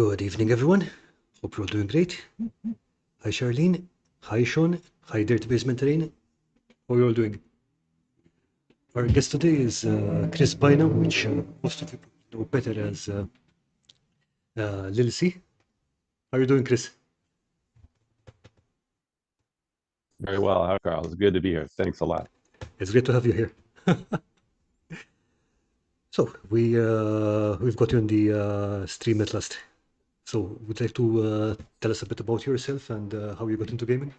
Good evening, everyone. Hope you're all doing great. Hi, Charlene. Hi, Sean. Hi, Dirty Basement Terrain. How are you all doing? Our guest today is Chris Bynum, which most of you know better as Lil'C. How are you doing, Chris? Very well. Hi, Karl. It's good to be here. Thanks a lot. It's great to have you here. So we've got you on the stream at last. So would you like to tell us a bit about yourself and how you got into gaming?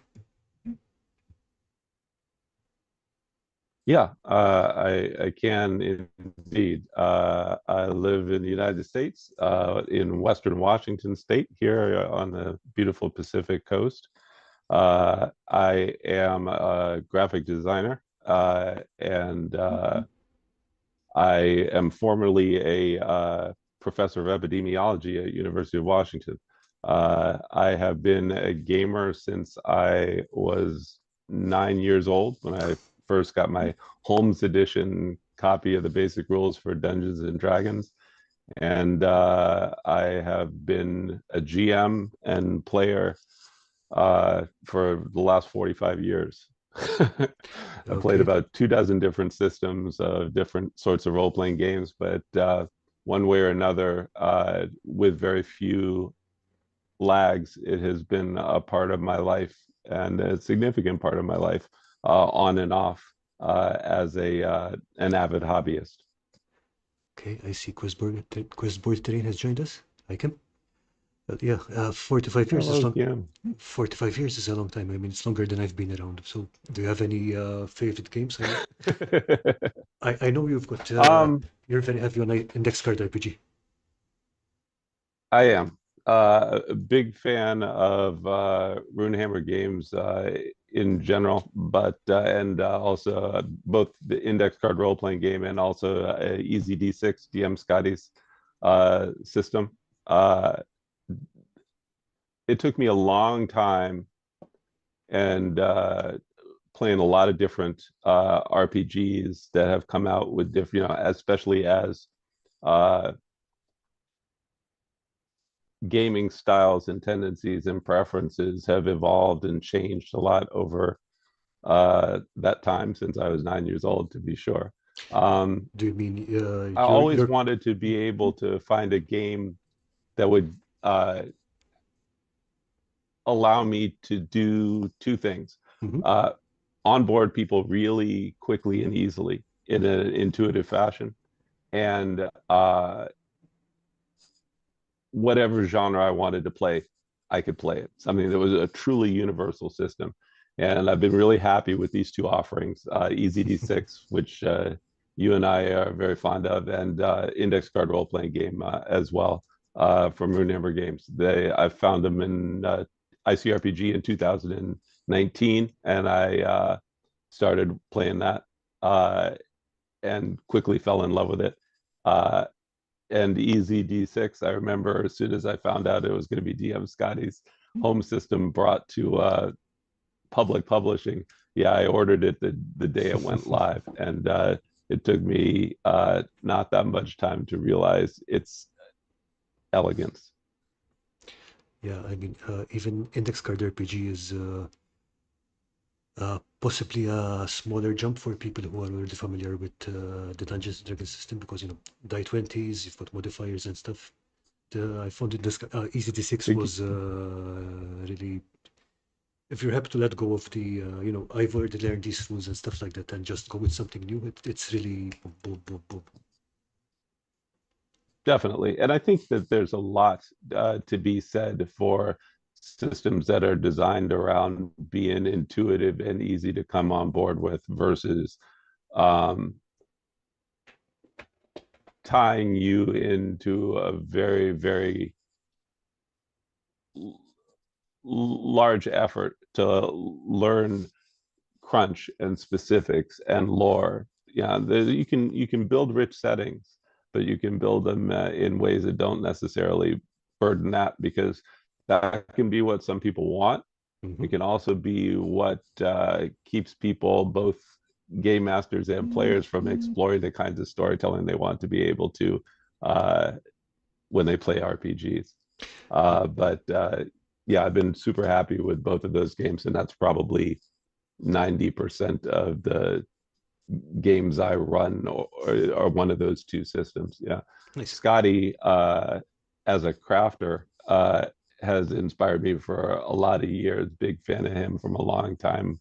Yeah, I can indeed. I live in the United States, in Western Washington State, here on the beautiful Pacific Coast. I am a graphic designer, and I am formerly a professor of epidemiology at University of Washington. I have been a gamer since I was 9 years old when I first got my Holmes edition copy of the basic rules for Dungeons and Dragons. And I have been a GM and player for the last 45 years. I played Okay. about 24 different systems of different sorts of role-playing games, but one way or another, with very few lags, it has been a part of my life and a significant part of my life, on and off, as an avid hobbyist. Okay, I see Quizboard Terrain has joined us. Hi, Kim. Yeah, 45 years is Hello, long. Kim. 45 years is a long time. I mean, it's longer than I've been around. So, do you have any favorite games? I know you've got um, you're very heavy on index card RPG. I am a big fan of Runehammer games in general, but and also both the index card role playing game and also Easy D6 DM Scotty's system. Uh, it took me a long time and playing a lot of different RPGs that have come out with different, especially as uh, gaming styles and tendencies and preferences have evolved and changed a lot over that time since I was 9 years old, to be sure. Do you mean I always wanted to be able to find a game that would allow me to do two things. Mhm. Onboard people really quickly and easily in an intuitive fashion, and whatever genre I wanted to play, I could play it. Something that was a truly universal system. And I've been really happy with these two offerings, Easy D6, which you and I are very fond of, and Index Card Role Playing Game as well, from Runehammer Games. I found them in ICRPG in 2019, and I started playing that and quickly fell in love with it. Uh, and Easy D6. I remember as soon as I found out it was going to be DM Scotty's home system brought to public publishing. Yeah, I ordered it the day it went live, and it took me not that much time to realize its elegance. Yeah, I mean, even index card RPG is possibly a smaller jump for people who are already familiar with the Dungeons and Dragons system because die 20s, you've got modifiers and stuff. I found it this Easy D6 was really, if you're happy to let go of the I've already learned these rules and stuff like that and just go with something new, it's really boom, boom, boom, boom. Definitely. And I think that there's a lot to be said for systems that are designed around being intuitive and easy to come on board with versus um, tying you into a very, very large effort to learn crunch and specifics and lore. Yeah, you can build rich settings, but you can build them in ways that don't necessarily burden that, because that can be what some people want. Mm-hmm. It can also be what keeps people, both game masters and players, from exploring the kinds of storytelling they want to be able to when they play RPGs. But yeah, I've been super happy with both of those games, and that's probably 90% of the games I run or one of those two systems. Yeah. Nice. Scotty, as a crafter, has inspired me for a lot of years. Big fan of him from a long time.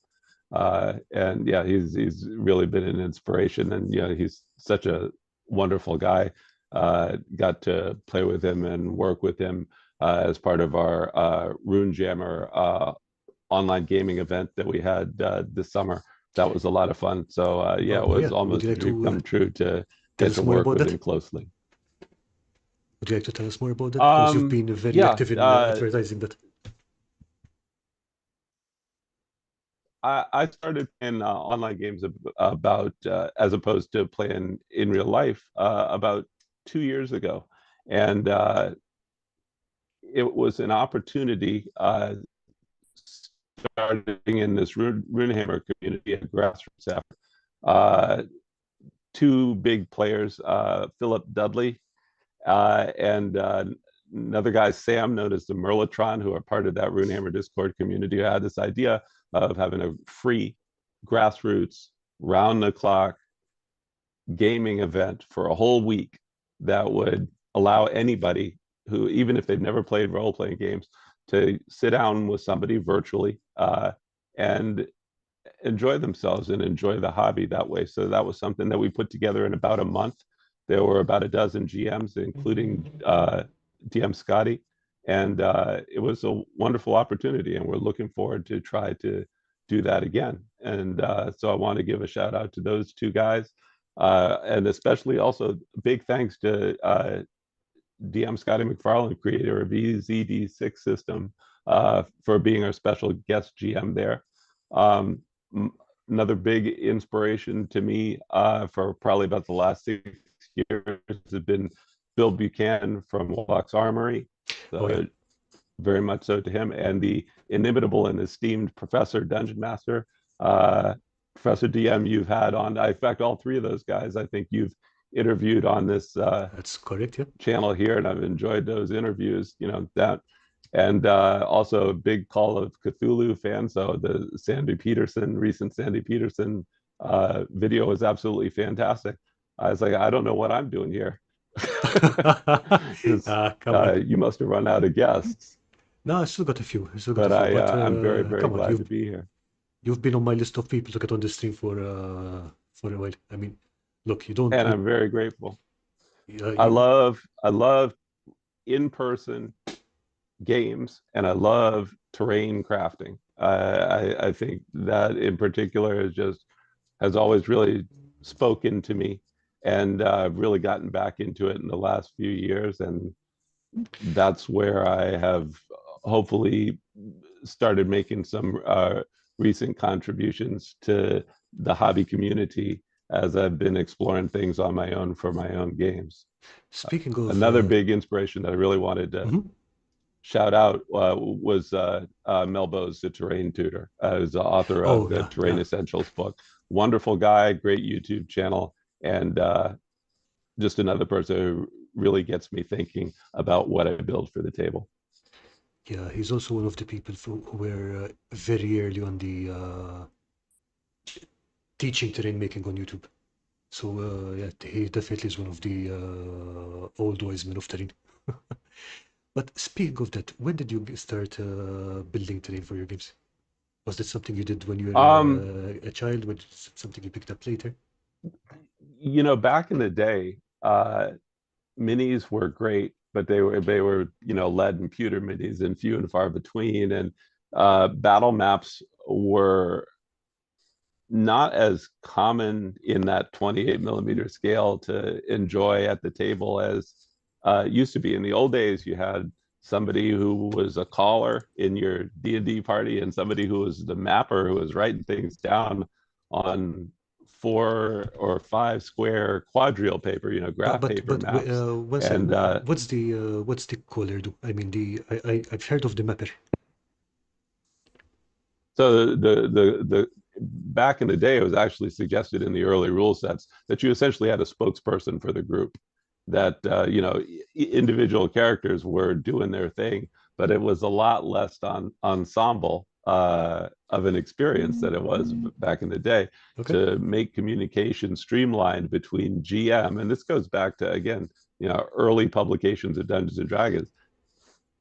And yeah, he's really been an inspiration, and you know, he's such a wonderful guy. Got to play with him and work with him as part of our Rune Jammer online gaming event that we had this summer. That was a lot of fun. So yeah, it Oh was yeah. Would almost you a like dream to come true to tell get us to more work about with that? him closely. Would you like to tell us more about that? Because you've been very Yeah, active in advertising that. I started playing online games about as opposed to playing in real life about 2 years ago, and it was an opportunity starting in this Runehammer community, a grassroots effort. Uh, Two big players, Philip Dudley and another guy, Sam, known as the Merlotron, who are part of that Runehammer Discord community, who had this idea of having a free grassroots, round the clock gaming event for a whole week that would allow anybody who, even if they've never played role playing games, to sit down with somebody virtually and enjoy themselves and enjoy the hobby that way. So that was something that we put together in about a month. There were about a dozen GMs, including DM Scotty, and it was a wonderful opportunity. And we're looking forward to try to do that again. And so I want to give a shout out to those two guys, and especially also big thanks to DM Scotty McFarlane, creator of EZD6 system, for being our special guest GM there. Um, Another big inspiration to me for probably about the last 6 years has been Bill Buchanan from Warlock's Armory. Oh yeah. Very much so to him, and the inimitable and esteemed Professor Dungeon Master, uh, Professor DM, you've had on. In fact, all three of those guys, I think you've interviewed on this That's correct. Yeah. channel here, and I've enjoyed those interviews. You know that, and also a big Call of Cthulhu fan. So the recent Sandy Peterson video was absolutely fantastic. I was like, I don't know what I'm doing here, because Come on. you must have run out of guests. No, I still got a few. I still got a But few. But I'm very very come on, glad to be here, you've been on my list of people to get on the stream for a while. I mean, look, you don't. and I'm very grateful. You, I love in person games, and I love terrain crafting. I think that in particular has always really spoken to me, and I've really gotten back into it in the last few years, and that's where I have hopefully started making some recent contributions to the hobby community as I've been exploring things on my own for my own games. speaking of. Another big inspiration that I really wanted to Mhm. shout out was Mel Bowes, the terrain tutor, who's the author of Oh the yeah, Terrain yeah. Essentials book. Wonderful guy, great YouTube channel, and just another person who really gets me thinking about what I build for the table. Yeah, he's also one of the people who were very early on the teaching terrain making on YouTube. So yeah, he definitely is one of the old wise men of terrain. But speaking of that, when did you start building terrain for your games? Was that something you did when you Um, were a child? Was it something you picked up later? Back in the day, minis were great, but they were lead and pewter minis and few and far between, and battle maps were not as common in that 28 millimeter scale to enjoy at the table as used to be. In the old days, you had somebody who was a caller in your D&D party and somebody who was the mapper who was writing things down on 4 or 5 square quadrille paper, graph paper maps. one second. And What's the caller do? I mean, I've heard of the mapper. so the back in the day, it was actually suggested in the early rule sets that you essentially had a spokesperson for the group. that individual characters were doing their thing, but it was a lot less ensemble of an experience than it was back in the day. Okay. To make communication streamlined between GM, and this goes back to, again, early publications of Dungeons and Dragons.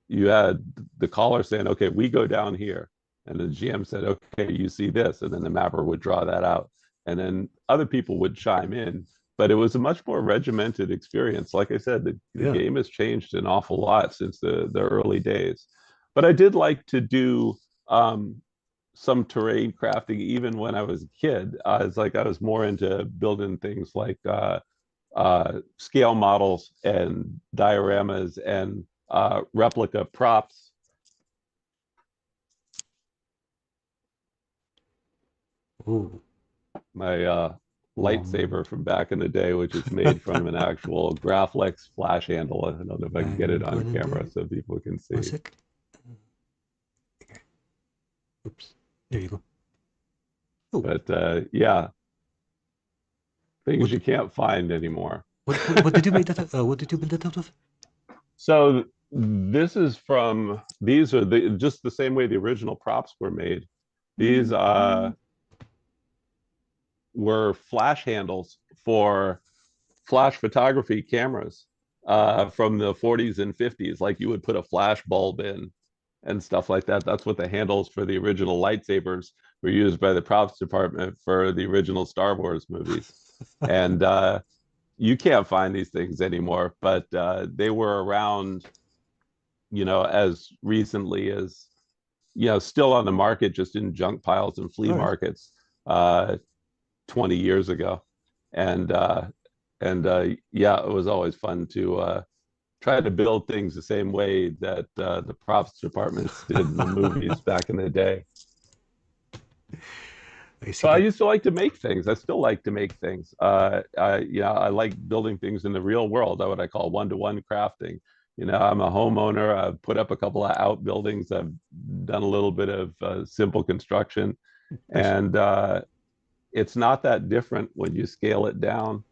You had the caller saying, okay, we go down here, and the GM said, okay, you see this, and then the mapper would draw that out, and then other people would chime in. But it was a much more regimented experience. Like I said, the Yeah. game has changed an awful lot since the early days. But I did like to do some terrain crafting even when I was a kid. It's like I was more into building things like scale models and dioramas and replica props. Oh. My Um, lightsaber from back in the day, which is made from an actual Graflex flash handle. I don't know if I can get I'm it on gonna camera do so people can one see. sec. Oops. There you go. Oh, But yeah, things what you can't find anymore. what did you make that? What did you build that out of? So this is from, these are just the same way the original props were made. These were flash handles for flash photography cameras from the 40s and 50s. Like you would put a flash bulb in and stuff like that. That's what the handles for the original lightsabers were used by the props department for the original Star Wars movies. And you can't find these things anymore, but they were around, as recently as, still on the market, just in junk piles and flea All right. markets uh, 20 years ago. And yeah, it was always fun to try to build things the same way that the props departments did in the movies back in the day. I see So I that. used to like to make things. I still like to make things. I like building things in the real world. What I call one-to-one crafting. I'm a homeowner. I've put up a couple of outbuildings. I've done a little bit of simple construction, Nice. and it's not that different when you scale it down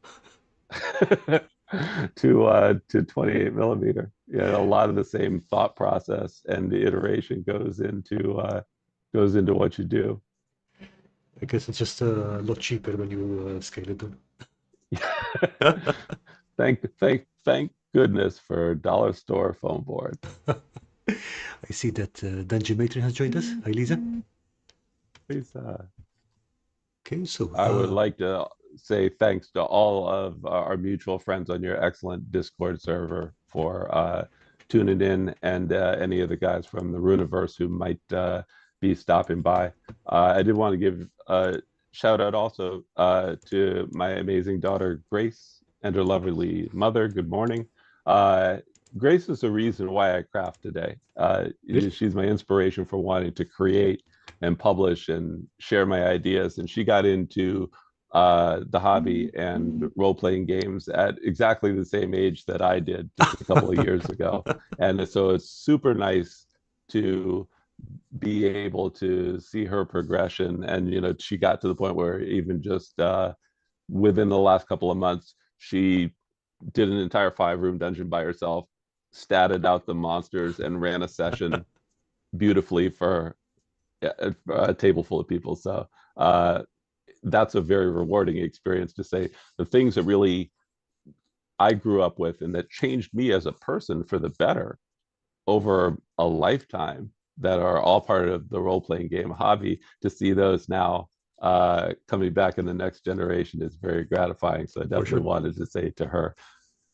to 28 millimeter. Yeah, a lot of the same thought process and the iteration goes into what you do. I guess it's just a lot cheaper when you scale it down. Thank goodness for dollar store foam board. I see that Dungeon Matron has joined us. Hi, Lisa. Please, Okay, so I would like to say thanks to all of our mutual friends on your excellent Discord server for tuning in, and any of the guys from the Runiverse who might be stopping by. I did want to give a shout out also to my amazing daughter, Grace, and her lovely mother. Good morning. Uh, Grace is the reason why I craft today. really? She's my inspiration for wanting to create and publish and share my ideas. And she got into the hobby and role playing games at exactly the same age that I did just a couple of years ago. And so it's super nice to be able to see her progression. And, she got to the point where even just within the last couple of months, she did an entire 5-room dungeon by herself, statted out the monsters, and ran a session beautifully for a table full of people. So that's a very rewarding experience to say the things that really I grew up with and that changed me as a person for the better over a lifetime, that are all part of the role playing game hobby. To see those now coming back in the next generation is very gratifying. So I For definitely sure. wanted to say to her.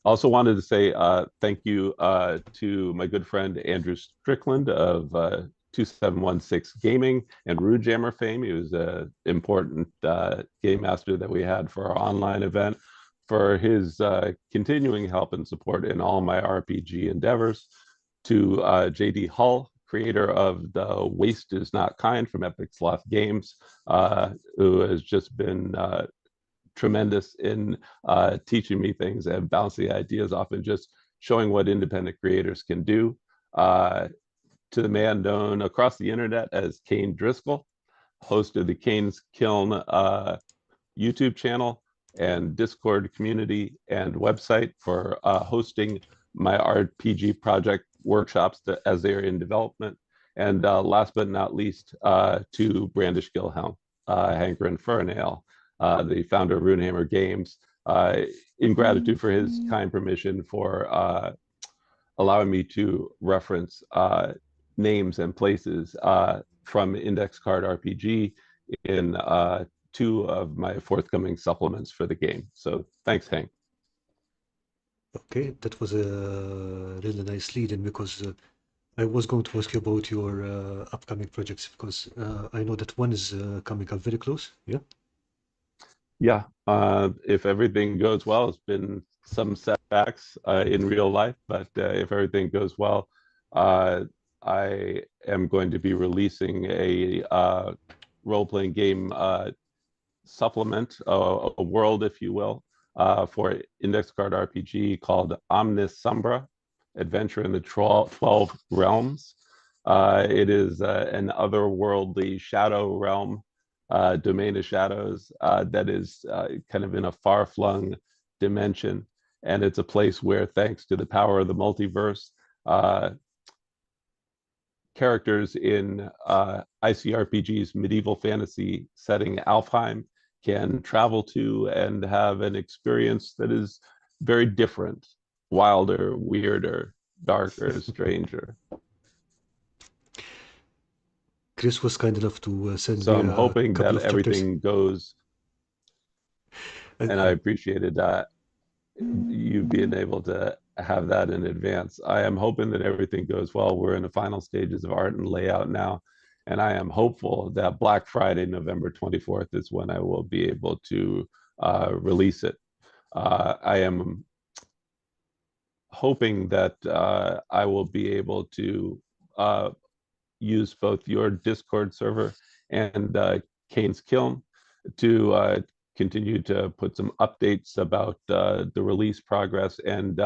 Also wanted to say thank you to my good friend Andrew Strickland of 2716 Gaming and Rude Jammer fame. He was an important game master that we had for our online event, for his continuing help and support in all my RPG endeavors. To JD Hull, creator of the Waste is Not Kind from Epic Sloth Games, who has just been tremendous in teaching me things and bouncing ideas off and just showing what independent creators can do. To the man known across the internet as Kane Driscoll, host of the Kane's Kiln YouTube channel, and Discord community and website for hosting my RPG project workshops as they are in development. And last but not least, to Brandish Gilhelm, Hankrin Fernale, the founder of Runehammer Games, in gratitude for his kind permission for allowing me to reference names and places from Index Card RPG in two of my forthcoming supplements for the game. So thanks, Hank. Okay, that was a really nice lead in because I was going to ask you about your upcoming projects because I know that one is coming up very close. Yeah. Yeah, if everything goes well, it's been some setbacks in real life, but if everything goes well, I am going to be releasing a role-playing game supplement, a world, if you will, for Index Card RPG called Omnisumbra, Adventure in the 12 Realms. It is an otherworldly shadow realm, domain of shadows that is kind of in a far-flung dimension. And it's a place where, thanks to the power of the multiverse, characters in ICRPG's medieval fantasy setting Alfheim can travel to and have an experience that is very different, wilder, weirder, darker, stranger. Chris was kind enough to send So me I'm a hoping couple that of chapters. everything goes, and I Yeah. appreciated you being able to have that in advance. I am hoping that everything goes well. We're in the final stages of art and layout now, and I am hopeful that Black Friday, November 24th, is when I will be able to release it. I am hoping that I will be able to use both your Discord server and Kane's Kiln to continue to put some updates about the release progress and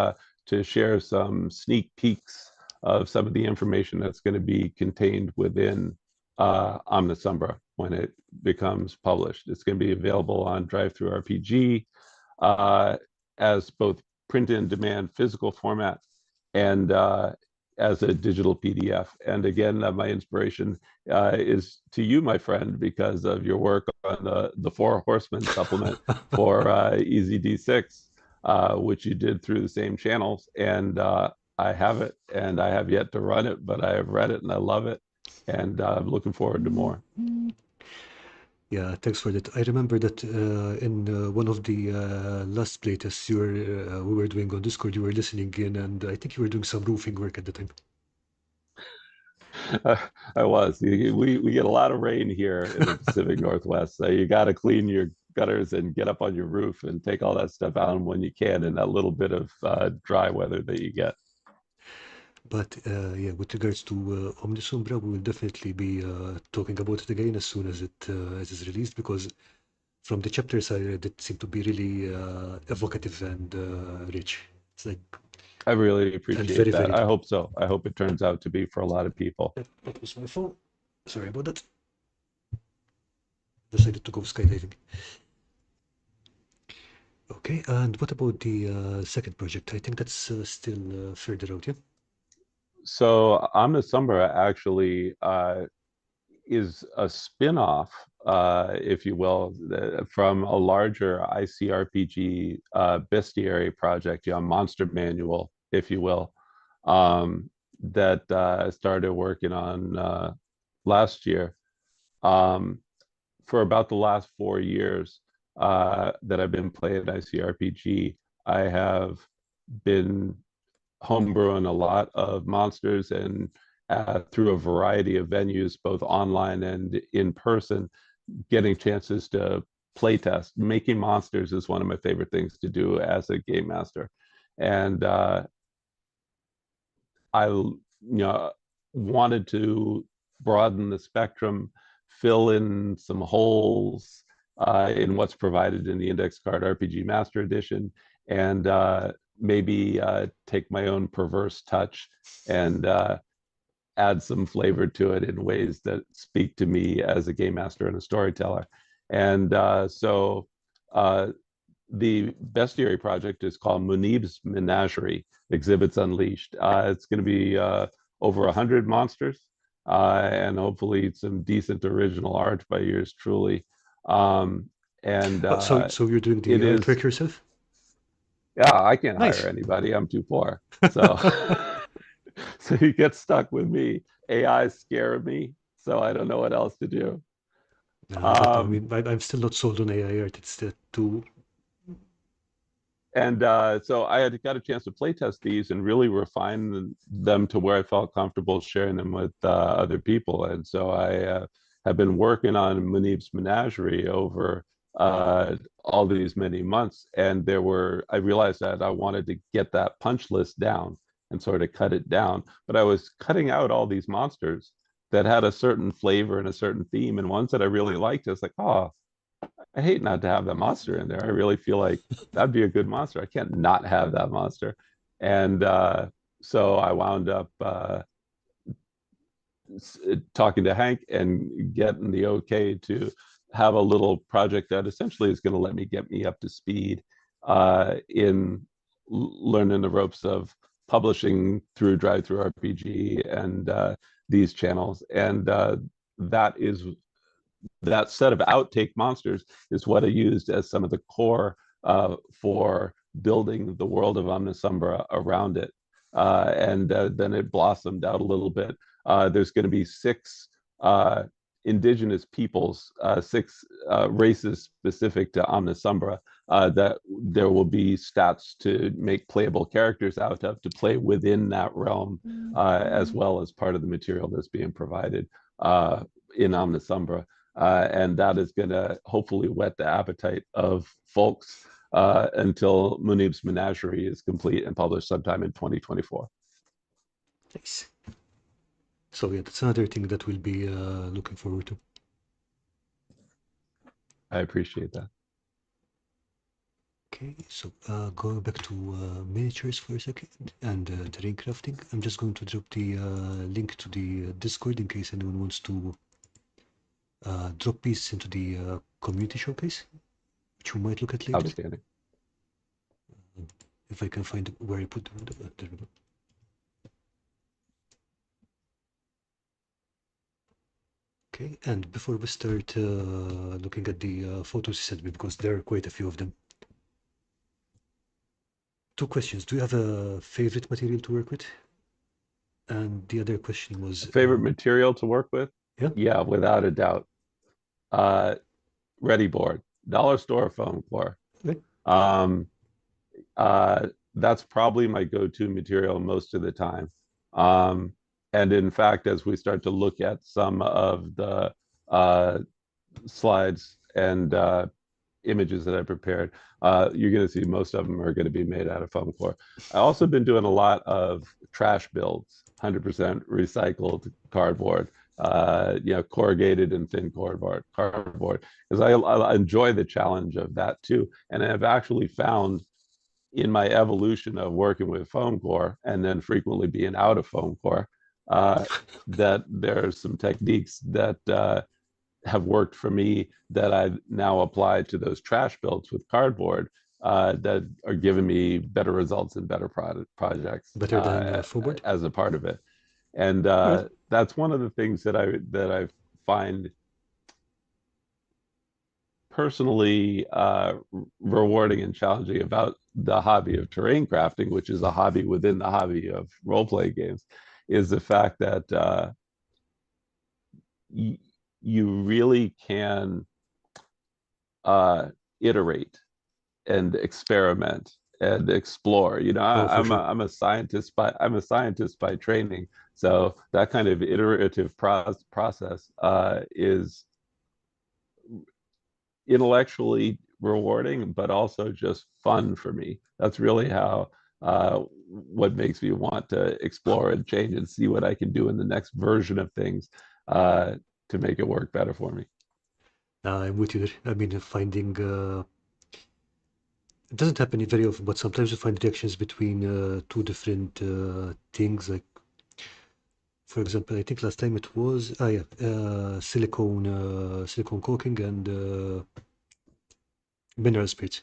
to share some sneak peeks of some of the information that's going to be contained within Omnisumbra when it becomes published. It's going to be available on DriveThruRPG as both print and demand physical format and as a digital PDF. And again, my inspiration is to you, my friend, because of your work on the Four Horsemen supplement for EZD6, which you did through the same channels. And I have it, and I have yet to run it, but I have read it and I love it. And I'm looking forward to more. Yeah, thanks for that. I remember that in one of the last playtests we were doing on Discord, you were listening in, and I think you were doing some roofing work at the time. I was. We get a lot of rain here in the Pacific Northwest, so you got to clean your gutters and get up on your roof and take all that stuff out when you can in that little bit of dry weather that you get. But yeah, with regards to Omnisumbra, we will definitely be talking about it again as soon as it is released, because from the chapters I read, it seemed to be really evocative and rich. It's like, I really and appreciate very, that. very I deep. hope so. I hope it turns out to be for a lot of people. That was my phone. Sorry about that. Decided to go skydiving. Okay, and what about the second project? I think that's still further out, yeah? So Omnisumbra actually is a spin-off, if you will, from a larger ICRPG bestiary project, Monster Manual, if you will, that I started working on last year. For about the last 4 years that I've been playing ICRPG, I have been homebrewing a lot of monsters and through a variety of venues, both online and in person, getting chances to play test. Making monsters is one of my favorite things to do as a game master. And I wanted to broaden the spectrum, fill in some holes in what's provided in the Index Card RPG Master Edition, and maybe take my own perverse touch and add some flavor to it in ways that speak to me as a game master and a storyteller. And so the bestiary project is called Munib's Menagerie, Exhibits Unleashed. It's going to be over 100 monsters, and hopefully some decent original art by yours truly. And So you're doing the it is, artwork yourself? yeah, I can't hire Nice. anybody. I'm too poor. So, so you get stuck with me. AI scared me, so I don't know what else to do. No, I don't know. I Um, mean, I'm still not sold on AI art. It's too. and so I had got a chance to play test these and really refine them to where I felt comfortable sharing them with other people. And so I have been working on Munib's Menagerie over all these many months. And I realized that I wanted to get that punch list down and sort of cut it down. But I was cutting out all these monsters that had a certain flavor and a certain theme, and ones that I really liked. I was like, oh, I hate not to have that monster in there. I really feel like that'd be a good monster. I can't not have that monster. And so I wound up talking to Hank and getting the okay to have a little project that essentially is going to let me get me up to speed in learning the ropes of publishing through Drive Through RPG and these channels. And that set of outtake monsters is what I used as some of the core for building the world of Omnisumbra around it. And then it blossomed out a little bit. There's going to be 6 indigenous peoples, 6 races specific to Omnisumbra that there will be stats to make playable characters out of to play within that realm, as well as part of the material that's being provided in Omnisumbra. And that is going to hopefully whet the appetite of folks until Munib's Menagerie is complete and published sometime in 2024. Nice. So yeah, that's another thing that we'll be looking forward to. I appreciate that. Okay, so going back to miniatures for a second and terrain crafting, I'm just going to drop the link to the Discord in case anyone wants to drop pieces into the community showcase, which we might look at later. Outstanding. If I can find where I put them. There we go. Okay, and before we start looking at the photos you sent me, because there are quite a few of them. 2 questions. Do you have a favorite material to work with? And the other question was Favorite material to work with? yeah. Yeah, without a doubt. Ready board, dollar store foam core. Okay. Um, that's probably my go-to material most of the time. And in fact, as we start to look at some of the slides and images that I prepared, you're going to see most of them are going to be made out of foam core. I've also been doing a lot of trash builds, 100% recycled cardboard, corrugated and thin cardboard, because I enjoy the challenge of that too. And I've actually found in my evolution of working with foam core and then frequently being out of foam core, that there are some techniques that have worked for me that I've now applied to those trash builds with cardboard that are giving me better results and better projects Better than forward. as a part of it. And Right. that's one of the things that I find personally rewarding and challenging about the hobby of terrain crafting, which is a hobby within the hobby of role play games, is the fact that you really can iterate and experiment and explore. Oh, for sure. I'm a scientist by training, so that kind of iterative process is intellectually rewarding, but also just fun for me. That's really how what makes me want to explore and change and see what I can do in the next version of things to make it work better for me. I'm with you there. I mean, finding it doesn't happen very often, but sometimes you find reactions between 2 different things. Like, for example, I think last time it was silicone caulking and mineral spirits.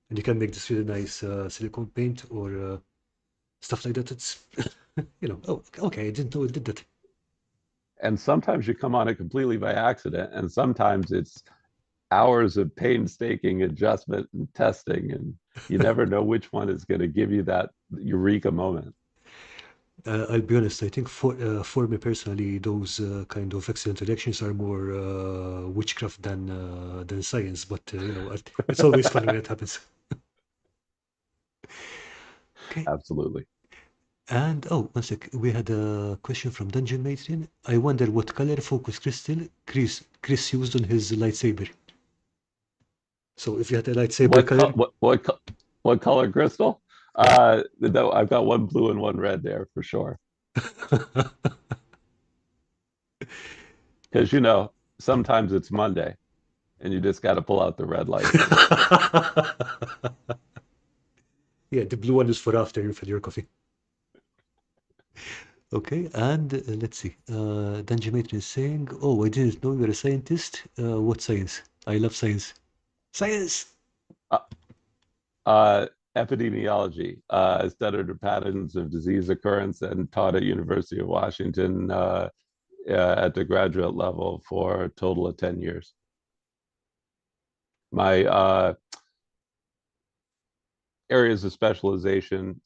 and you can make this really nice silicone paint or stuff like that. It's oh, okay, I didn't know it did that. And sometimes you come on it completely by accident, and sometimes it's hours of painstaking adjustment and testing, and you never know which one is going to give you that eureka moment. I'll be honest, I think for me personally, those kind of accidental reactions are more witchcraft than science. But it's always fun when it happens. Okay. Absolutely. And oh, one sec. We had a question from Dungeon Matron. I wonder what color focus crystal Chris used on his lightsaber. So if you had a lightsaber What color, what color crystal? Though I've got one blue and one red there for sure. Because sometimes it's Monday and you just got to pull out the red lightsaber. yeah, the blue one is for after you've had your coffee. Okay, and let's see. Dungeon Matron is saying, "Oh, I didn't know you're a scientist. What science? I love science. Science." Uh, uh, Epidemiology. I studied the patterns of disease occurrence and taught at University of Washington at the graduate level for a total of 10 years. My areas of specialization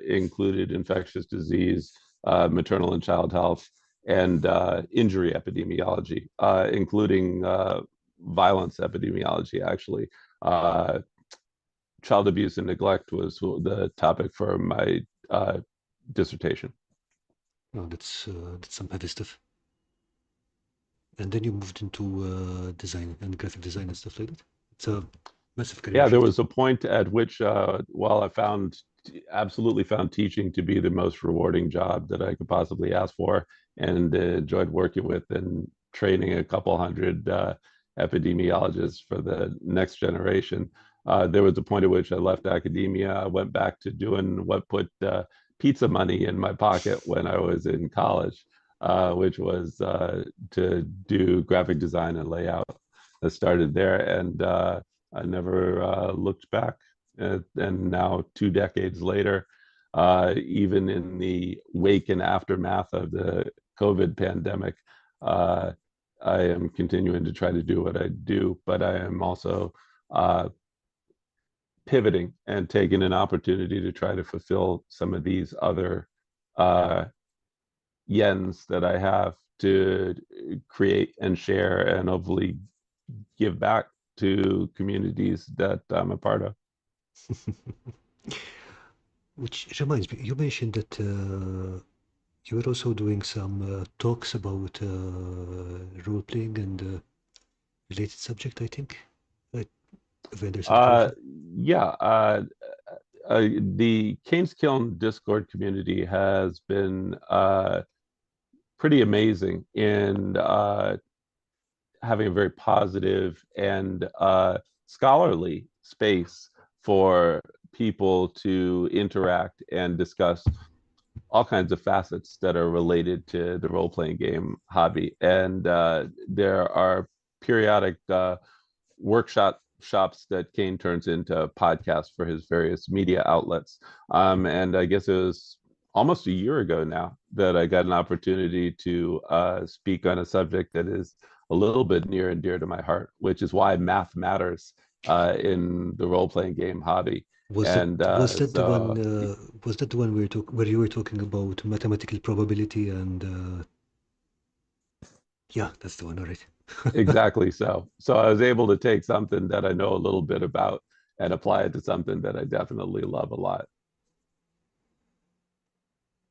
included infectious disease, maternal and child health, and injury epidemiology, including violence epidemiology, actually. Child abuse and neglect was the topic for my dissertation. Oh, that's some heavy stuff. And then you moved into design and graphic design and stuff like that. It's a massive career Yeah, there shift. was a point at which, while I absolutely found teaching to be the most rewarding job that I could possibly ask for, and enjoyed working with and training a couple hundred epidemiologists for the next generation. There was a point at which I left academia. I went back to doing what put pizza money in my pocket when I was in college, which was to do graphic design and layout. I started there, and I never looked back. And now, 2 decades later, even in the wake and aftermath of the COVID pandemic, uh, I am continuing to try to do what I do, but I am also uh, pivoting and taking an opportunity to try to fulfill some of these other uh, yens that I have to create and share and hopefully give back to communities that I'm a part of. Which reminds me, you mentioned that you were also doing some talks about role playing and related subject, I think, if I understood Uh, correctly. yeah, the Kane's Kiln Discord community has been pretty amazing in having a very positive and scholarly space for people to interact and discuss all kinds of facets that are related to the role playing game hobby. And there are periodic workshops that Kane turns into podcasts for his various media outlets. And I guess it was almost a year ago now that I got an opportunity to speak on a subject that is a little bit near and dear to my heart, which is why math matters in the role playing game hobby. Was that And was that the one so was that the one where you were talking about mathematical probability and yeah, that's the one, all right. Exactly so. So I was able to take something that I know a little bit about and apply it to something that I definitely love a lot.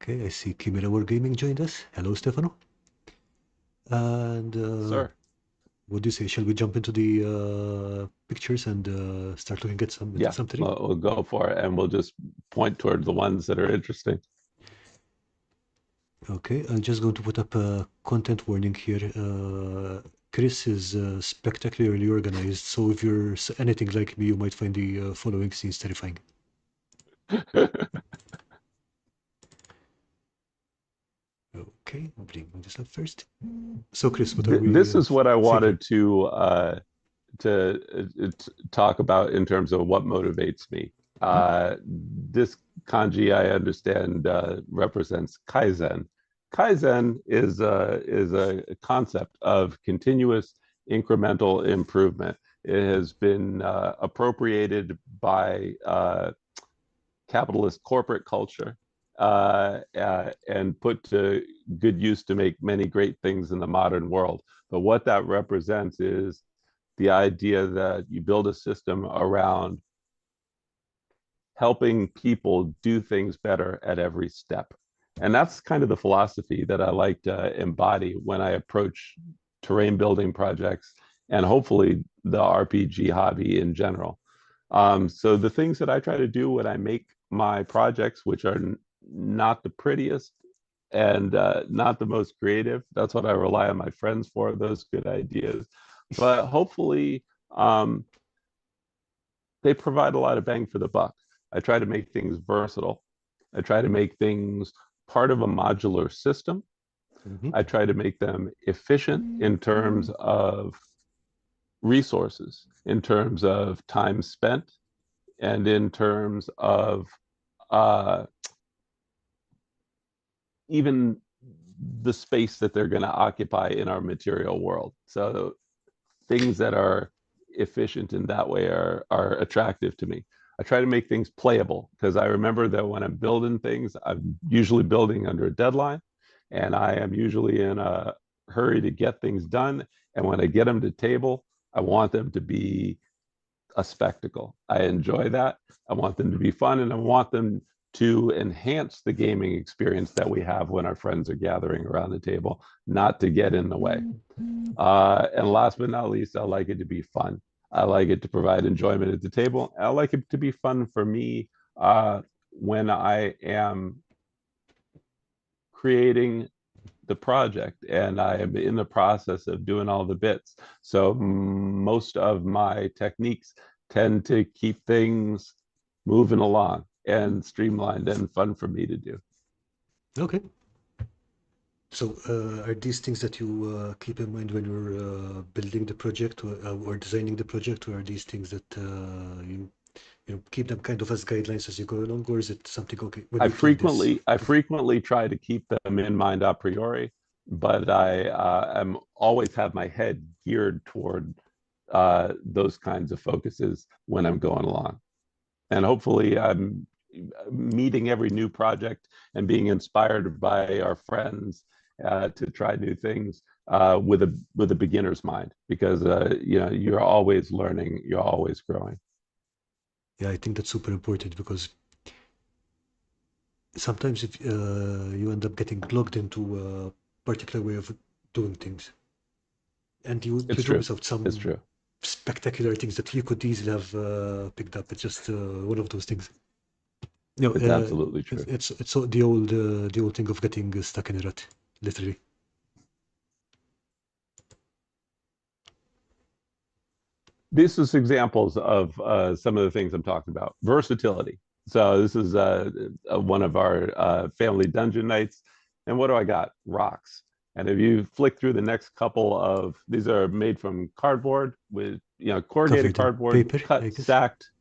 Okay, I see Chimera Wargaming joined us. Hello, Stefano. And Sir. what do you say? Shall we jump into the pictures and start looking at Yeah, some terrain? we'll go for it and we'll just point toward the ones that are interesting. Okay, I'm just going to put up a content warning here. Chris is spectacularly organized, so if you're anything like me, you might find the following scenes terrifying. Okay, bring this up first. So, Chris, what are we? This is what I Thinking? wanted to talk about in terms of what motivates me. This kanji, I understand, represents kaizen. Kaizen is a concept of continuous incremental improvement. It has been appropriated by capitalist corporate culture and put to good use to make many great things in the modern world. But what that represents is the idea that you build a system around helping people do things better at every step. And that's kind of the philosophy that I like to embody when I approach terrain building projects and hopefully the RPG hobby in general. So the things that I try to do when I make my projects, which are not the prettiest and not the most creative, that's what I rely on my friends for, those good ideas. But hopefully, they provide a lot of bang for the buck. I try to make things versatile. I try to make things part of a modular system. I try to make them efficient in terms of resources, in terms of time spent, and in terms of even the space that they're going to occupy in our material world. So things that are efficient in that way are attractive to me. I try to make things playable because I remember that when I'm building things, I'm usually building under a deadline and I am usually in a hurry to get things done. And when I get them to table, I want them to be a spectacle. I enjoy that. I want them to be fun and I want them to enhance the gaming experience that we have when our friends are gathering around the table, not to get in the way. And last but not least, I like it to be fun. I like it to provide enjoyment at the table. I like it to be fun for me when I am creating the project and I am in the process of doing all the bits. So most of my techniques tend to keep things moving along and streamlined and fun for me to do. Okay. So, are these things that you keep in mind when you're building the project or designing the project, or are these things that you keep them kind of as guidelines as you go along, or is it something okay when we play this? I Okay, frequently try to keep them in mind a priori, but I am always have my head geared toward those kinds of focuses when I'm going along. And hopefully I'm meeting every new project and being inspired by our friends to try new things with a beginner's mind because you know you're always learning, you're always growing. yeah, I think that's super important because sometimes if you end up getting plugged into a particular way of doing things, and you It's do true. miss out It's some true. spectacular things that you could easily have picked up. It's just one of those things. It's absolutely true. It's the old thing of getting stuck in a rut, literally. This is examples of some of the things I'm talking about. Versatility. So this is one of our family dungeon nights. And what do I got? Rocks. And if you flick through the next couple of, these are made from cardboard with, you know, corrugated Covered in cardboard, paper, I cut, guess. stacked,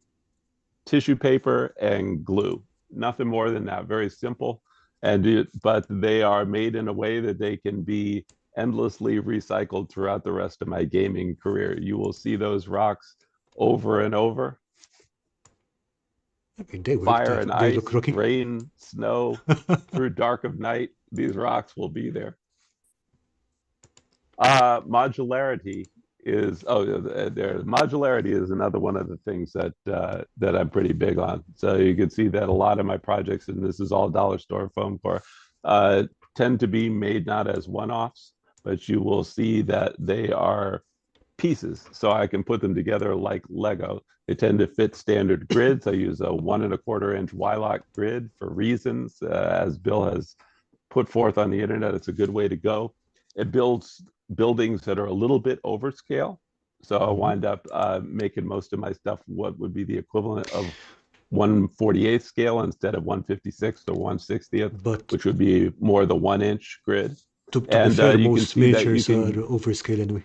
tissue paper, and glue. Nothing more than that. Very simple. But they are made in a way that they can be endlessly recycled throughout the rest of my gaming career. You will see those rocks over and over. I mean, they work. Fire and They look ice, rocky. rain, snow, through dark of night, these rocks will be there. Modularity is modularity is another one of the things that that I'm pretty big on. So you can see that a lot of my projects, and this is all dollar store foam core, uh, tend to be made not as one-offs, but you will see that they are pieces, so I can put them together like Lego. They tend to fit standard grids. I use a 1.25 inch Wylock grid for reasons, as Bill has put forth on the internet. It's a good way to go. It builds buildings that are a little bit overscale. So I wind up making most of my stuff what would be the equivalent of 1/48th scale instead of 1/56th or 1/60th, But which would be more the 1 inch grid. to be And fair, you can most see that you majors are can overscale anyway.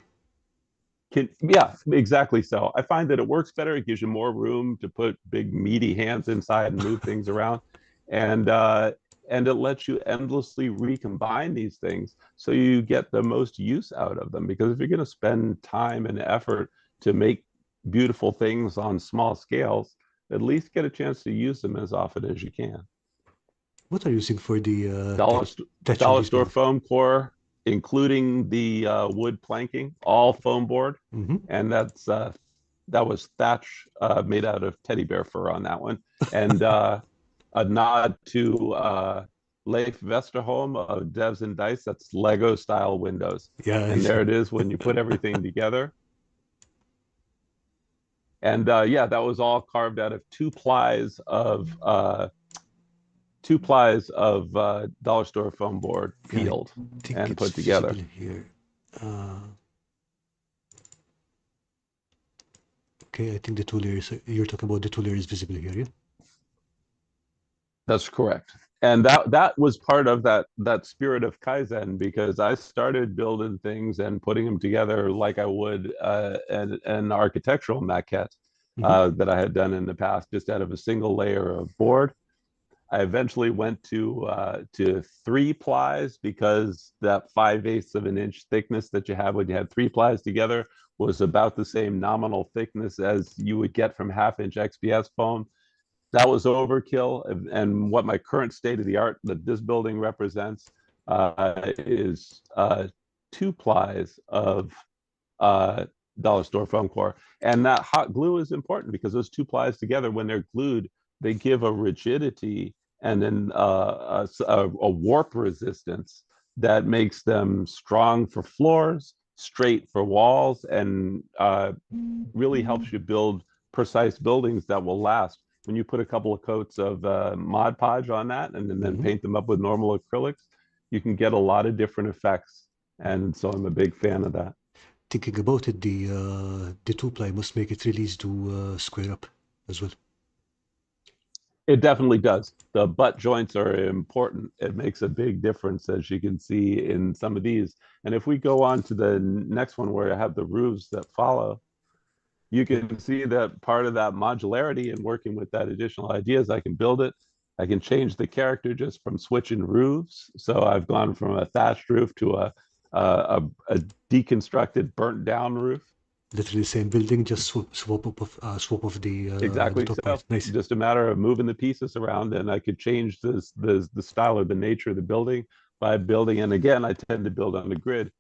Yeah, exactly. So I find that it works better. It gives you more room to put big meaty hands inside and move things around, and it lets you endlessly recombine these things so you get the most use out of them. Because if you're going to spend time and effort to make beautiful things on small scales, at least get a chance to use them as often as you can. What are you using for the dollar thatch on dollar these store buildings? foam core, including the wood planking, all foam board, Mm-hmm. and that was thatch made out of teddy bear fur on that one, and a nod to Leif Vesterholm of Devs and Dice. That's Lego style windows, Yeah, I and see. there it is when you put everything together. And yeah, that was all carved out of two plies of dollar store foam board Yeah, I peeled think and it's put visible together. here. Uh, okay, I think the two layers, you're talking about the two layers visible here, yeah? That's correct. And that was part of that spirit of Kaizen, because I started building things and putting them together like I would an architectural maquette Mm-hmm. that I had done in the past, just out of a single layer of board. I eventually went to three plies, because that 5/8 of an inch thickness that you have when you had three plies together was about the same nominal thickness as you would get from 1/2 inch XPS foam. That was overkill. And what my current state of the art that this building represents is two plies of uh, dollar store foam core. And that hot glue is important, because those two plies together, when they're glued, they give a rigidity and then a warp resistance that makes them strong for floors, straight for walls, and really helps you build precise buildings that will last. When you put a couple of coats of Mod Podge on that and then Mm-hmm. paint them up with normal acrylics, you can get a lot of different effects. And so I'm a big fan of that. Thinking about it, the two ply must make it really easy to square up as well. It definitely does. The butt joints are important. It makes a big difference, as you can see in some of these. And if we go on to the next one where I have the roofs that follow, you Yeah. can see that part of that modularity and working with that additional ideas, I can build it. I can change the character just from switching roofs. So I've gone from a thatched roof to a deconstructed, burnt down roof. Literally the same building, just swap of the Exactly top so. part. Nice. Just a matter of moving the pieces around, and I could change the style or the nature of the building by building. And again, I tend to build on the grid.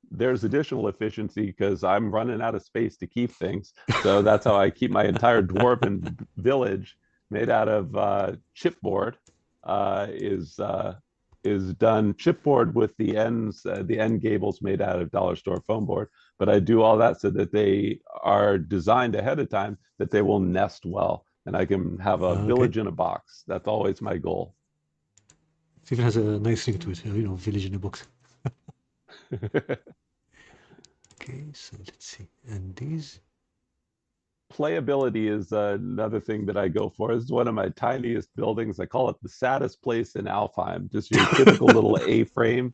There's additional efficiency because I'm running out of space to keep things. So that's how I keep my entire dwarven village made out of chipboard. Uh, is uh, is done chipboard with the end gables made out of dollar store foam board. But I do all that so that they are designed ahead of time that they will nest well, and I can have a Okay. village in a box. That's always my goal. It even has a nice ring to it, village in a box. Okay, so let's see. And these, Playability is another thing that I go for. This is one of my tiniest buildings. I call it the saddest place in Alfheim. Just your typical little A-frame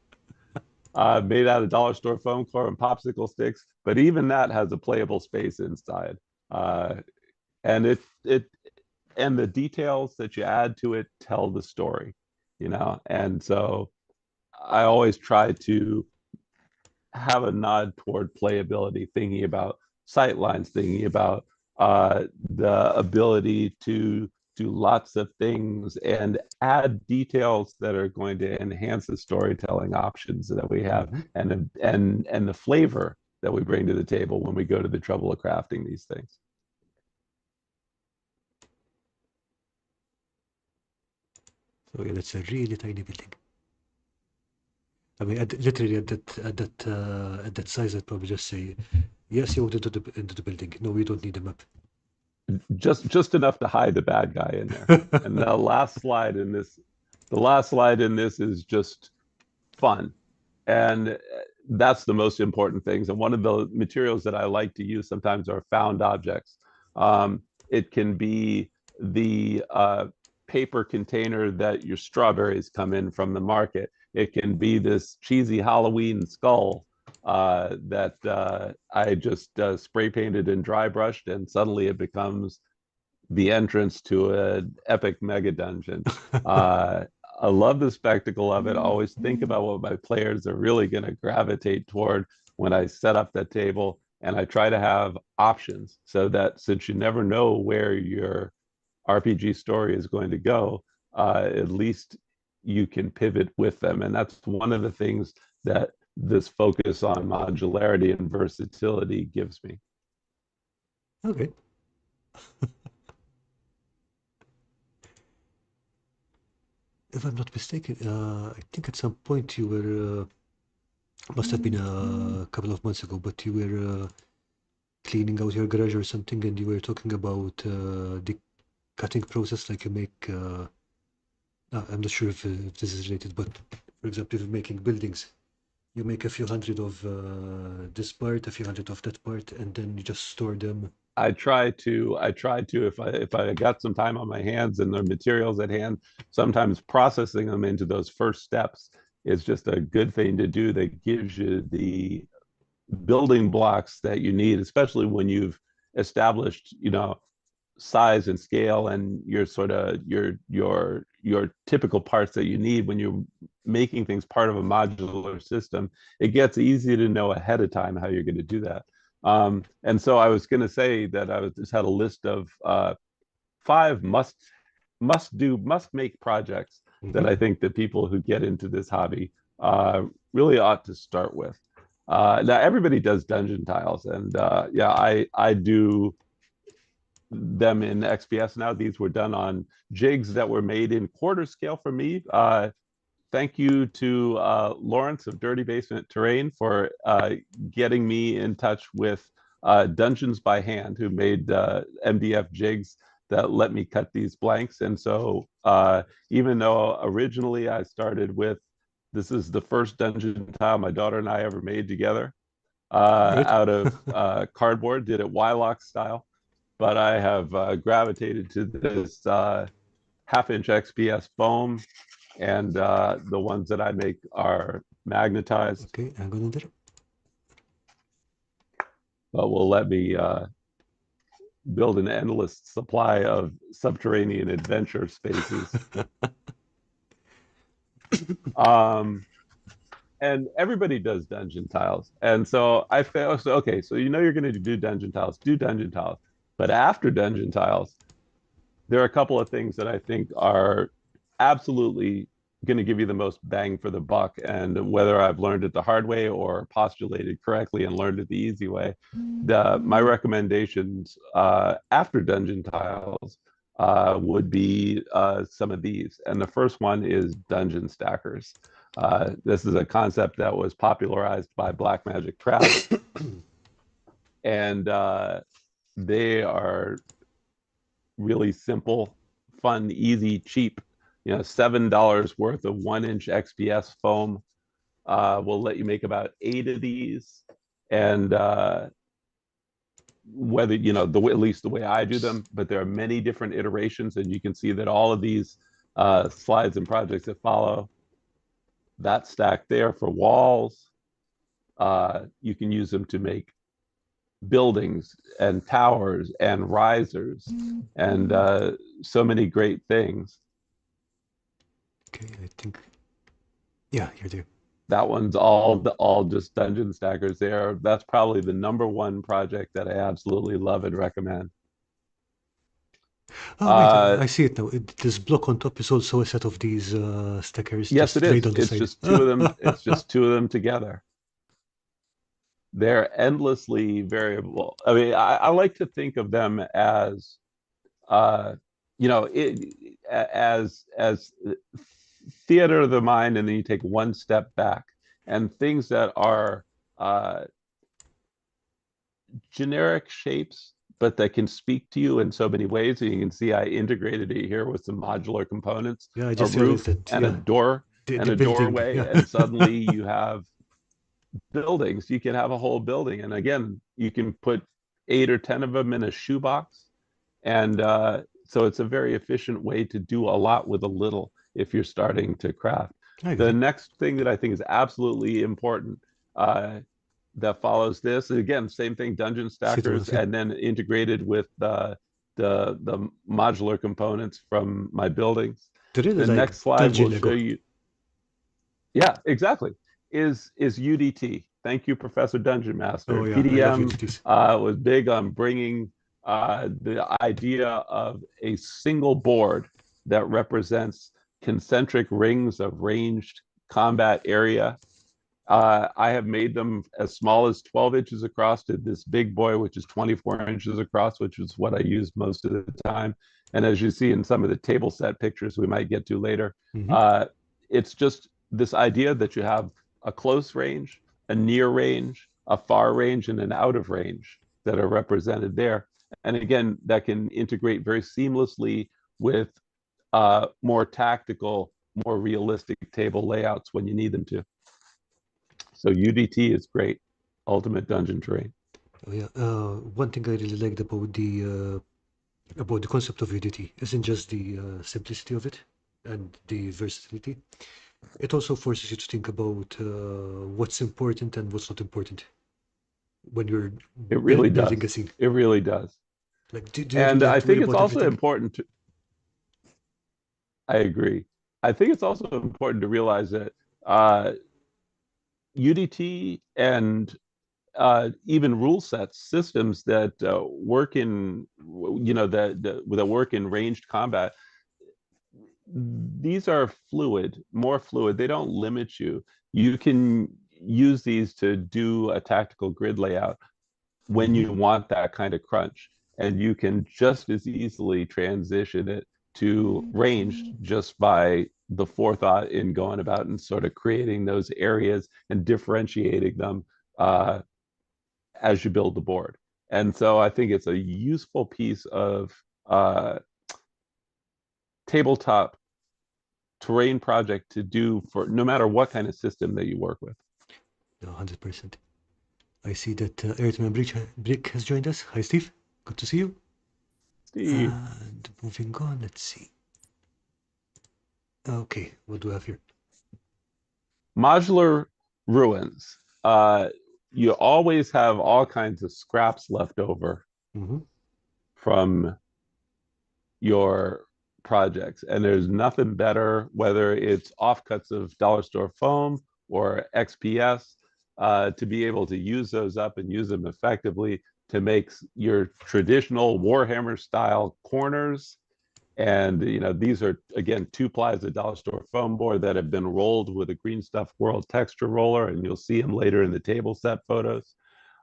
made out of dollar store foam core and popsicle sticks. But even that has a playable space inside, uh, and it and the details that you add to it tell the story, you know. And so I always try to have a nod toward playability, thinking about sight lines, thinking about the ability to do lots of things and add details that are going to enhance the storytelling options that we have, mhm. and the flavor that we bring to the table when we go to the trouble of crafting these things. So yeah, that's a really tiny building. I mean, literally at that size, I'd probably just say, yes, you walked into the building. No, we don't need a map. Just enough to hide the bad guy in there. And the last slide in this is just fun. And that's the most important things. And one of the materials that I like to use sometimes are found objects. It can be the paper container that your strawberries come in from the market. It can be this cheesy Halloween skull that I just spray painted and dry brushed, and suddenly it becomes the entrance to an epic mega dungeon. Uh, I love the spectacle of it. I always think about what my players are really going to gravitate toward when I set up that table. And I try to have options so that since you never know where your RPG story is going to go, at least you can pivot with them. And that's one of the things that this focus on modularity and versatility gives me. Okay. If I'm not mistaken, I think at some point you were, must have been a couple of months ago, but you were cleaning out your garage or something, and you were talking about the cutting process, like you make, I'm not sure if this is related, but for example, if you're making buildings, you make a few hundred of this part, a few hundred of that part, and then you just store them. I try to if I got some time on my hands and the materials at hand, sometimes processing them into those first steps is just a good thing to do that gives you the building blocks that you need, especially when you've established, size and scale and your sort of your typical parts that you need when you're making things part of a modular system. It gets easy to know ahead of time how you're going to do that. And so I was going to say that I just had a list of 5 must make projects that I think that people who get into this hobby really ought to start with. Now everybody does dungeon tiles, and yeah, I do them in XPS now. These were done on jigs that were made in quarter scale for me. Thank you to Lawrence of Dirty Basement Terrain for getting me in touch with Dungeons by Hand, who made MDF jigs that let me cut these blanks. And so even though originally I started with, this is the first dungeon tile my daughter and I ever made together Right. out of cardboard, did it Wylock style. But I have gravitated to this half-inch XPS foam, and the ones that I make are magnetized, Okay, hang on in there. but will let me build an endless supply of subterranean adventure spaces. And everybody does dungeon tiles. And so I feel, so, okay, so you're going to do dungeon tiles, do dungeon tiles. But after dungeon tiles, there are a couple of things that I think are absolutely going to give you the most bang for the buck. And whether I've learned it the hard way or postulated correctly and learned it the easy way, my recommendations after dungeon tiles would be some of these. And the first one is dungeon stackers. This is a concept that was popularized by Black Magic Craft. And they are really simple, fun, easy, cheap. $7 worth of 1-inch XPS foam will let you make about 8 of these. And whether, at least the way I do them, but there are many different iterations. And you can see that all of these slides and projects that follow, that stack there for walls, you can use them to make buildings and towers and risers and so many great things. Okay, I think, yeah, you're there. That one's all just dungeon stackers there. That's probably the #1 project that I absolutely love and recommend. Oh, wait, I see it now. This block on top is also a set of these stackers Yes, it just laid is. on the It's side. just two of them. It's just two of them together. They're endlessly variable. I mean, I like to think of them as uh, as theater of the mind, and then you take one step back, and things that are generic shapes, but that can speak to you in so many ways. And you can see I integrated it here with some modular components, Yeah, I a just realized roof that, and a yeah, door and the a building, doorway, yeah. and suddenly you have buildings. You can have a whole building, and again, you can put 8 or 10 of them in a shoebox. And so it's a very efficient way to do a lot with a little if you're starting to craft. I The agree. next thing that I think is absolutely important, that follows this. And again, same thing, dungeon stackers, Yeah. and then integrated with the modular components from my buildings. They're really The like next slide dungeon will show Lego. you. Yeah, exactly. Is UDT. Thank you, Professor Dungeon Oh Master. yeah, I love PDM UDTs. was big on bringing the idea of a single board that represents concentric rings of ranged combat area. I have made them as small as 12 inches across to this big boy, which is 24 inches across, which is what I use most of the time. And as you see in some of the table set pictures we might get to later, Mm-hmm. uh, it's just this idea that you have a close range, a near range, a far range, and an out of range that are represented there. And again, that can integrate very seamlessly with more tactical, more realistic table layouts when you need them to. So UDT is great, ultimate dungeon terrain. Oh yeah. One thing I really liked about the concept of UDT isn't just the simplicity of it and the versatility. It also forces you to think about what's important and what's not important when you're It really building a does. scene. It really does. Like, do you And really have I to worry think it's about also everything? important to, I agree. I think it's also important to realize that UDT and even rule sets, systems that work in, that work in ranged combat, these are fluid, more fluid. They don't limit you. You can use these to do a tactical grid layout when Mm-hmm. you want that kind of crunch. And you can just as easily transition it to ranged just by the forethought in going about and sort of creating those areas and differentiating them as you build the board. And so I think it's a useful piece of uh, tabletop terrain project to do for no matter what kind of system that you work with. No, 100%. I see that Airtime Brick has joined us. Hi, Steve. Good to see you. Steve, And moving on, let's see. Okay, what do I have here? modular ruins. You always have all kinds of scraps left over Mm-hmm. from your projects, and there's nothing better, whether it's offcuts of dollar store foam or XPS, to be able to use those up and use them effectively to make your traditional Warhammer style corners. And these are again 2 plies of dollar store foam board that have been rolled with a Green Stuff World texture roller, and you'll see them later in the table set photos.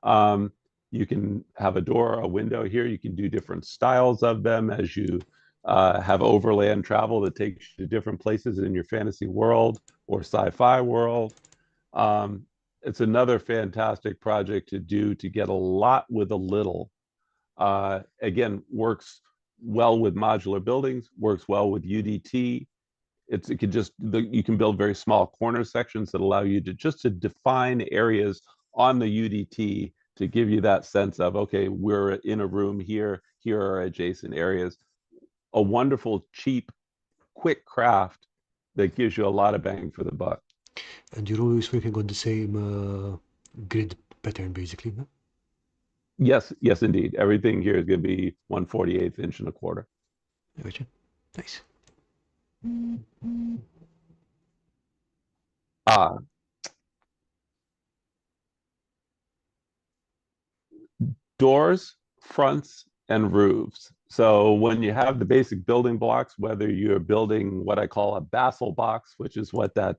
Um, you can have a door, a window here. You can do different styles of them as you have overland travel that takes you to different places in your fantasy world or sci-fi world. Um, it's another fantastic project to do to get a lot with a little. Again, works well with modular buildings, works well with UDT. You can build very small corner sections that allow you to just to define areas on the UDT to give you that sense of, okay, we're in a room here, here are adjacent areas. A wonderful, cheap, quick craft that gives you a lot of bang for the buck. And you're always working on the same grid pattern, basically, no? Yes, yes, indeed. Everything here is going to be 1/48 inch and a quarter. Gotcha. Nice. Ah, doors, fronts, and roofs. So when you have the basic building blocks, whether you're building what I call a basal box, which is what that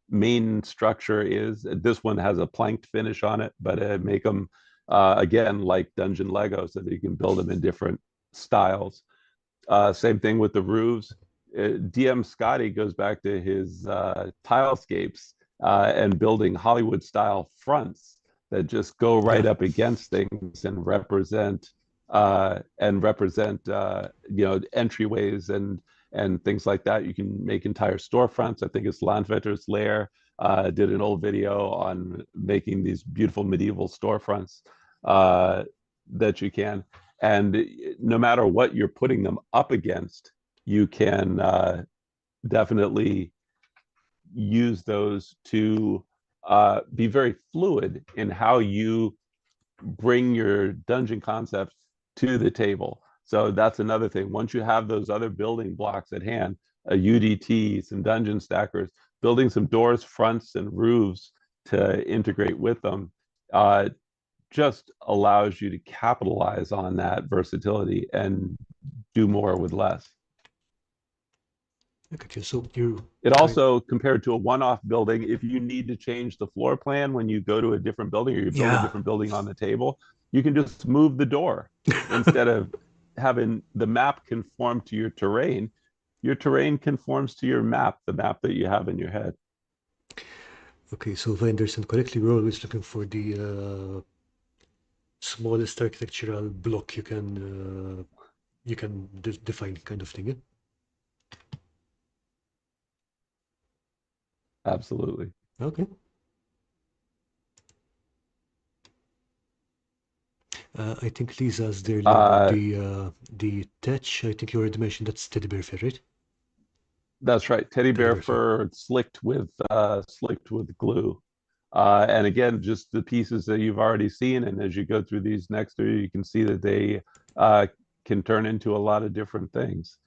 main structure is. This one has a planked finish on it, but make them again like dungeon Lego, so that you can build them in different styles. Same thing with the roofs. DM Scotty goes back to his tilescapes and building Hollywood style fronts that just go right Yeah. up against things and represent entryways and things like that. You can make entire storefronts. I think it's Landvetter's Lair did an old video on making these beautiful medieval storefronts that you can. And no matter what you're putting them up against, you can definitely use those to be very fluid in how you bring your dungeon concept to the table. So that's another thing. Once you have those other building blocks at hand, a UDT, some dungeon stackers, building some doors, fronts, and roofs to integrate with them, just allows you to capitalize on that versatility and do more with less. Okay, so you It also, compared to a one-off building, if you need to change the floor plan when you go to a different building or you build a yeah. different building on the table, you can just move the door instead of having the map conform to your terrain. Your terrain conforms to your map, the map that you have in your head. Okay, so if I understand correctly, we're always looking for the smallest architectural block you can define, kind of thing. Yeah? Absolutely. Okay. I think Lisa's there labeled the Tetch. I think you already mentioned that's teddy bear fur, right? That's right. Teddy Teddy bear bear fur. fur slicked with glue. And again, just the pieces that you've already seen. And as you go through these next three, you can see that they can turn into a lot of different things.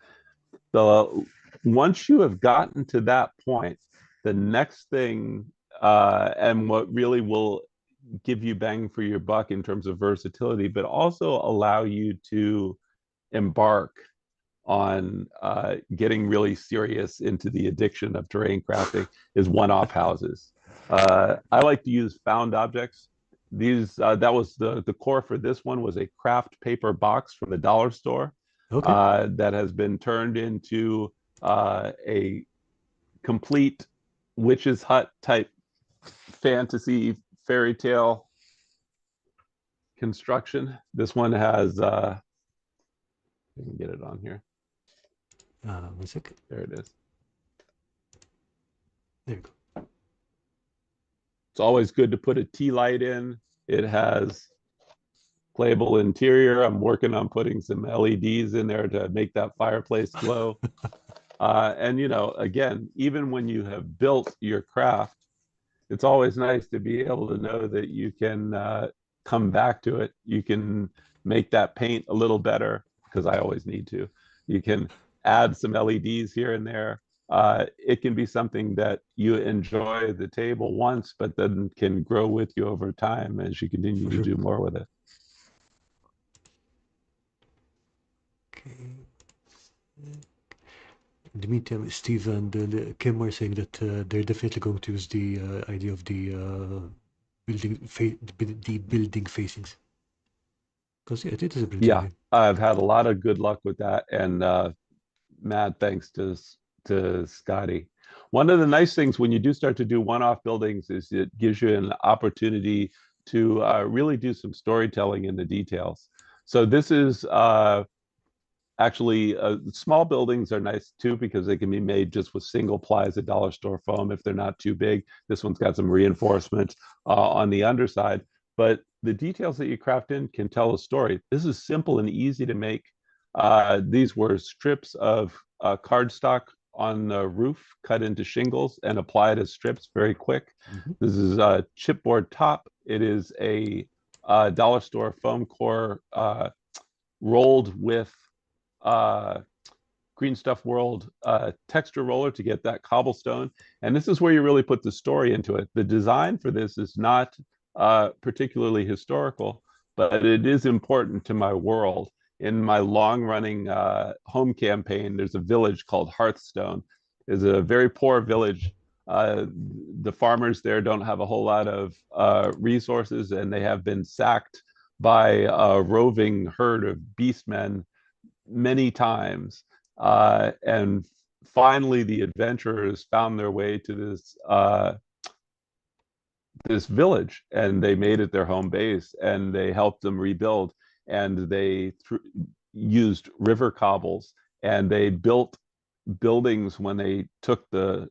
So once you have gotten to that point, the next thing, and what really will give you bang for your buck in terms of versatility, but also allow you to embark on getting really serious into the addiction of terrain crafting is one-off houses. I like to use found objects. These that was the core for this one was a craft paper box from the dollar store Okay. that has been turned into a complete witch's hut type fantasy fairy tale construction. This one has I can get it on here. 1 second. There it is. There you go. It's always good to put a tea light in. It has playable interior. I'm working on putting some LEDs in there to make that fireplace glow. And you know, again, even when you have built your craft, it's always nice to be able to know that you can come back to it. You can make that paint a little better because I always need to. You can add some LEDs here and there. It can be something that you enjoy the table once, but then can grow with you over time as you continue For to sure. do more with it. Okay. In the meantime, Steve and Kim are saying that they're definitely going to use the idea of the building facings. Because yeah, it is a brilliant Yeah, idea. I've had a lot of good luck with that, and mad thanks to Scotty. One of the nice things when you do start to do one-off buildings is it gives you an opportunity to really do some storytelling in the details. So this is actually small buildings are nice too because they can be made just with single plies of dollar store foam if they're not too big. This one's got some reinforcement on the underside, but the details that you craft in can tell a story. This is simple and easy to make. These were strips of cardstock on the roof cut into shingles and applied as strips very quick. Mm-hmm. This is a chipboard top. It is a dollar store foam core rolled with Green Stuff World texture roller to get that cobblestone. And this is where you really put the story into it. The design for this is not particularly historical, but it is important to my world. In my long-running home campaign, there's a village called Hearthstone. It's a very poor village. The farmers there don't have a whole lot of resources, and they have been sacked by a roving herd of beastmen many times. And finally, the adventurers found their way to this village, and they made it their home base, and they helped them rebuild. And they used river cobbles, and they built buildings when they took the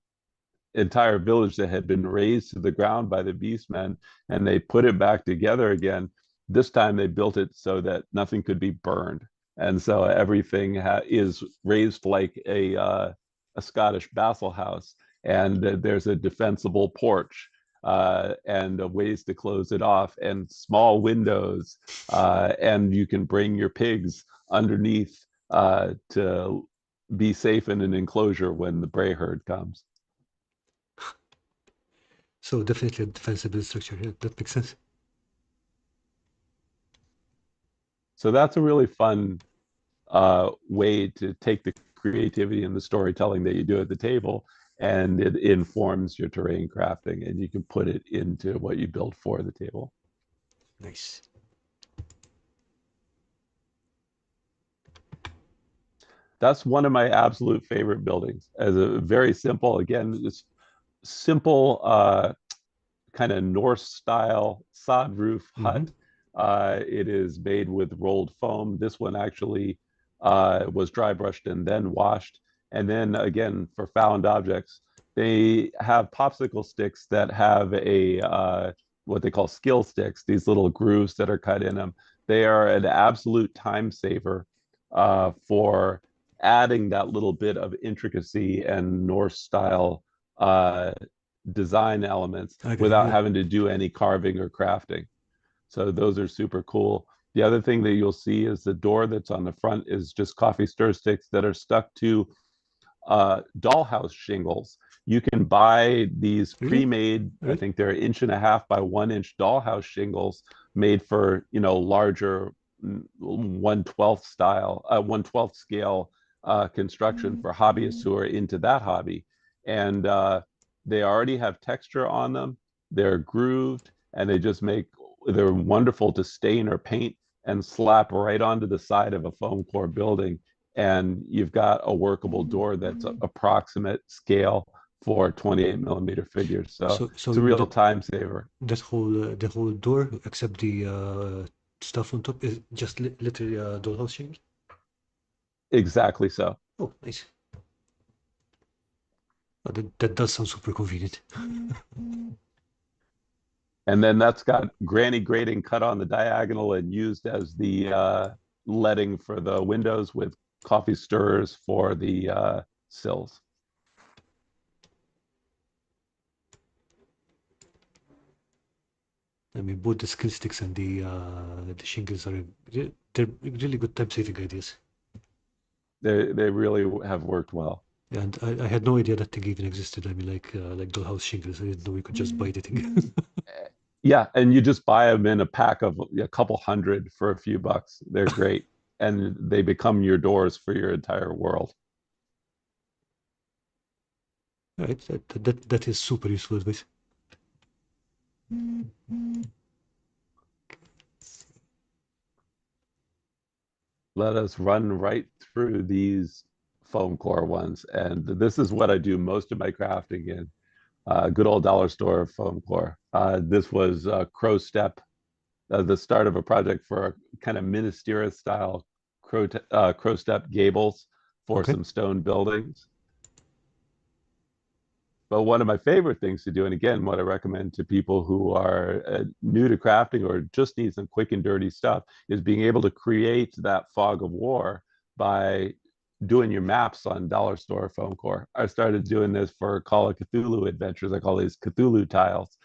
entire village that had been razed to the ground by the beastmen, and they put it back together again. This time they built it so that nothing could be burned, and so everything is raised like a Scottish vassal house, and there's a defensible porch. and ways to close it off, and small windows, and you can bring your pigs underneath to be safe in an enclosure when the prey herd comes. So definitely a defensible structure. Yeah, that makes sense. So that's a really fun way to take the creativity and the storytelling that you do at the table, and it informs your terrain crafting, and you can put it into what you build for the table. Nice. That's one of my absolute favorite buildings. As a very simple, again, this simple kind of Norse style sod roof hut. It is made with rolled foam. This one actually was dry brushed and then washed. And then again, for found objects, they have popsicle sticks that have a what they call skill sticks, these little grooves that are cut in them. They are an absolute time saver for adding that little bit of intricacy and Norse style design elements I agree. without Yeah. having to do any carving or crafting. So those are super cool. The other thing that you'll see is the door that's on the front is just coffee stir sticks that are stuck to dollhouse shingles. You can buy these Really? pre-made, I Really? think they're 1.5 by 1 inch dollhouse shingles made for, larger 1/12 style, 1/12 scale construction for hobbyists who are into that hobby. And they already have texture on them. They're grooved, and they're wonderful to stain or paint and slap right onto the side of a foam core building, and you've got a workable door that's approximate scale for 28 millimeter figures. So So it's a you mean real that time saver. the whole door, except the stuff on top, is just literally a dollhouse shingle? Exactly so. Oh, nice. Oh, that does sound super convenient. And then that's got granny grating cut on the diagonal and used as the leading for the windows, with coffee stirrers for the sills. I mean, both the skill sticks and the shingles are they're really good time saving ideas. They really have worked well. Yeah, and I had no idea that thing even existed. I mean, like dollhouse shingles. I didn't know you could just buy the thing. Yeah, and you just buy them in a pack of a couple hundred for a few bucks. They're great, and they become your doors for your entire world. Right, that is super useful advice. Let us run right through these foam core ones, and this is what I do most of my crafting in. Good old dollar store foam core. This was Crow Step, the start of a project for a kind of ministerial style Crow Step gables for Okay. some stone buildings. But one of my favorite things to do, and again, what I recommend to people who are new to crafting or just need some quick and dirty stuff, is being able to create that fog of war by doing your maps on dollar store foam core. I started doing this for Call of Cthulhu adventures. I call these Cthulhu tiles.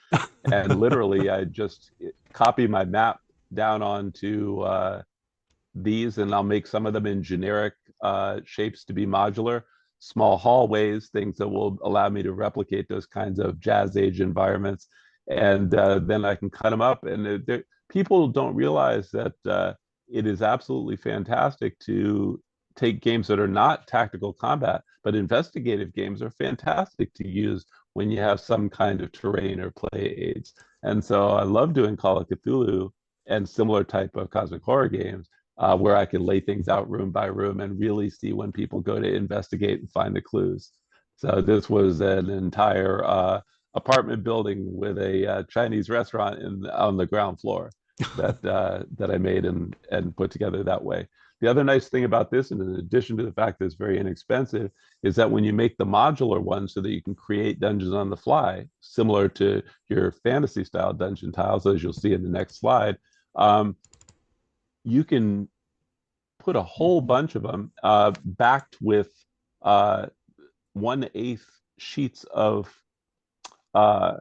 And literally, I just copy my map down onto these, and I'll make some of them in generic shapes to be modular, small hallways, things that will allow me to replicate those kinds of jazz age environments. And then I can cut them up. And people don't realize that it is absolutely fantastic to take games that are not tactical combat, but investigative games are fantastic to use when you have some kind of terrain or play aids. And so I love doing Call of Cthulhu and similar type of cosmic horror games, where I can lay things out room by room and really see when people go to investigate and find the clues. So this was an entire apartment building with a Chinese restaurant on the ground floor that I made and put together that way. The other nice thing about this, and in addition to the fact that it's very inexpensive, is that when you make the modular one so that you can create dungeons on the fly, similar to your fantasy style dungeon tiles, as you'll see in the next slide, you can put a whole bunch of them backed with uh, 1/8 sheets of uh,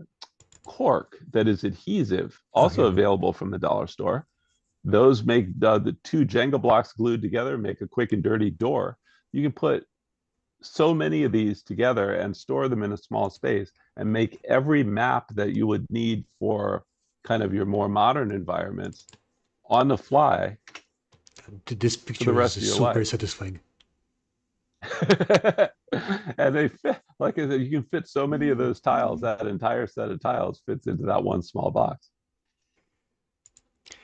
cork that is adhesive, Oh, also yeah, yeah. available from the dollar store. Those make the two Jenga blocks glued together, make a quick and dirty door. You can put so many of these together and store them in a small space and make every map that you would need for kind of your more modern environments on the fly This for the picture is rest of your super life. satisfying. And they fit, like I said, you can fit so many of those tiles. That entire set of tiles fits into that one small box.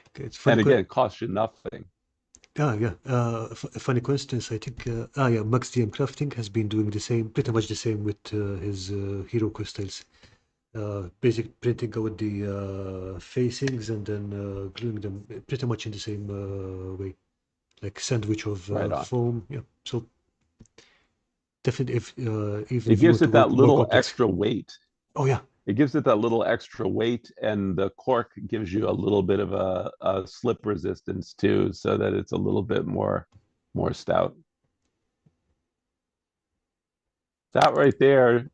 Okay, it's funny. And again, it costs you nothing. Yeah. Funny coincidence. I think. Yeah. Max DM Crafting has been doing the same, pretty much the same with his hero crystals. Basic printing out the facings and then gluing them pretty much in the same way, like sandwich of Right on. foam. Yeah. So definitely, if even It if you gives want to it that work more little complex. extra weight. Oh yeah. It gives it that little extra weight, and the cork gives you a little bit of a slip resistance too, so that it's a little bit more stout. That right there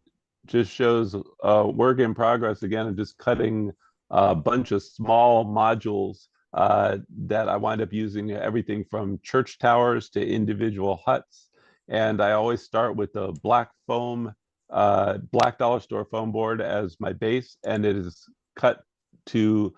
just shows work in progress again of just cutting a bunch of small modules that I wind up using everything from church towers to individual huts. And I always start with the black foam, black dollar store foam board as my base, and it is cut to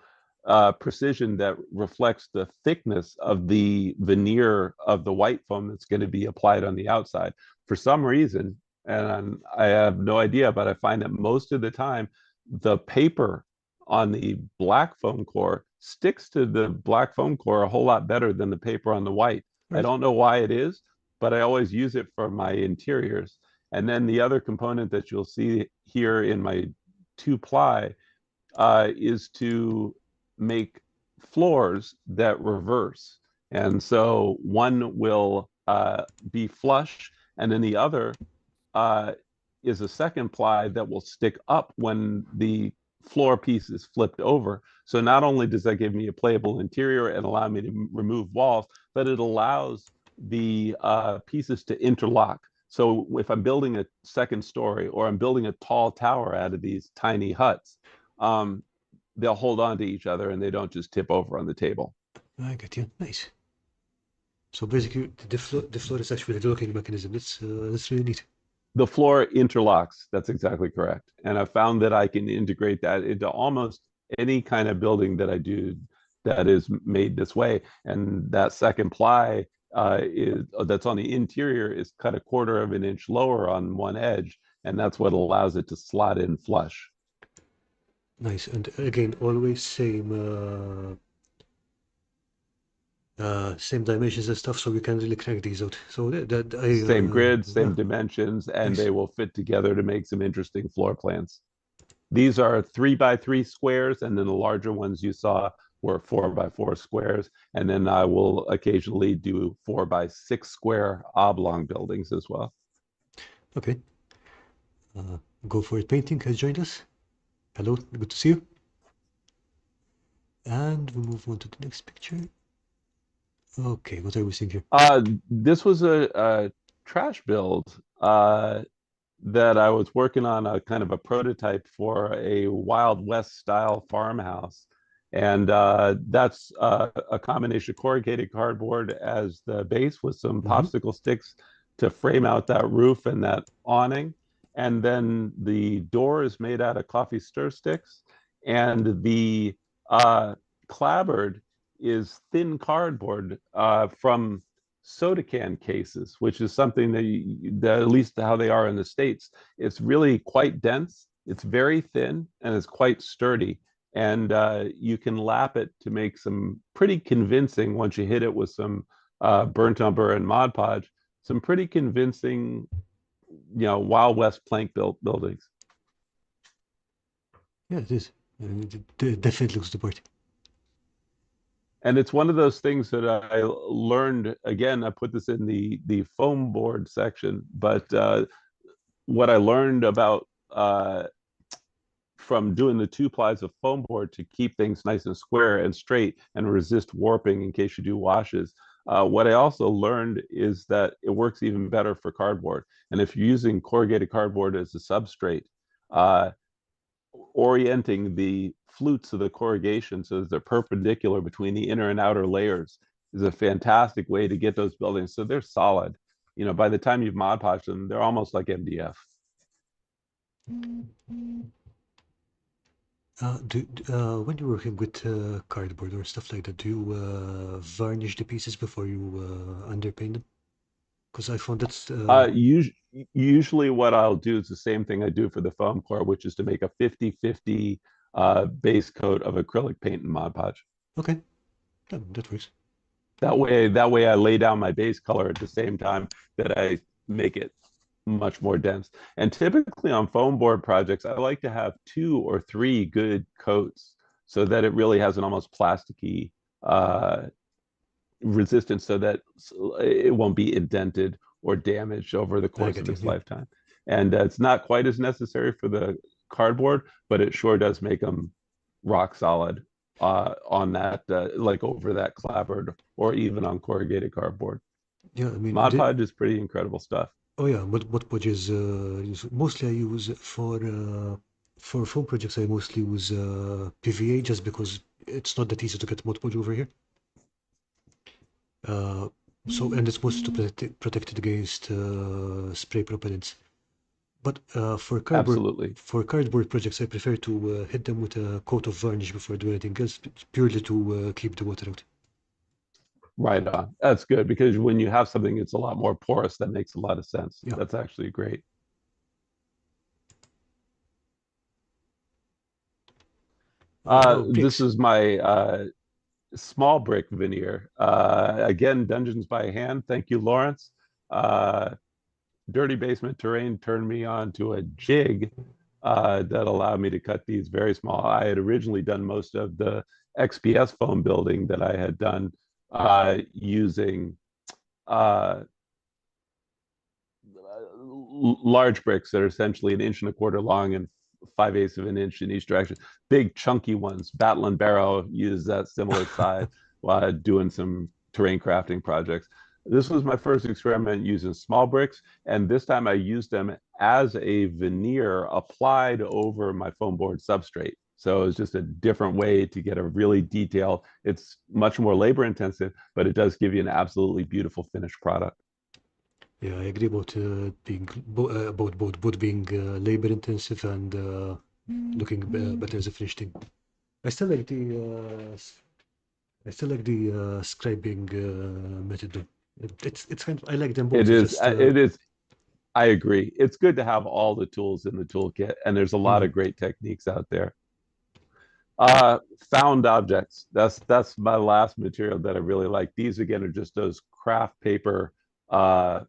precision that reflects the thickness of the veneer of the white foam that's going to be applied on the outside. For some reason, and I have no idea, but I find that most of the time the paper on the black foam core sticks to the black foam core a whole lot better than the paper on the white. I Right. don't know why it is, but I always use it for my interiors. And then the other component that you'll see here in my two ply is to make floors that reverse. And so one will be flush, and then the other uh, is a second ply that will stick up when the floor piece is flipped over. So not only does that give me a playable interior and allow me to remove walls, but it allows the pieces to interlock. So if I'm building a second story or I'm building a tall tower out of these tiny huts, um, they'll hold on to each other and they don't just tip over on the table. I get you. Nice. So basically, the floor is actually the locking mechanism. That's really neat. The floor interlocks. That's exactly correct. And I found that I can integrate that into almost any kind of building that I do that is made this way. And that second ply is that's on the interior is cut a quarter of an inch lower on one edge, and that's what allows it to slot in flush. Nice. And again, always same dimensions and stuff, so we can really crank these out. So that I Same grid, yeah, same dimensions, and nice. they will fit together to make some interesting floor plans. These are 3x3 squares, and then the larger ones you saw were 4x4 squares. And then I will occasionally do 4x6 square oblong buildings as well. Okay. Uh, Go for it. Painting has joined us. Hello, good to see you. And we move on to the next picture. Okay, what are we seeing here? This was a trash build that I was working on, a kind of a prototype for a Wild West style farmhouse. And that's a combination of corrugated cardboard as the base with some Hmm. popsicle sticks to frame out that roof and that awning. And then the door is made out of coffee stir sticks. And the clapboard is thin cardboard from soda can cases, which is something that at least how they are in the States, it's really quite dense. It's very thin and it's quite sturdy. And you can lap it to make some pretty convincing, once you hit it with some burnt umber and Mod Podge, some pretty convincing, Wild West plank buildings. Yeah, it is. It definitely looks the part. And it's one of those things that I learned. Again, I put this in the foam board section, but what I learned about from doing the two plies of foam board to keep things nice and square and straight and resist warping in case you do washes. What I also learned is that it works even better for cardboard. And if you're using corrugated cardboard as a substrate, uh, orienting the flutes of the corrugation so that they're perpendicular between the inner and outer layers is a fantastic way to get those buildings so they're solid. You know, by the time you've Mod Podged them, they're almost like MDF. When you're working with cardboard or stuff like that, do you varnish the pieces before you underpaint them? Because I found that's Usually what I'll do is the same thing I do for the foam core, which is to make a 50-50 base coat of acrylic paint and Mod Podge. okay. Yeah, that works. That way I lay down my base color at the same time that I make it much more dense. And typically on foam board projects, I like to have 2 or 3 good coats so that it really has an almost plasticky resistance so that it won't be indented or damaged over the I course get of you. its Yeah. lifetime. And it's not quite as necessary for the cardboard, but it sure does make them rock solid on that, like over that clapboard or even on corrugated cardboard. Yeah, I mean, Mod Podge is pretty incredible stuff. oh yeah, what projects mostly I use for foam projects. I mostly use PVA just because it's not that easy to get Mod Podge over here. Uh, and it's mostly to protect it against spray propellants. But Absolutely. for cardboard projects, I prefer to hit them with a coat of varnish before doing anything else, purely to keep the water out. Right on. That's good because when you have something that's a lot more porous, that makes a lot of sense. Yeah. That's actually great. Now This bricks. is my small brick veneer. Again, Dungeons by Hand. Thank you, Lawrence. Uh, Dirty Basement Terrain turned me on to a jig that allowed me to cut these very small. I had originally done most of the XPS foam building that I had done using uh, large bricks that are essentially 1.25 inches long and 5/8 of an inch in each direction. Big chunky ones. Battle and Barrow used that similar size while doing some terrain crafting projects. This was my first experiment using small bricks, and this time I used them as a veneer applied over my foam board substrate. So it was just a different way to get a really detailed, it's much more labor intensive, but it does give you an absolutely beautiful finished product. Yeah, I agree about being about both being labor intensive and looking better as a finished thing. I still like the scribing method though. It's kind of, I like them both. It It's is, just it is, I agree. It's good to have all the tools in the toolkit, and there's a lot mhm. of great techniques out there. Uh, Found objects. That's my last material that I really like. These again are just those craft paper uh,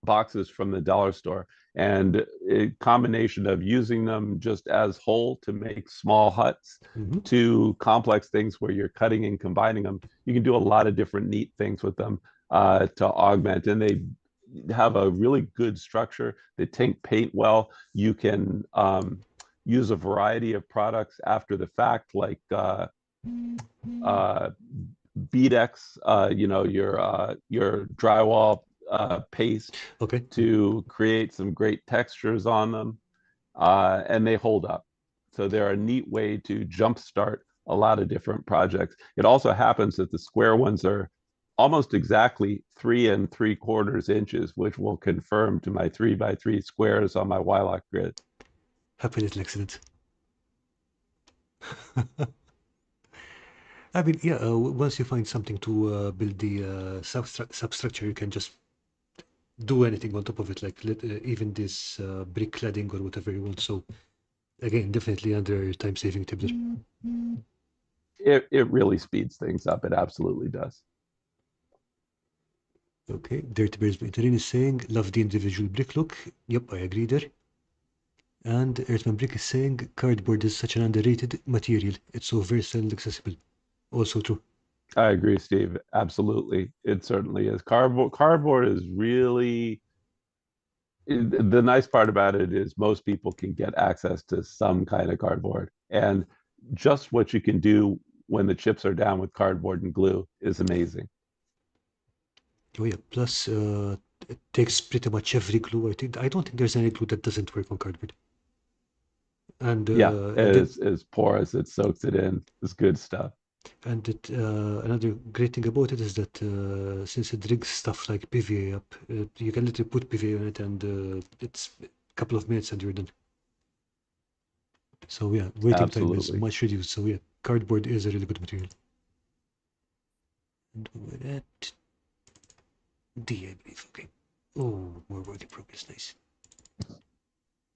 boxes from the dollar store, and a combination of using them just as whole to make small huts Mhm. to complex things where you're cutting and combining them. You can do a lot of different neat things with them to augment, and they have a really good structure. They take paint well. You can use a variety of products after the fact, like uh, Beadex, your drywall paste Okay. to create some great textures on them, and they hold up. So they're a neat way to jumpstart a lot of different projects. It also happens that the square ones are almost exactly 3 3/4 inches, which will confirm to my 3 by 3 squares on my Wylock grid. Happy little accident. I mean, yeah. Once you find something to build the substructure, you can just do anything on top of it, like even this brick cladding or whatever you want. So again, definitely under time saving tip there. It really speeds things up. It absolutely does. Okay, Dirty Bears Veteran is saying, love the individual brick look. Yep, I agree there. And Earthman Brick is saying, cardboard is such an underrated material. It's so versatile and accessible. Also true. I agree, Steve. Absolutely. It certainly is. Cardboard is really the nice part about it is most people can get access to some kind of cardboard. And just what you can do when the chips are down with cardboard and glue is amazing. Oh yeah, plus it takes pretty much every glue. I don't think there's any glue that doesn't work on cardboard. And Yeah, and it it's porous. It soaks it in. It's good stuff. and it another great thing about it is that since it rigs stuff like PVA up, you can literally put PVA on it, and it's a couple of minutes and you're done. So yeah, waiting time is Absolutely. much reduced. So yeah, cardboard is a really good material. And we're at D, I believe. Okay. Oh, more work in progress. Nice.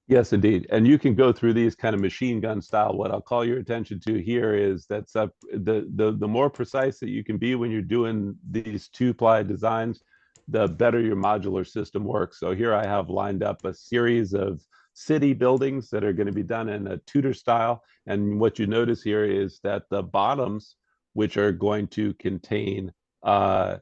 Yes, indeed. And you can go through these kind of machine gun style. What I'll call your attention to here is that the more precise that you can be when you're doing these two-ply designs, the better your modular system works. So here I have lined up a series of city buildings that are going to be done in a Tudor style. And what you notice here is that the bottoms, which are going to contain or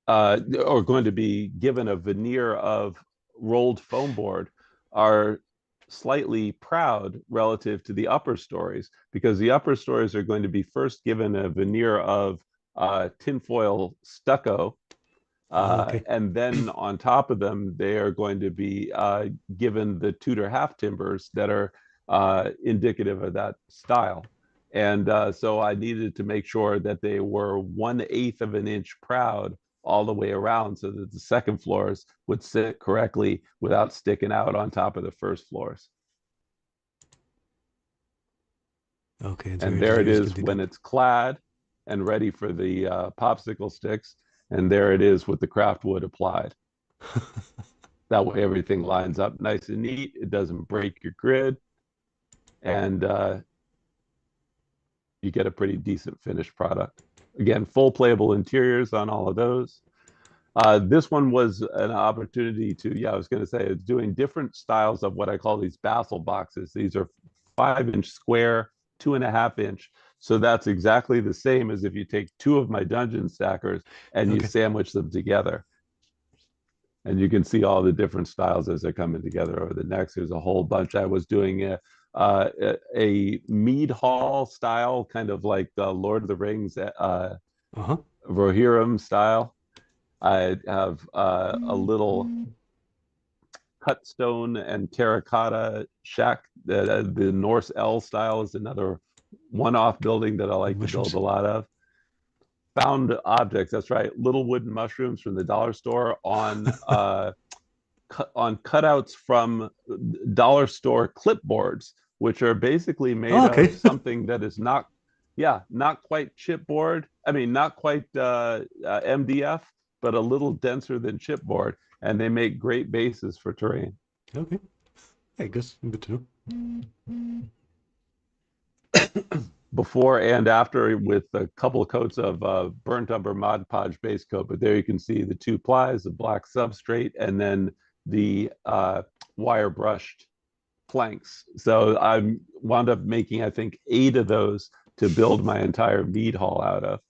going to be given a veneer of rolled foam board are slightly proud relative to the upper stories, because the upper stories are going to be first given a veneer of tinfoil stucco, Okay. and then on top of them, they are going to be given the Tudor half timbers that are indicative of that style. And so I needed to make sure that they were 1/8 of an inch proud all the way around so that the second floors would sit correctly without sticking out on top of the first floors. Okay, and your And there it engineers is building when up. it's clad and ready for the popsicle sticks. And there it is with the craft wood applied. That way everything lines up nice and neat. It doesn't break your grid. And you get a pretty decent finished product. Again, full playable interiors on all of those. This one was an opportunity to, yeah, I was going to say, it's doing different styles of what I call these basil boxes. These are 5-inch square, 2.5-inch. So that's exactly the same as if you take two of my dungeon stackers and you Okay. sandwich them together. And you can see all the different styles as they're coming together over the next. There's a whole bunch. I was doing a mead hall style, kind of like the Lord of the Rings Uh-huh. Rohirrim style. I have a little cut stone and terracotta shack. The Norse L style is another one-off building that I like to build Mushrooms. a lot of. Found objects, that's right, little wooden mushrooms from the dollar store on cutouts from dollar store clipboards, which are basically made Oh, of okay. something that is not, yeah, not quite chipboard. I mean, not quite MDF, but a little denser than chipboard. And they make great bases for terrain. Okay. I guess good to know. Before and after, with a couple of coats of burnt umber Mod Podge base coat. But there you can see the two plies, the black substrate, and then the wire brushed planks. So I wound up making, I think, 8 of those to build my entire mead hall out of.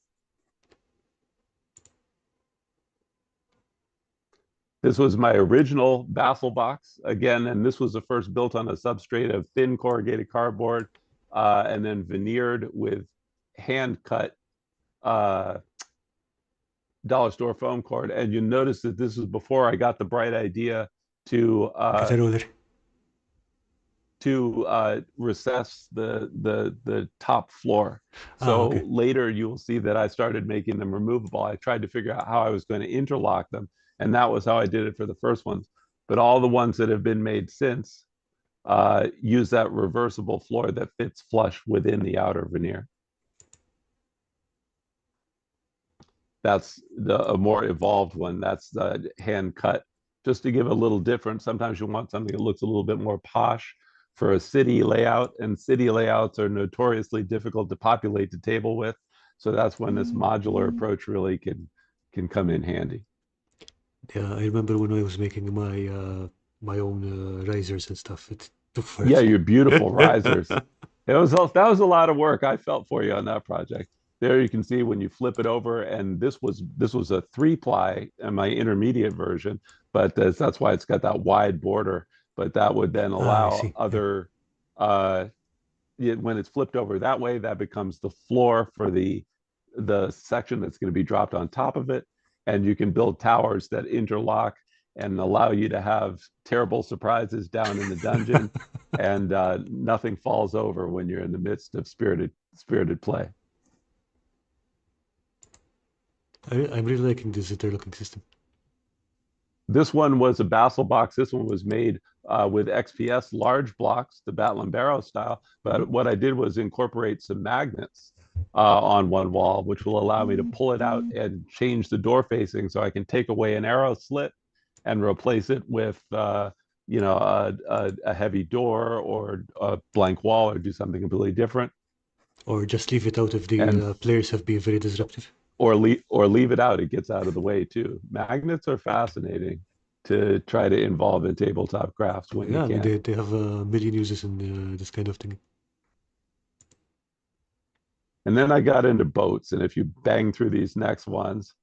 This was my original baffle box again, and this was the first built on a substrate of thin corrugated cardboard, and then veneered with hand cut dollar store foam cord. And you notice that this is before I got the bright idea to Get a roller. recess the top floor. Ah, So okay. later you will see that I started making them removable. I tried to figure out how I was going to interlock them, and that was how I did it for the first ones. But all the ones that have been made since use that reversible floor that fits flush within the outer veneer. That's a more evolved one. That's the hand cut, just to give a little difference. Sometimes you want something that looks a little bit more posh for a city layout, and city layouts are notoriously difficult to populate the table with. So that's when this modular approach really can come in handy. Yeah, I remember when I was making my own risers and stuff. It took Yeah, forever. your beautiful risers. That was a lot of work. I felt for you on that project. There you can see when you flip it over, and this was a 3-ply in my intermediate version, but that's why it's got that wide border. But that would then Ah, I allow see. Yeah. other uh, when it's flipped over that way, that becomes the floor for the section that's going to be dropped on top of it, and you can build towers that interlock and allow you to have terrible surprises down in the dungeon, and nothing falls over when you're in the midst of spirited play. I'm really liking this interlocking system. This one was a Basel box. This one was made with XPS large blocks, the Battle and Barrow style. But what I did was incorporate some magnets on one wall, which will allow me to pull it out and change the door facing, so I can take away an arrow slit and replace it with a heavy door or a blank wall, or do something completely different. Or just leave it out if the players have been very disruptive. Or leave it out. It gets out of the way too. Magnets are fascinating to try to involve in tabletop crafts when you can. They have a million uses in this kind of thing. And then I got into boats, and if you bang through these next ones,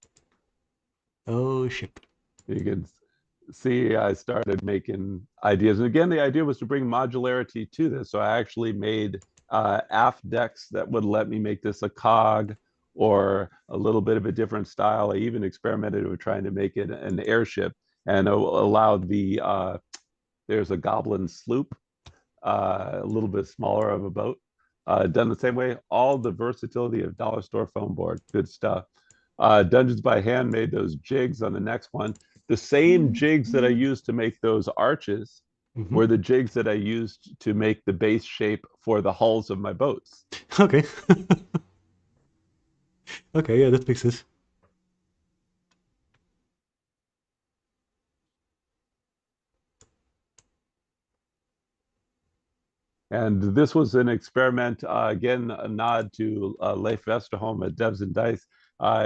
oh ship, you can see I started making ideas. And again, the idea was to bring modularity to this. So I actually made aft decks that would let me make this a cog or a little bit of a different style. I even experimented with trying to make it an airship, and allowed there's a goblin sloop, a little bit smaller of a boat, done the same way. All the versatility of dollar store foam board, good stuff. Dungeons by Hand made those jigs on the next one. The same jigs that I used to make those arches were the jigs that I used to make the base shape for the hulls of my boats. Okay. Okay, yeah, that makes sense. And this was an experiment, again, a nod to Leif Vesterholm at Devs and Dice.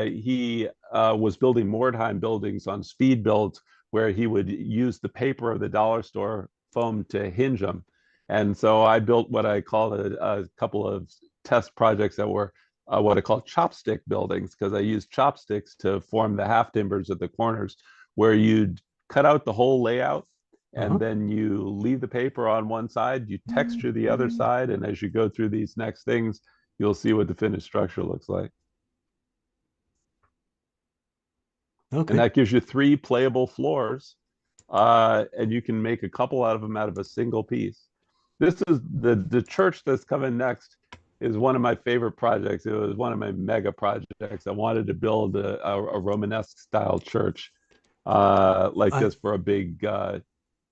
He was building Mordheim buildings on speed builds, where he would use the paper of the dollar store foam to hinge them. And so I built what I call a couple of test projects that were what I call chopstick buildings, because I used chopsticks to form the half timbers at the corners, where you'd cut out the whole layout, and then you leave the paper on one side, you texture the other side, and as you go through these next things, you'll see what the finished structure looks like. Okay. And that gives you 3 playable floors, and you can make a couple out of them out of a single piece. This is the church that's coming next is one of my favorite projects. It was one of my mega projects. I wanted to build a Romanesque style church like this for a big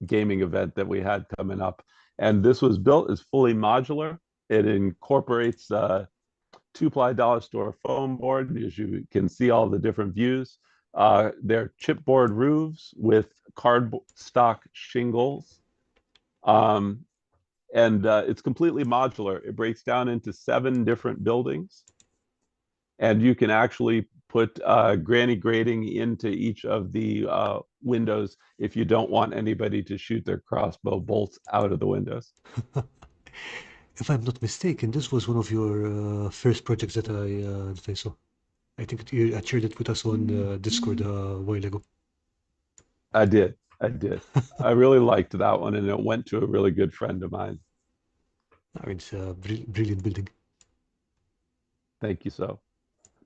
gaming event that we had coming up. And this was built as fully modular. It incorporates 2-ply dollar store foam board, as you can see all the different views. They're chipboard roofs with cardstock shingles. And it's completely modular. It breaks down into 7 different buildings. And you can actually put granny grating into each of the windows if you don't want anybody to shoot their crossbow bolts out of the windows. If I'm not mistaken, this was one of your first projects that I saw. I think you shared it with us on Discord a while ago. I did. I really liked that one, and it went to a really good friend of mine. It's a brilliant building. Thank you.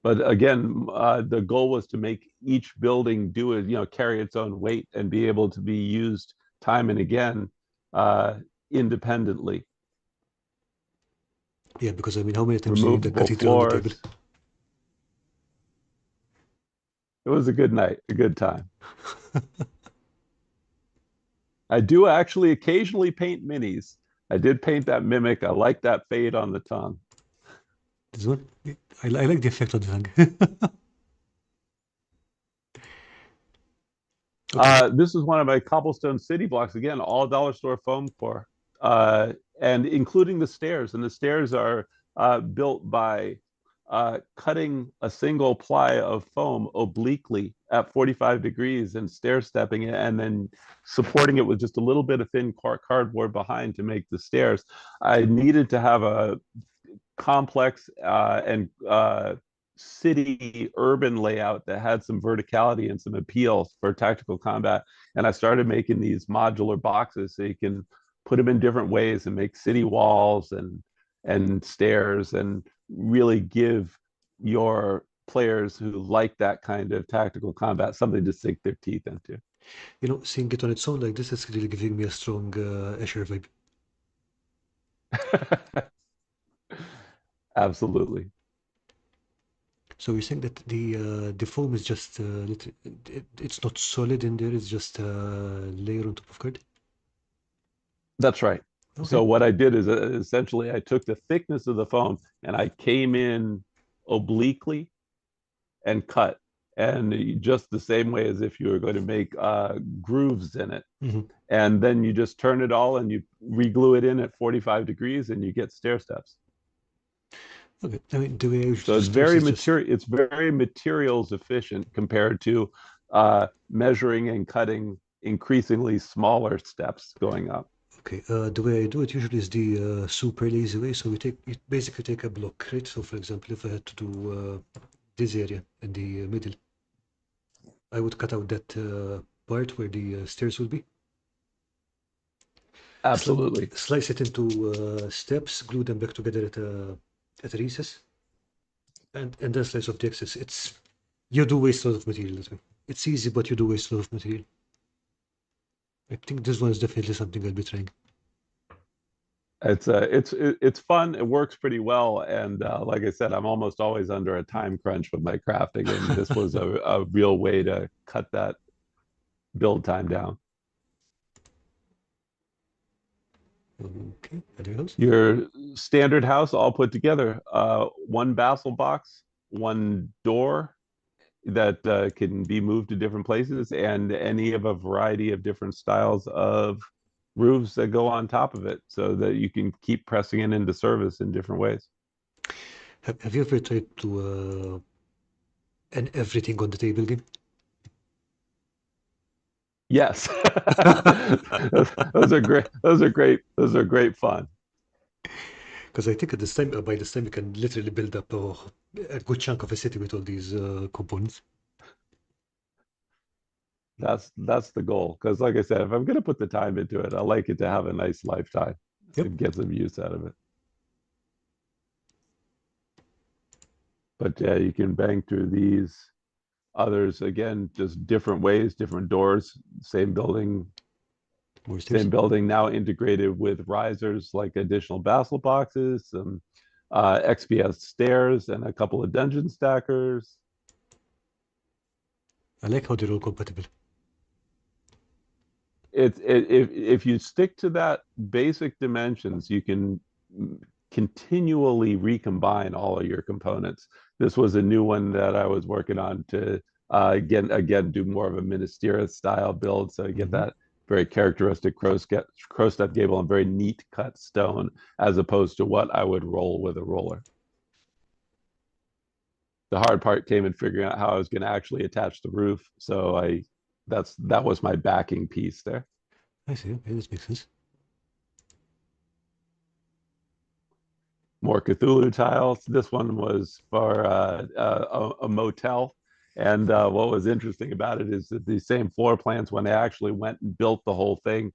But again, the goal was to make each building do it, carry its own weight and be able to be used time and again independently. Yeah, because I mean, how many times do you need the cathedral on the table? It was a good night, a good time. I do actually occasionally paint minis. I did paint that mimic. I like that fade on the tongue. This one? I like the effect on the tongue. Okay. This is one of my cobblestone city blocks. Again, all dollar store foam core, and including the stairs. And the stairs are built by cutting a single ply of foam obliquely at 45 degrees and stair stepping it, and then supporting it with just a little bit of thin cardboard behind to make the stairs. I needed to have a complex and city urban layout that had some verticality and some appeal for tactical combat. And I started making these modular boxes so you can put them in different ways and make city walls and stairs, and really give your players who like that kind of tactical combat something to sink their teeth into. You know, seeing it on its own like this is really giving me a strong Escher vibe. Absolutely. So you're saying that the foam is just it's not solid in there, it's just a layer on top of card? That's right. Okay. So what I did is essentially I took the thickness of the foam and I came in obliquely and cut, and just the same way as if you were going to make grooves in it. Mm-hmm. And then you just turn it all and you re-glue it in at 45 degrees and you get stair steps. Okay. I mean, the way I usually So do stairs is just it's very materials efficient compared to measuring and cutting increasingly smaller steps going up. okay. The way I do it usually is the super lazy way. So you basically take a block, right? So for example, if I had to do this area in the middle, I would cut out that part where the stairs will be. Absolutely. Slice it into steps, glue them back together at a recess, and then slice off the excess. You do waste a lot of material that way. It's easy, but you do waste a lot of material. I think this one is definitely something I'll be trying. It's fun. It works pretty well, and like I said, I'm almost always under a time crunch with my crafting, and this was a real way to cut that build time down. Okay, anything else? Your standard house all put together, one basel box, one door that can be moved to different places, and any of a variety of different styles of roofs that go on top of it so that you can keep pressing it into service in different ways. Have you ever tried to an everything on the table game? Yes. Those are great. Those are great. Those are great fun. Because I think at this time, by this time, you can literally build up a good chunk of a city with all these components. That's the goal. Because like I said, if I'm gonna put the time into it, I like it to have a nice lifetime. So Yep. get some use out of it. But yeah, you can bang through these others again, just different ways, different doors, same building, More stairs. same building now integrated with risers like additional basel boxes, some XPS stairs, and a couple of dungeon stackers. I like how they're all compatible. If you stick to that basic dimensions, you can continually recombine all of your components. This was a new one that I was working on to again do more of a ministerial style build, so you get Mm-hmm. that very characteristic crow step gable and very neat cut stone, as opposed to what I would roll with a roller. The hard part came in figuring out how I was going to actually attach the roof, so that was my backing piece there. I see. Okay, this makes sense. More Cthulhu tiles. This one was for a motel. And what was interesting about it is that the same floor plans, when I actually went and built the whole thing,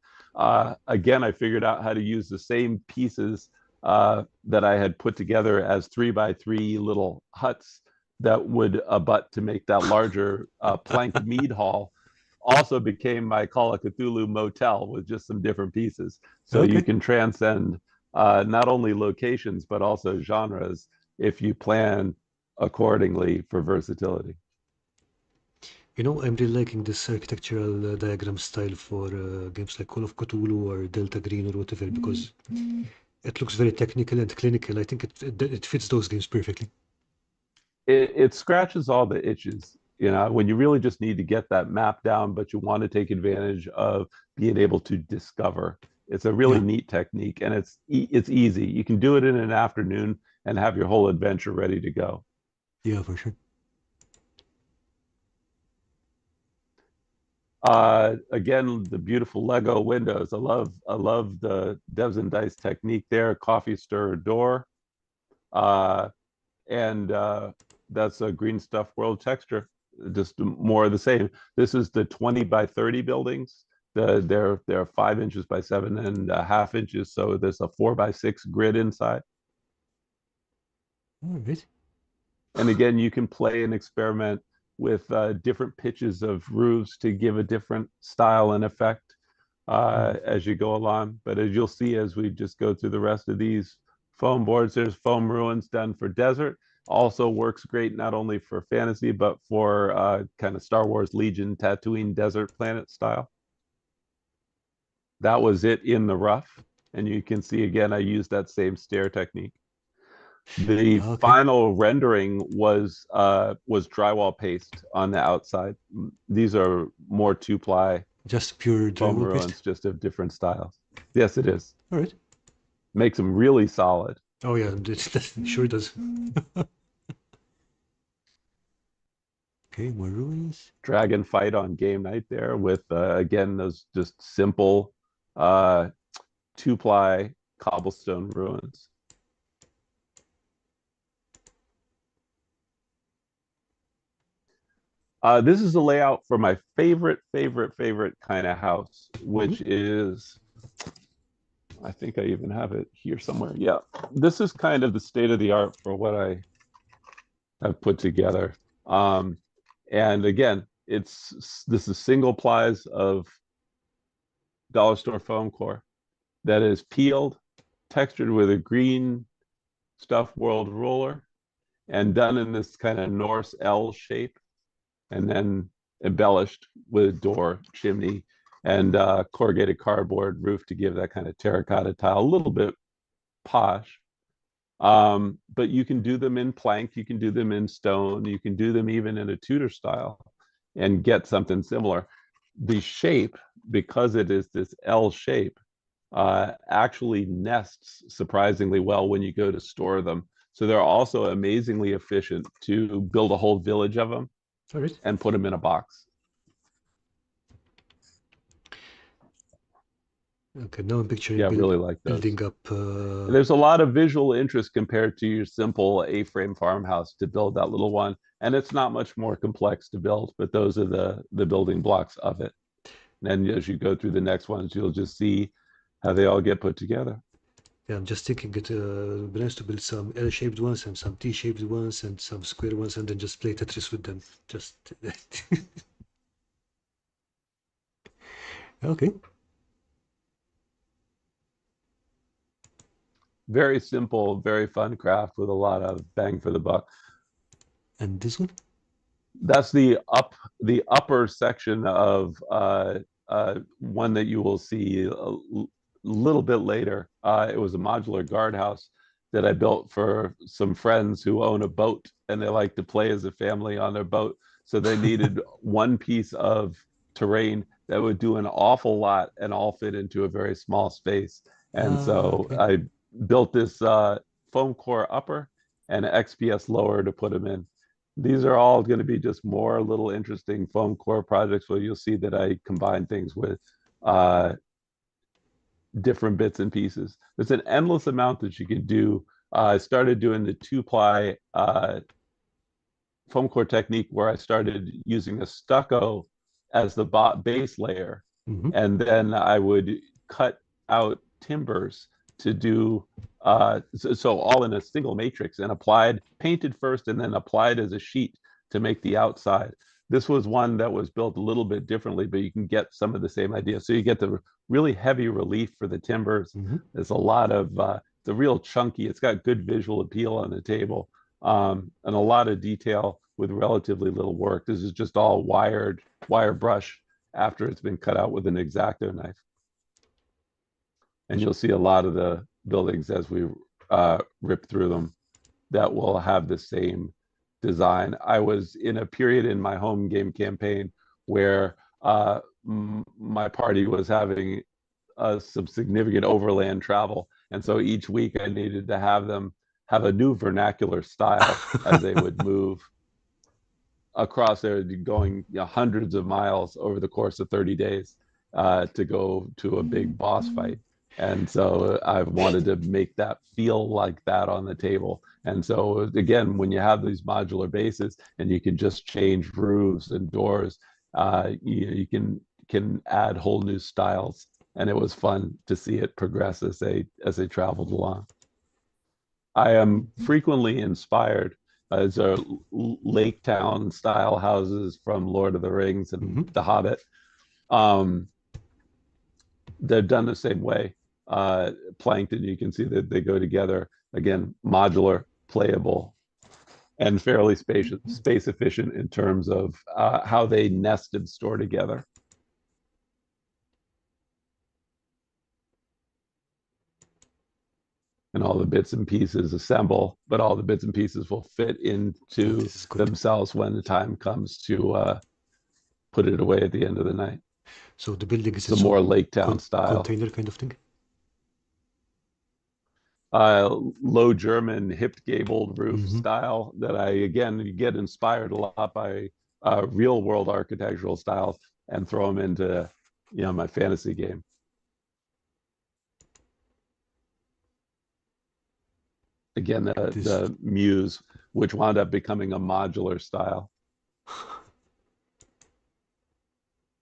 again, I figured out how to use the same pieces that I had put together as 3x3 little huts that would abut to make that larger plank mead hall. Also became my Call of Cthulhu motel with just some different pieces. So you Okay. can transcend not only locations, but also genres if you plan accordingly for versatility. You know, I'm really liking this architectural diagram style for games like Call of Cthulhu or Delta Green or whatever because it looks very technical and clinical. I think it fits those games perfectly. It scratches all the itches, you know, when you really just need to get that map down, but you want to take advantage of being able to discover. It's a really Yeah. neat technique, and it's easy. You can do it in an afternoon and have your whole adventure ready to go. Yeah, for sure. Again, the beautiful Lego windows. I love the Devs and Dice technique there. Coffee stir door, uh, and that's a green stuff world texture. Just more of the same. This is the 20 by 30 buildings. They're 5 inches by 7.5 inches. So there's a 4x6 grid inside. All right. And again, you can play and experiment. with different pitches of roofs to give a different style and effect as you go along. But as you'll see, as we just go through the rest of these foam boards, there's foam ruins done for desert. Also works great not only for fantasy, but for kind of Star Wars Legion Tatooine desert planet style. That was it in the rough. And you can see again, I used that same stair technique. The Okay. final rendering was drywall paste on the outside. These are more two-ply Just pure foam drywall paste? ruins, just of different styles. Yes, it is. All right. Makes them really solid. Oh yeah, it sure does. Okay, more ruins. Dragon fight on game night there with again those just simple uh, two-ply cobblestone ruins. This is the layout for my favorite kind of house, which is, I think I even have it here somewhere. Yeah, this is kind of the state of the art for what I have put together. And again, this is single plies of dollar store foam core that is peeled, textured with a green stuff world roller, and done in this kind of Norse L shape, and then embellished with a door, chimney, and corrugated cardboard roof to give that kind of terracotta tile, a little bit posh. But you can do them in plank, you can do them in stone, you can do them even in a Tudor style and get something similar. The shape, because it is this L shape, actually nests surprisingly well when you go to store them. So they're also amazingly efficient to build a whole village of them All right. and put them in a box. Okay, now I'm picturing Yeah, I really like those. building up. There's a lot of visual interest compared to your simple A-frame farmhouse to build that little one. And it's not much more complex to build, but those are the building blocks of it. And as you go through the next ones, you'll just see how they all get put together. Yeah, I'm just thinking it nice to build some L-shaped ones and some T-shaped ones and some square ones and then just play Tetris with them. Just okay. Very simple, very fun craft with a lot of bang for the buck. And this one? That's the upper section of one that you will see a little bit later. It was a modular guardhouse that I built for some friends who own a boat and they like to play as a family on their boat. So they needed one piece of terrain that would do an awful lot and all fit into a very small space. And so Okay. I built this foam core upper and XPS lower to put them in. These are all going to be just more little interesting foam core projects where you'll see that I combine things with different bits and pieces. There's an endless amount that you can do. I started doing the two-ply foam core technique where I started using a stucco as the base layer. Mm-hmm. And then I would cut out timbers to do so all in a single matrix and painted first and then applied as a sheet to make the outside. This was one that was built a little bit differently, but you can get some of the same idea. So you get the really heavy relief for the timbers. Mm-hmm. There's a lot of it's a real chunky. It's got good visual appeal on the table, and a lot of detail with relatively little work. This is just all wire brush after it's been cut out with an X-Acto knife. And you'll see a lot of the buildings as we rip through them that will have the same design. I was in a period in my home game campaign where my party was having some significant overland travel. And so each week I needed to have them have a new vernacular style as they would move across there, going hundreds of miles over the course of 30 days to go to a big boss fight. And so I wanted to make that feel like that on the table. And so again, when you have these modular bases and you can just change roofs and doors, you can add whole new styles. And it was fun to see it progress as they traveled along. I am frequently inspired These are lake town style houses from Lord of the Rings and Mm-hmm. The Hobbit. Um, they're done the same way. Plankton, you can see that they go together. Again, modular, playable, and fairly space efficient in terms of how they nest and store together. And all the bits and pieces assemble, but all the bits and pieces will fit into This is good. themselves when the time comes to put it away at the end of the night. So the building is It's a its more own lake town style. container kind of thing? Low German hipped gabled roof Mm-hmm. style that you get inspired a lot by real world architectural styles and throw them into, my fantasy game. Again, This the Muse, which wound up becoming a modular style,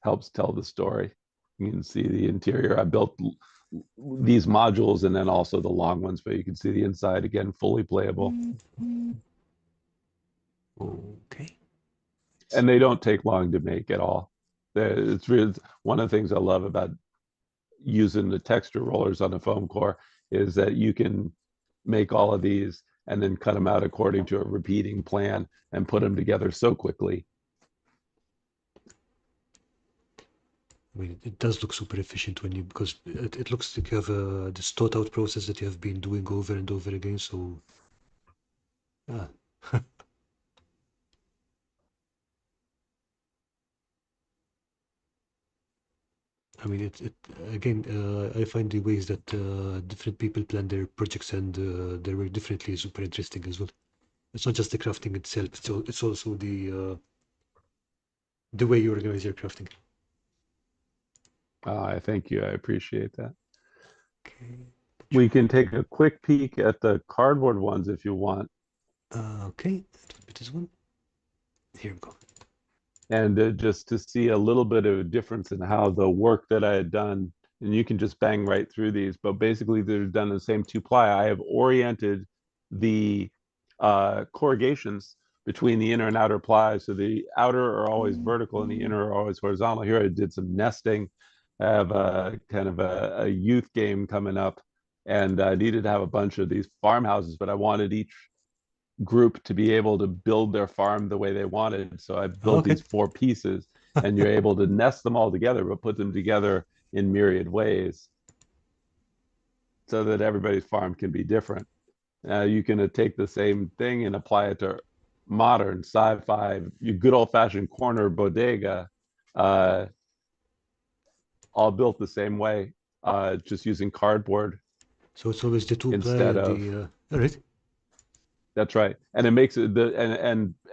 helps tell the story. You can see the interior. I built these modules and then also the long ones, but you can see the inside again, fully playable. okay. And they don't take long to make at all. It's really one of the things I love about using the texture rollers on the foam core is that you can make all of these and then cut them out according to a repeating plan and put them together so quickly. I mean, it does look super efficient when you, because it looks like you have this thought out process that you have been doing over and over again. So, ah. I mean, it again, I find the ways that different people plan their projects and their work differently is super interesting as well. It's not just the crafting itself; it's also the way you organize your crafting. I thank you. I appreciate that. Okay. We can take a quick peek at the cardboard ones if you want. Okay, that would be this one. Here we go. And just to see a little bit of a difference in how the work that I had done, and you can just bang right through these, but basically they're done in the same two ply. I have oriented the corrugations between the inner and outer ply. So the outer are always vertical and the inner are always horizontal. Here I did some nesting. I have a kind of a youth game coming up, and I needed to have a bunch of these farmhouses, but I wanted each group to be able to build their farm the way they wanted. So I Oh, built okay. these four pieces, and you're able to nest them all together, but put them together in myriad ways so that everybody's farm can be different. You can take the same thing and apply it to modern sci-fi, your good old-fashioned corner bodega, uh, all built the same way, just using cardboard So it's always the two ply instead and of. the. All right. That's right, and it makes it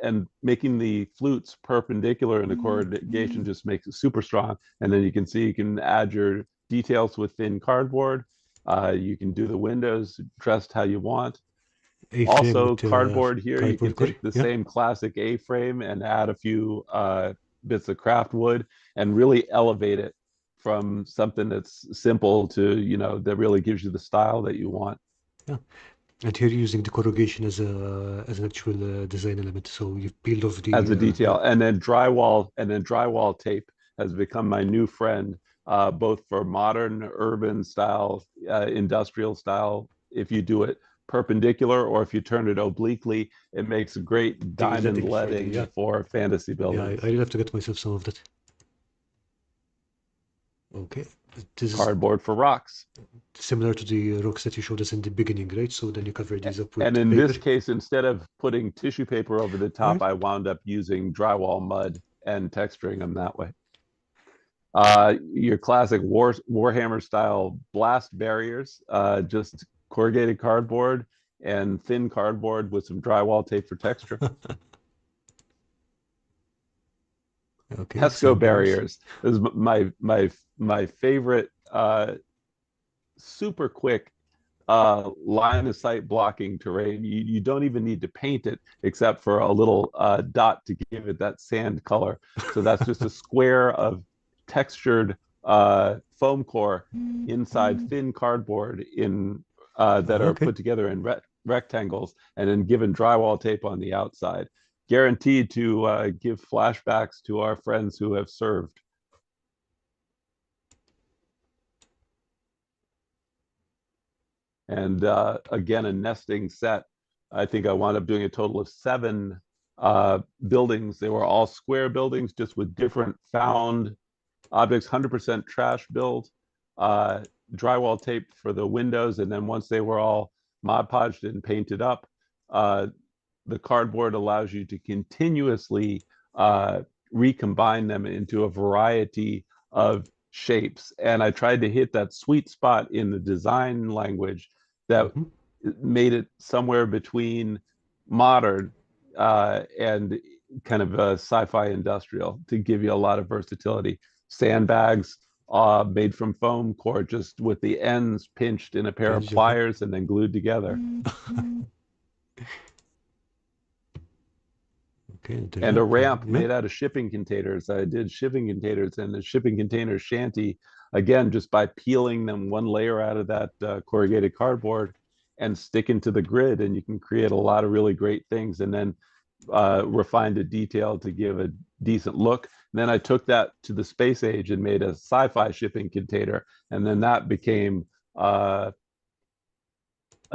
and making the flutes perpendicular in the corrugation just makes it super strong. And then you can see you can add your details within cardboard. You can do the windows dressed how you want. A-frame Also, with cardboard here, you can cardboard core. take the Yeah. same classic A-frame and add a few bits of craft wood and really elevate it from something that's simple to, that really gives you the style that you want. Yeah. And here you're using the corrugation as an actual design element. So you've peeled off As the a yeah. detail. And then drywall tape has become my new friend, both for modern urban style, industrial style. If you do it perpendicular or if you turn it obliquely, it makes great The diamond letting for the letting for fantasy yeah. I buildings. will have to get myself some of that. Okay. This is Cardboard for rocks. similar to the rocks that you showed us in the beginning, right? So then you cover these up And with in paper. this case, instead of putting tissue paper over the All top, right. I wound up using drywall mud and texturing them that way. Your classic Warhammer style blast barriers, just corrugated cardboard and thin cardboard with some drywall tape for texture. Okay. Pesco Sand barriers. barriers is my favorite, super quick line of sight blocking terrain. You don't even need to paint it except for a little dot to give it that sand color. So that's just a square of textured foam core inside thin cardboard in that are Okay. put together in rectangles and then given drywall tape on the outside, guaranteed to give flashbacks to our friends who have served. And again, a nesting set. I think I wound up doing a total of 7 buildings. They were all square buildings, just with different found objects, 100% trash build, drywall tape for the windows. And then once they were all Mod Podged and painted up, the cardboard allows you to continuously recombine them into a variety of shapes. And I tried to hit that sweet spot in the design language that made it somewhere between modern and kind of sci-fi industrial, to give you a lot of versatility. Sandbags made from foam core, just with the ends pinched in a pair of pliers and then glued together. And a ramp made out of shipping containers. I did shipping containers and the shipping container shanty, again, just by peeling them one layer out of that corrugated cardboard and sticking to the grid, and you can create a lot of really great things. And then refined the detail to give a decent look. And then I took that to the space age and made a sci-fi shipping container, and then that became a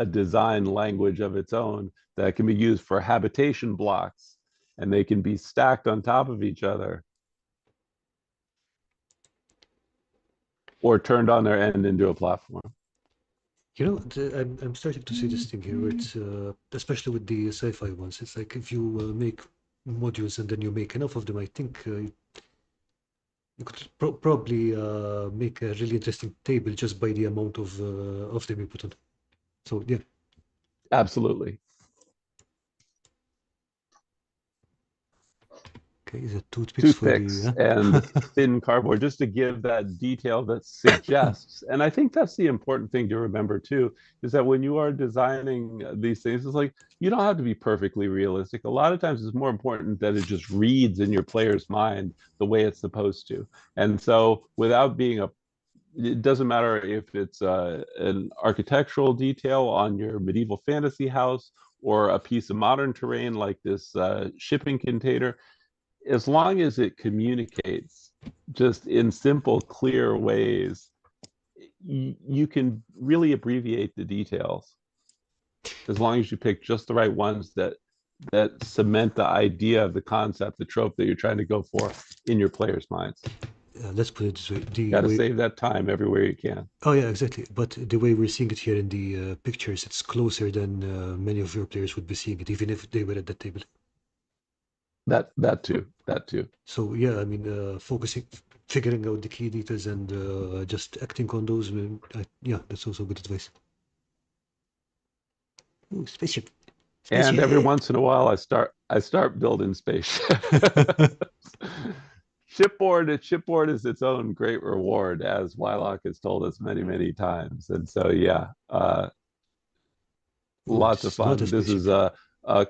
design language of its own that can be used for habitation blocks, and they can be stacked on top of each other or turned on their end into a platform. You know, I'm starting to see this thing here, where it's, especially with the sci-fi ones, it's like if you make modules and then you make enough of them, I think you could probably make a really interesting table just by the amount of them you put on. So, yeah. Absolutely. Okay, is it toothpicks for Toothpicks the, and thin cardboard, just to give that detail that suggests. And I think that's the important thing to remember too, is that when you are designing these things, it's like, you don't have to be perfectly realistic. A lot of times it's more important that it just reads in your player's mind the way it's supposed to. And so without being it doesn't matter if it's an architectural detail on your medieval fantasy house or a piece of modern terrain like this shipping container, as long as it communicates just in simple, clear ways, you can really abbreviate the details, as long as you pick just the right ones that cement the idea of the concept, the trope that you're trying to go for in your players' minds. Let's put it this way. You got to save that time everywhere you can. Oh, yeah, exactly. But the way we're seeing it here in the pictures, it's closer than many of your players would be seeing it, even if they were at that table. That too. So yeah, I mean, figuring out the key details and just acting on those. Yeah, that's also good advice. Ooh, spaceship. And every once in a while, I start building spaceships. Shipboard is its own great reward, as Lil'C has told us many times. And so yeah, lots of fun. This is a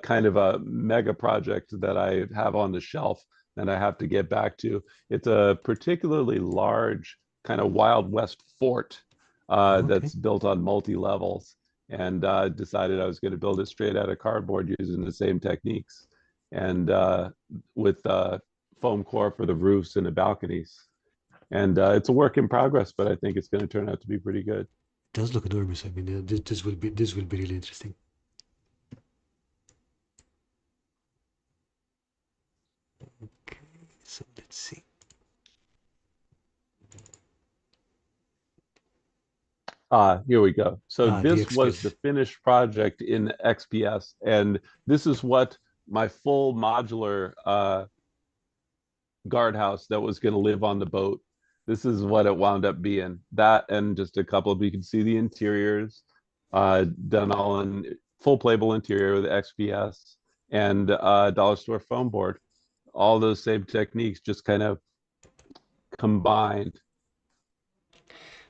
kind of a mega project that I have on the shelf and I have to get back to. It's a particularly large kind of Wild West fort that's built on multi-levels, and decided I was going to build it straight out of cardboard using the same techniques, and with foam core for the roofs and the balconies. And it's a work in progress, but I think it's going to turn out to be pretty good. It does look enormous. I mean, this will be really interesting. Okay, so let's see. Here we go. So this was the finished project in XPS, and this is what my full modular guardhouse that was going to live on the boat. This is what it wound up being. That and just a couple of, you can see the interiors, done all in full playable interior with XPS and dollar store foam board. All those same techniques just kind of combined.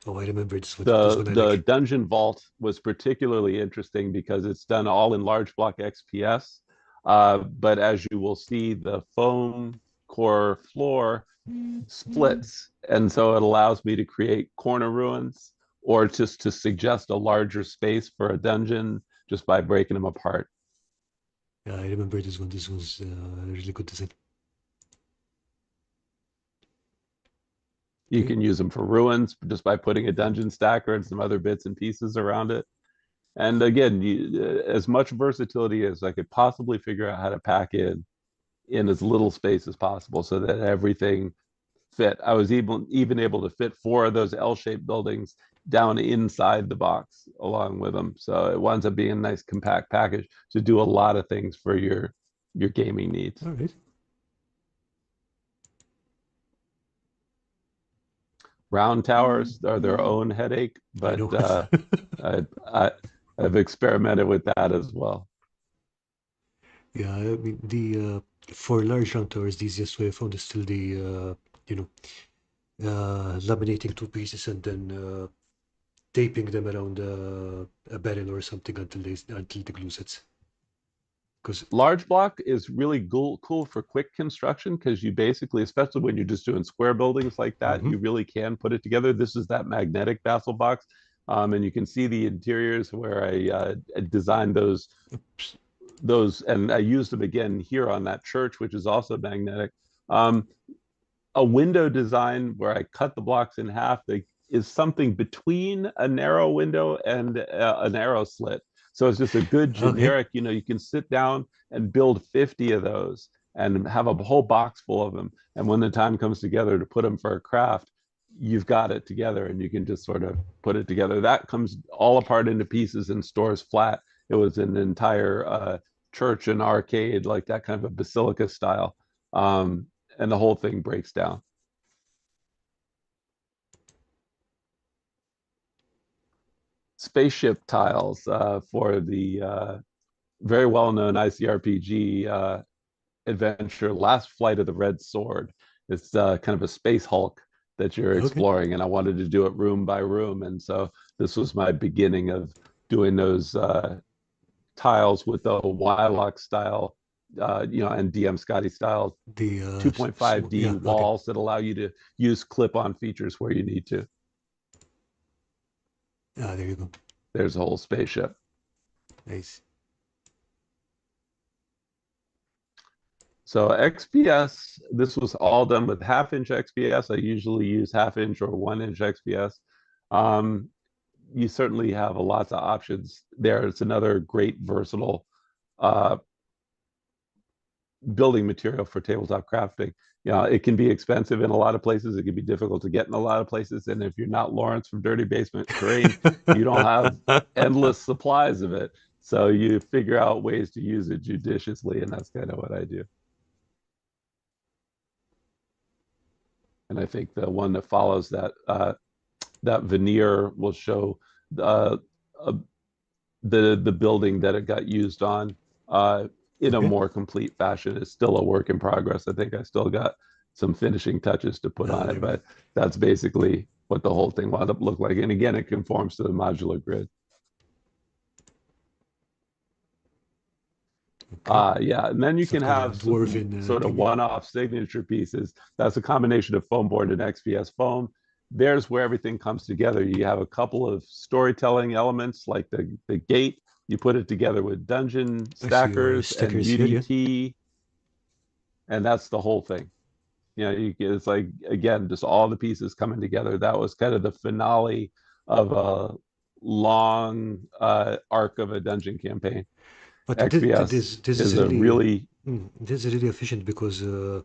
Oh, I remember this one. The dungeon vault was particularly interesting because it's done all in large block XPS. But as you will see, the foam core floor splits. And so it allows me to create corner ruins, or just to suggest a larger space for a dungeon just by breaking them apart. Yeah, I remember this one. This was really good design. You Okay. can use them for ruins just by putting a dungeon stacker and some other bits and pieces around it. And again, as much versatility as I could possibly figure out how to pack in as little space as possible so that everything fit. I was even able to fit 4 of those L-shaped buildings down inside the box along with them. So it winds up being a nice compact package to do a lot of things for your gaming needs. All right. Round towers are their own headache, I but know. I've experimented with that as well. Yeah, I mean the for large round towers, the easiest way I found is still the you know laminating 2 pieces and then taping them around a barrel or something until the glue sets. Because Large block is really cool for quick construction because you basically, especially when you're just doing square buildings like that, you really can put it together. This is that magnetic basel box. And you can see the interiors where I designed those, and I used them again here on that church, which is also magnetic. Um, a window design where I cut the blocks in half that is something between a narrow window and a narrow slit. So it's just a good okay, generic, you can sit down and build 50 of those and have a whole box full of them. And when the time comes together to put them for a craft, you've got it together and you can just sort of put it together. That comes all apart into pieces and stores flat. It was an entire church and arcade, like that kind of a basilica style. And the whole thing breaks down. Spaceship tiles for the very well-known ICRPG adventure, Last Flight of the Red Sword. It's kind of a space Hulk that you're okay. exploring, and I wanted to do it room by room, and so this was my beginning of doing those tiles with the Wylock style, and DM Scotty style The 2.5D yeah, okay, walls that allow you to use clip-on features where you need to. there you go. There's a whole spaceship. Nice. So XPS, this was all done with 1/2 inch XPS. I usually use 1/2 inch or 1 inch XPS. You certainly have lots of options there. It's another great versatile uh, building material for tabletop crafting. It can be expensive in a lot of places. It can be difficult to get in a lot of places. And if you're not Lawrence from Dirty Basement Terrain, you don't have endless supplies of it. So you figure out ways to use it judiciously, and that's kind of what I do. And I think the one that follows that veneer will show uh, uh, the building that it got used on in a Okay. more complete fashion. It's still a work in progress. I think I still got some finishing touches to put on There it, we go. but that's basically what the whole thing wound up look like. And again, it conforms to the modular grid. Okay. Yeah, and then you Some can kind of have some dwarven sort of thing. one-off signature pieces. That's a combination of foam board and XPS foam. There's where everything comes together. You have a couple of storytelling elements like the gate. You put it together with dungeon I see your stackers and stickers here. Yeah. UDT, and that's the whole thing. It's like, again, just all the pieces coming together. That was kind of the finale of a long arc of a dungeon campaign. But XPS this is is a really really this is really efficient because you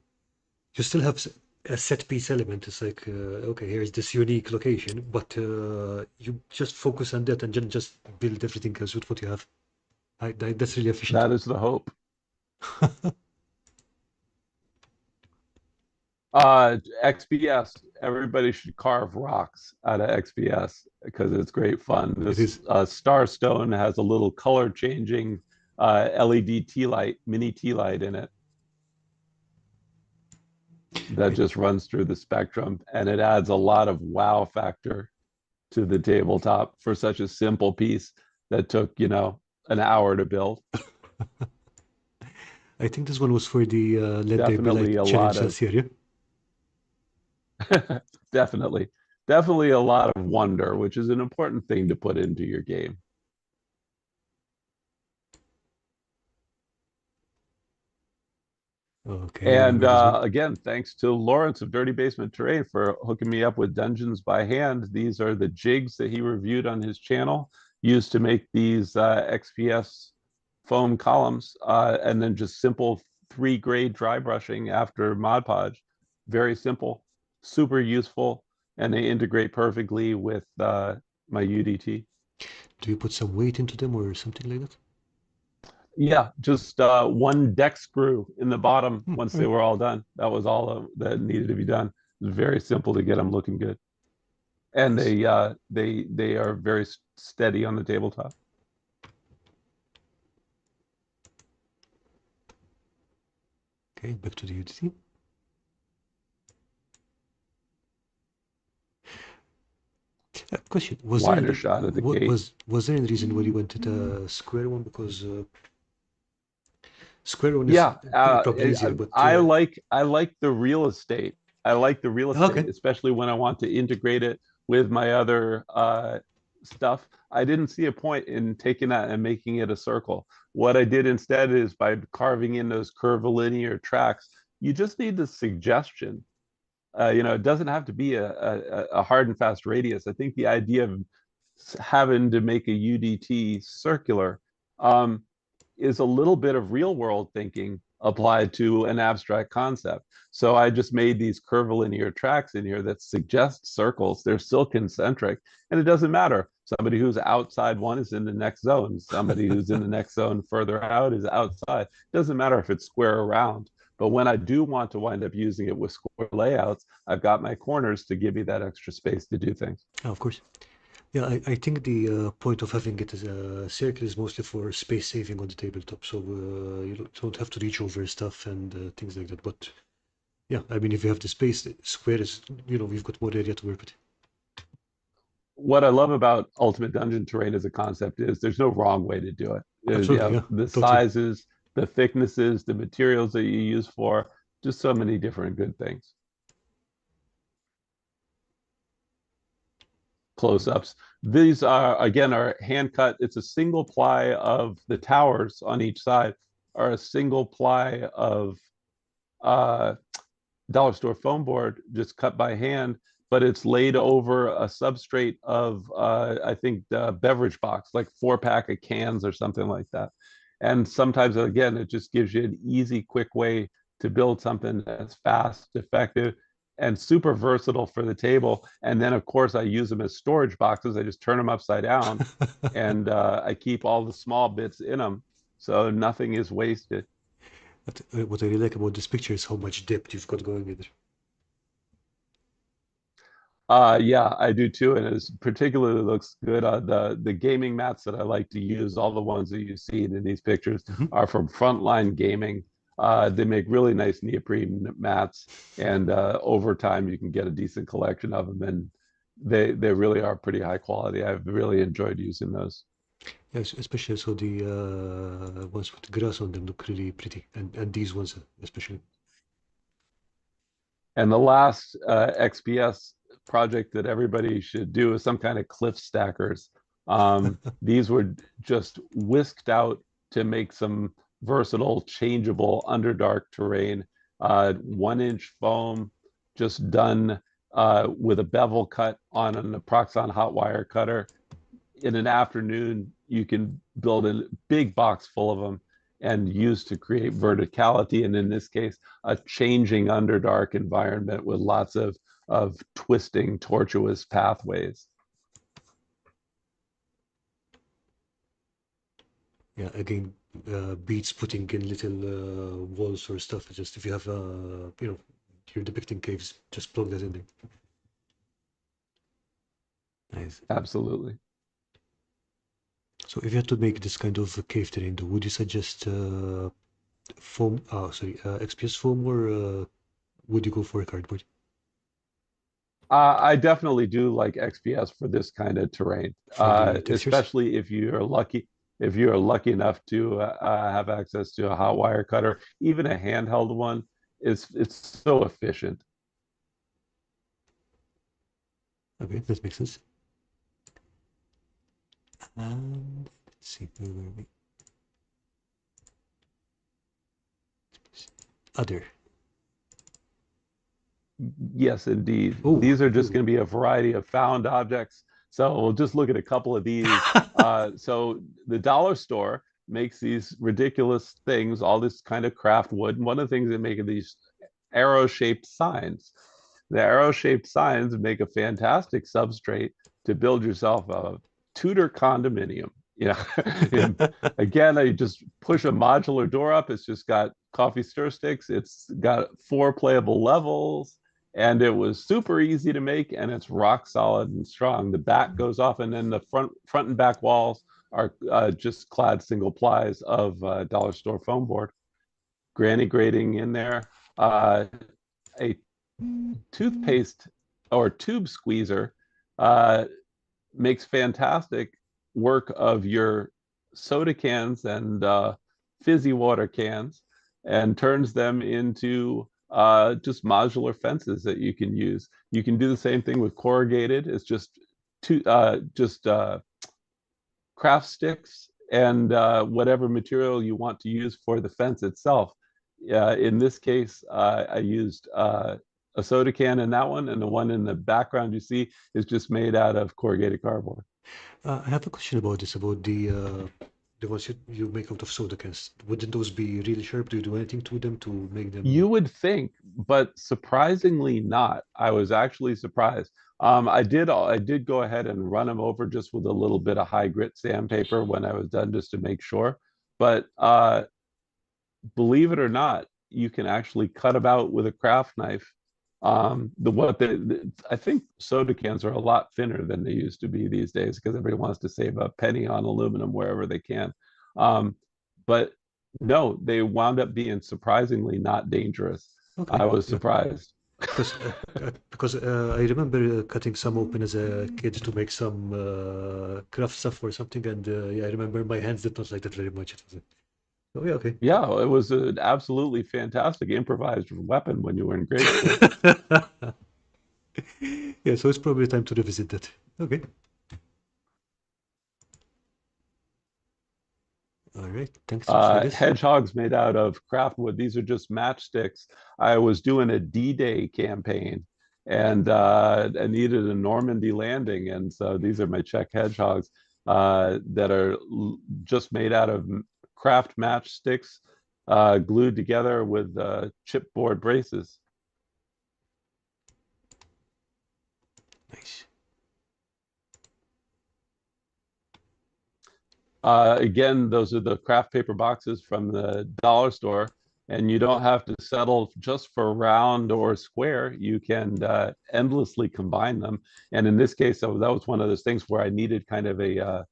still have a set piece element. It's like okay, here's this unique location, but you just focus on that and then just build everything else with what you have. That's really efficient. that is the hope. XPS, everybody should carve rocks out of XPS because it's great fun. It This is. Starstone has a little color changing LED tea light, mini tea light in it that I, just runs through the spectrum, and it adds a lot of wow factor to the tabletop for such a simple piece that took, an hour to build. I think this one was for the Let There Be Definitely Light a lot challenge of, last year. Yeah. definitely, definitely a lot of wonder, which is an important thing to put into your game. Okay, I And remember this one. again, thanks to Lawrence of Dirty Basement Terrain for hooking me up with Dungeons by Hand. These are the jigs that he reviewed on his channel, used to make these XPS foam columns, and then just simple 3-grade dry brushing after Mod Podge. Very simple, super useful, and they integrate perfectly with my UDT. Do you put some weight into them or something like that? Yeah, just one deck screw in the bottom once they Alright. were all done. That was all that needed to be done. It was very simple to get them looking good, and Nice. they are very steady on the tabletop. Okay, back to the UDT. Question: Was there Wider any shot of the gate. was there any reason why you went to the square one? Because square one is Yeah, probably easier, but I like the real estate. I like the real estate, okay. especially when I want to integrate it with my other stuff. I didn't see a point in taking that and making it a circle. What I did instead is by carving in those curvilinear tracks, you just need the suggestion. It doesn't have to be a hard and fast radius. I think the idea of having to make a UDT circular um, is a little bit of real world thinking applied to an abstract concept. So I just made these curvilinear tracks in here that suggest circles. They're still concentric, and it doesn't matter. Somebody who's outside one is in the next zone. Somebody who's in the next zone further out is outside. It doesn't matter if it's square or round. But when I do want to wind up using it with square layouts, I've got my corners to give me that extra space to do things. Of course. Yeah, I think the point of having it as a circle is mostly for space saving on the tabletop, so you don't have to reach over stuff and things like that. But yeah, I mean, if you have the space, square is, we've got more area to work with. What I love about Ultimate Dungeon Terrain as a concept is there's no wrong way to do it. You Absolutely, have yeah, the totally. sizes, the thicknesses, the materials that you use for just so many different good things. Close-ups. These are again are hand cut. It's a single ply of the towers on each side are a single ply of uh, dollar store foam board just cut by hand, but it's laid over a substrate of I think the beverage box, like 4-pack of cans or something like that. And sometimes again, it just gives you an easy, quick way to build something that's fast, effective, and super versatile for the table. And then of course I use them as storage boxes. I just turn them upside down, and I keep all the small bits in them, so nothing is wasted. What I really like about this picture is how much depth you've got going in there. Yeah, I do too, and it particularly looks good. The gaming mats that I like to use, all the ones that you see in these pictures, Hmm. are from Frontline Gaming. They make really nice neoprene mats, and over time you can get a decent collection of them, and they really are pretty high quality. I've really enjoyed using those. Yes, especially so the ones with grass on them look really pretty, and these ones especially. And the last XPS project that everybody should do is some kind of cliff stackers. These were just whisked out to make some versatile, changeable Underdark terrain. 1-inch foam, just done with a bevel cut on an Proxon hot wire cutter. In an afternoon, you can build a big box full of them and use to create verticality. And in this case, a changing Underdark environment with lots of twisting, tortuous pathways. Yeah, again, beats putting in little walls or stuff. Just if you have, you're depicting caves, just plug that in there. Nice. Absolutely. So if you had to make this kind of a cave terrain, though, would you suggest foam? Sorry, XPS foam, or would you go for cardboard? I definitely do like XPS for this kind of terrain, For the textures? especially if you're lucky. If you're lucky enough to have access to a hot wire cutter, even a handheld one, it's so efficient. Okay, that makes sense. And let's see, where were we? Other. Yes, indeed. Oh, These are just ooh. going to be a variety of found objects. So we'll just look at a couple of these. So the dollar store makes these ridiculous things, all this kind of craft wood. And one of the things they make are these arrow-shaped signs. The arrow-shaped signs make a fantastic substrate to build yourself a Tudor condominium. You know, and again, I just push a modular door up. It's just got coffee stir sticks. It's got 4 playable levels, and it was super easy to make, and it's rock solid and strong. The back goes off, and then the front and back walls are just clad single plies of dollar store foam board. Granny grating in there. A toothpaste or tube squeezer uh, makes fantastic work of your soda cans and fizzy water cans and turns them into just modular fences that you can use. You can do the same thing with corrugated. It's just craft sticks and whatever material you want to use for the fence itself. In this case, I used a soda can in that one, and the one in the background you see is just made out of corrugated cardboard. I have a question about this, about the ones you make out of soda cans. Wouldn't those be really sharp? Do you do anything to them to make them? You would think, but surprisingly not. I was actually surprised. I did go ahead and run them over just with a little bit of high grit sandpaper when I was done, just to make sure. But believe it or not, you can actually cut them out with a craft knife. I think soda cans are a lot thinner than they used to be these days because everybody wants to save a penny on aluminum wherever they can. Um, but no, they wound up being surprisingly not dangerous. Okay, I was yeah. surprised. Because I remember cutting some open as a kid to make some craft stuff or something, and yeah, I remember my hands did not like that very much. It was, oh yeah, okay. Yeah, it was an absolutely fantastic improvised weapon when you were in grade school. Yeah, so it's probably time to revisit that. Okay. All right. Thanks for this. Hedgehogs made out of craft wood. These are just matchsticks. I was doing a D-Day campaign, and I needed a Normandy landing, and so these are my Czech hedgehogs that are just made out of craft matchsticks glued together with chipboard braces. Nice. Again, those are the craft paper boxes from the dollar store, and you don't have to settle just for round or square. You can endlessly combine them. And in this case, so that was one of those things where I needed kind of a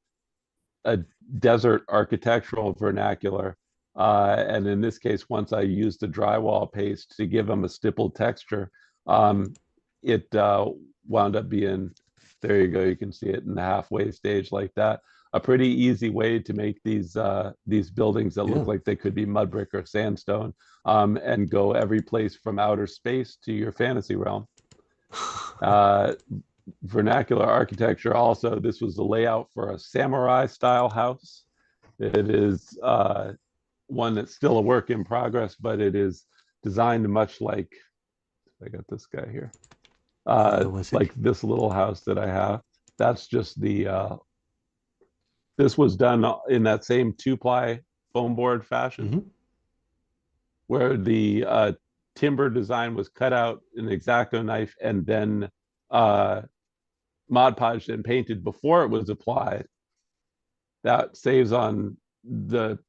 desert architectural vernacular. And in this case, once I used the drywall paste to give them a stippled texture, it wound up being, there you go, you can see it in the halfway stage like that. A pretty easy way to make these buildings that Yeah. look like they could be mud brick or sandstone, and go every place from outer space to your fantasy realm. Uh, Vernacular architecture also, this was the layout for a samurai style house. It is one that's still a work in progress, but it is designed much like, I got this guy here, One sec. like this little house that I have. That's just this was done in that same 2-ply foam board fashion, Mm-hmm. where the timber design was cut out in an X-Acto knife and then uh, Mod Podged and painted before it was applied. That saves on the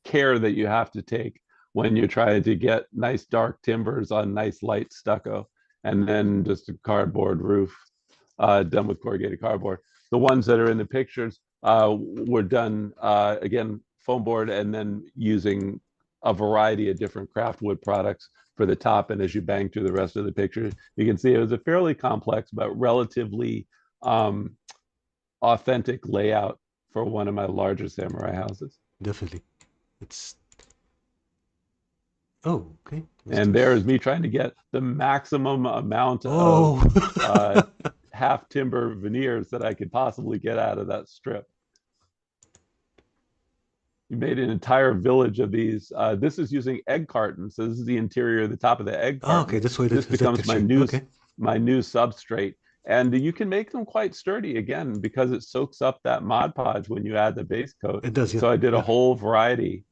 care that you have to take when you're trying to get nice dark timbers on nice light stucco, and then just a cardboard roof done with corrugated cardboard. The ones that are in the pictures were done again foam board, and then using a variety of different craft wood products for the top. And as you bang through the rest of the picture, you can see it was a fairly complex but relatively authentic layout for one of my larger samurai houses. Definitely. It's oh, okay. What's And there is this? me trying to get the maximum amount of Oh. uh, half timber veneers that I could possibly get out of that strip. You made an entire village of these. This is using egg cartons. So this is the interior, the top of the egg Ah, okay, carton. that's why This that becomes texture. Okay, my new substrate. And you can make them quite sturdy again because it soaks up that Mod Podge when you add the base coat. it does. Yeah, So I did a yeah. whole variety.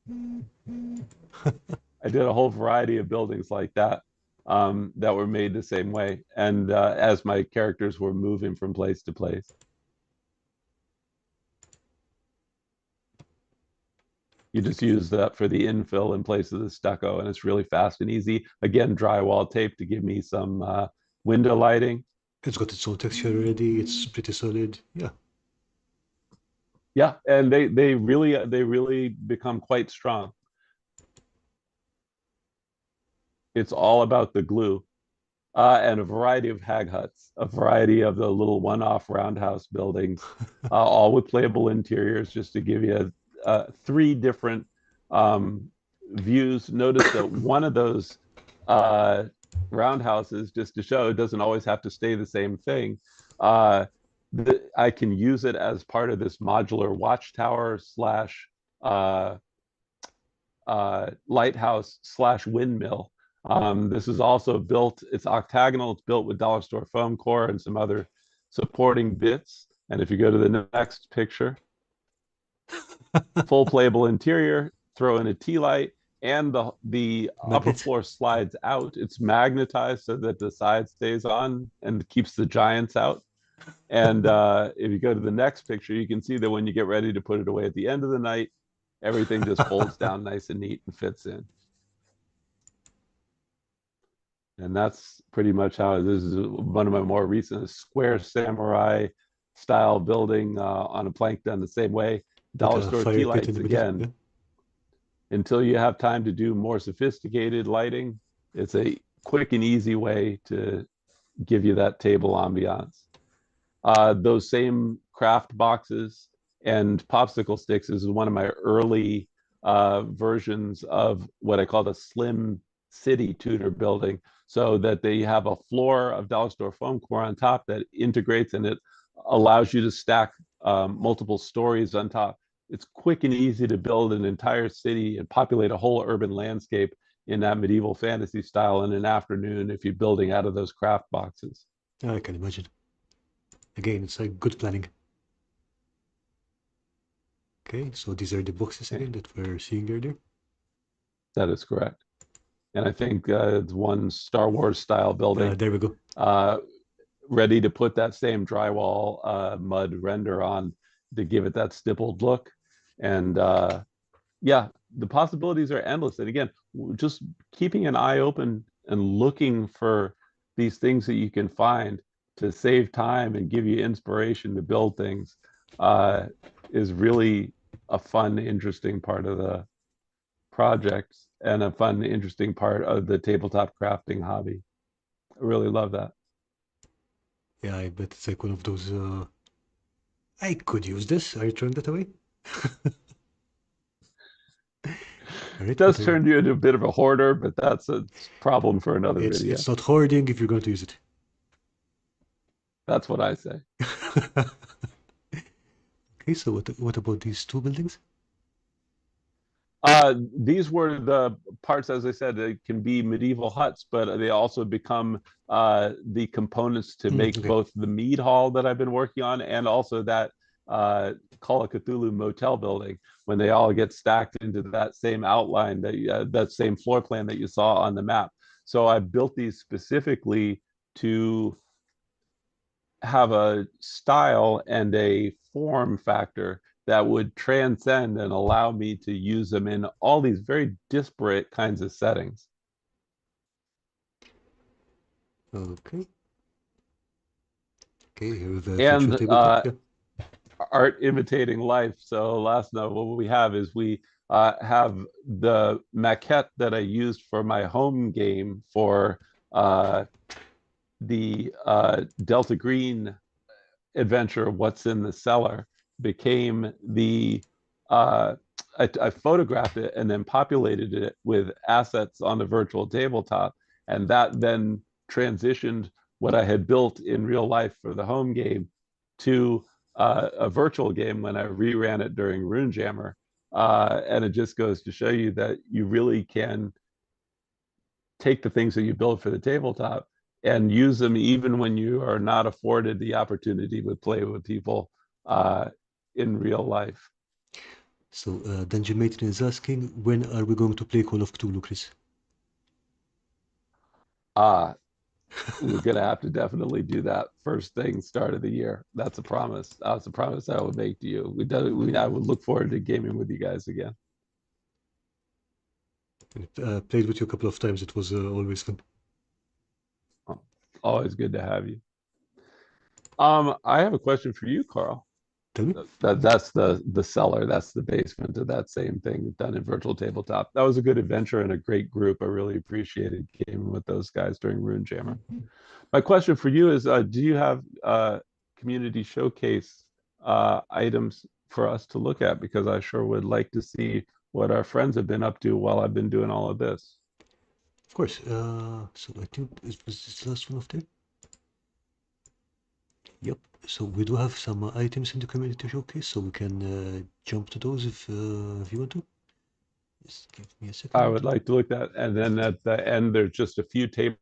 I did a whole variety of buildings like that that were made the same way. And as my characters were moving from place to place. You just use that for the infill in place of the stucco, and it's really fast and easy. Again, drywall tape to give me some window lighting. It's got its own texture already. It's pretty solid. Yeah. Yeah, and they really become quite strong. It's all about the glue and a variety of hag huts, a variety of the little one-off roundhouse buildings, all with playable interiors, just to give you three different views. Notice that one of those uh, roundhouses, just to show, it doesn't always have to stay the same thing. I can use it as part of this modular watchtower slash uh, lighthouse slash windmill. This is also built, it's octagonal, it's built with dollar store foam core and some other supporting bits. And if you go to the next picture, full playable interior, throw in a tea light, and the upper Magnet. floor slides out. It's magnetized so that the side stays on and keeps the giants out. And if you go to the next picture, you can see that when you get ready to put it away at the end of the night, everything just folds down nice and neat and fits in. And that's pretty much how this is one of my more recent square samurai style building on a plank done the same way. With Dollar a store tea fire pit in lights the middle. again. Yeah. Until you have time to do more sophisticated lighting, it's a quick and easy way to give you that table ambiance. Those same craft boxes and popsicle sticks is one of my early versions of what I call the slim city tutor building, so that they have a floor of dollar store foam core on top that integrates, and it allows you to stack multiple stories on top. It's quick and easy to build an entire city and populate a whole urban landscape in that medieval fantasy style in an afternoon if you're building out of those craft boxes. I can imagine. Again, it's like good planning. Okay, so these are the boxes again that we're seeing earlier. That is correct. And I think it's one Star Wars style building. There we go. Ready to put that same drywall mud render on to give it that stippled look. And yeah, the possibilities are endless. And again, just keeping an eye open and looking for these things that you can find to save time and give you inspiration to build things is really a fun, interesting part of the project and a fun, interesting part of the tabletop crafting hobby. I really love that. Yeah, I bet it's like one of those. I could use this. Are you throwing that away? All right, Does turn you into a bit of a hoarder, but that's a problem for another video. It's not hoarding if you're going to use it. That's what I say. Okay, so what about these two buildings? These were the parts, as I said, they can be medieval huts, but they also become the components to make Okay. both the mead hall that I've been working on and also that Call of Cthulhu motel building, when they all get stacked into that same outline, that same floor plan that you saw on the map. So I built these specifically to have a style and a form factor that would transcend and allow me to use them in all these very disparate kinds of settings. Okay. Okay, here the virtual And tabletop. Yeah. art imitating life. So last night, what we have is we have the maquette that I used for my home game for the Delta Green adventure, What's in the Cellar, became the I photographed it and then populated it with assets on the virtual tabletop, and that then transitioned what I had built in real life for the home game to a virtual game when I reran it during RuneJammer. And it just goes to show you that you really can take the things that you build for the tabletop and use them even when you are not afforded the opportunity to play with people in real life. So, Dungeon Matron is asking, when are we going to play Call of Cthulhu, Chris? Uh, we're going to have to definitely do that first thing, start of the year. That's a promise. That's a promise I would make to you. I would look forward to gaming with you guys again. Played with you a couple of times. It was always fun. Always good to have you. I have a question for you, Karl. Tell me. That's the cellar. That's the basement of that same thing done in virtual tabletop. That was a good adventure and a great group. I really appreciated gaming with those guys during Runejammer. My question for you is, do you have community showcase items for us to look at? Because I sure would like to see what our friends have been up to while I've been doing all of this. Of course. So I think it was this last one of them. Yep. So we do have some items in the community showcase, so we can jump to those if you want to. Just give me a second. I would like to look at, and then at the end, there's just a few tables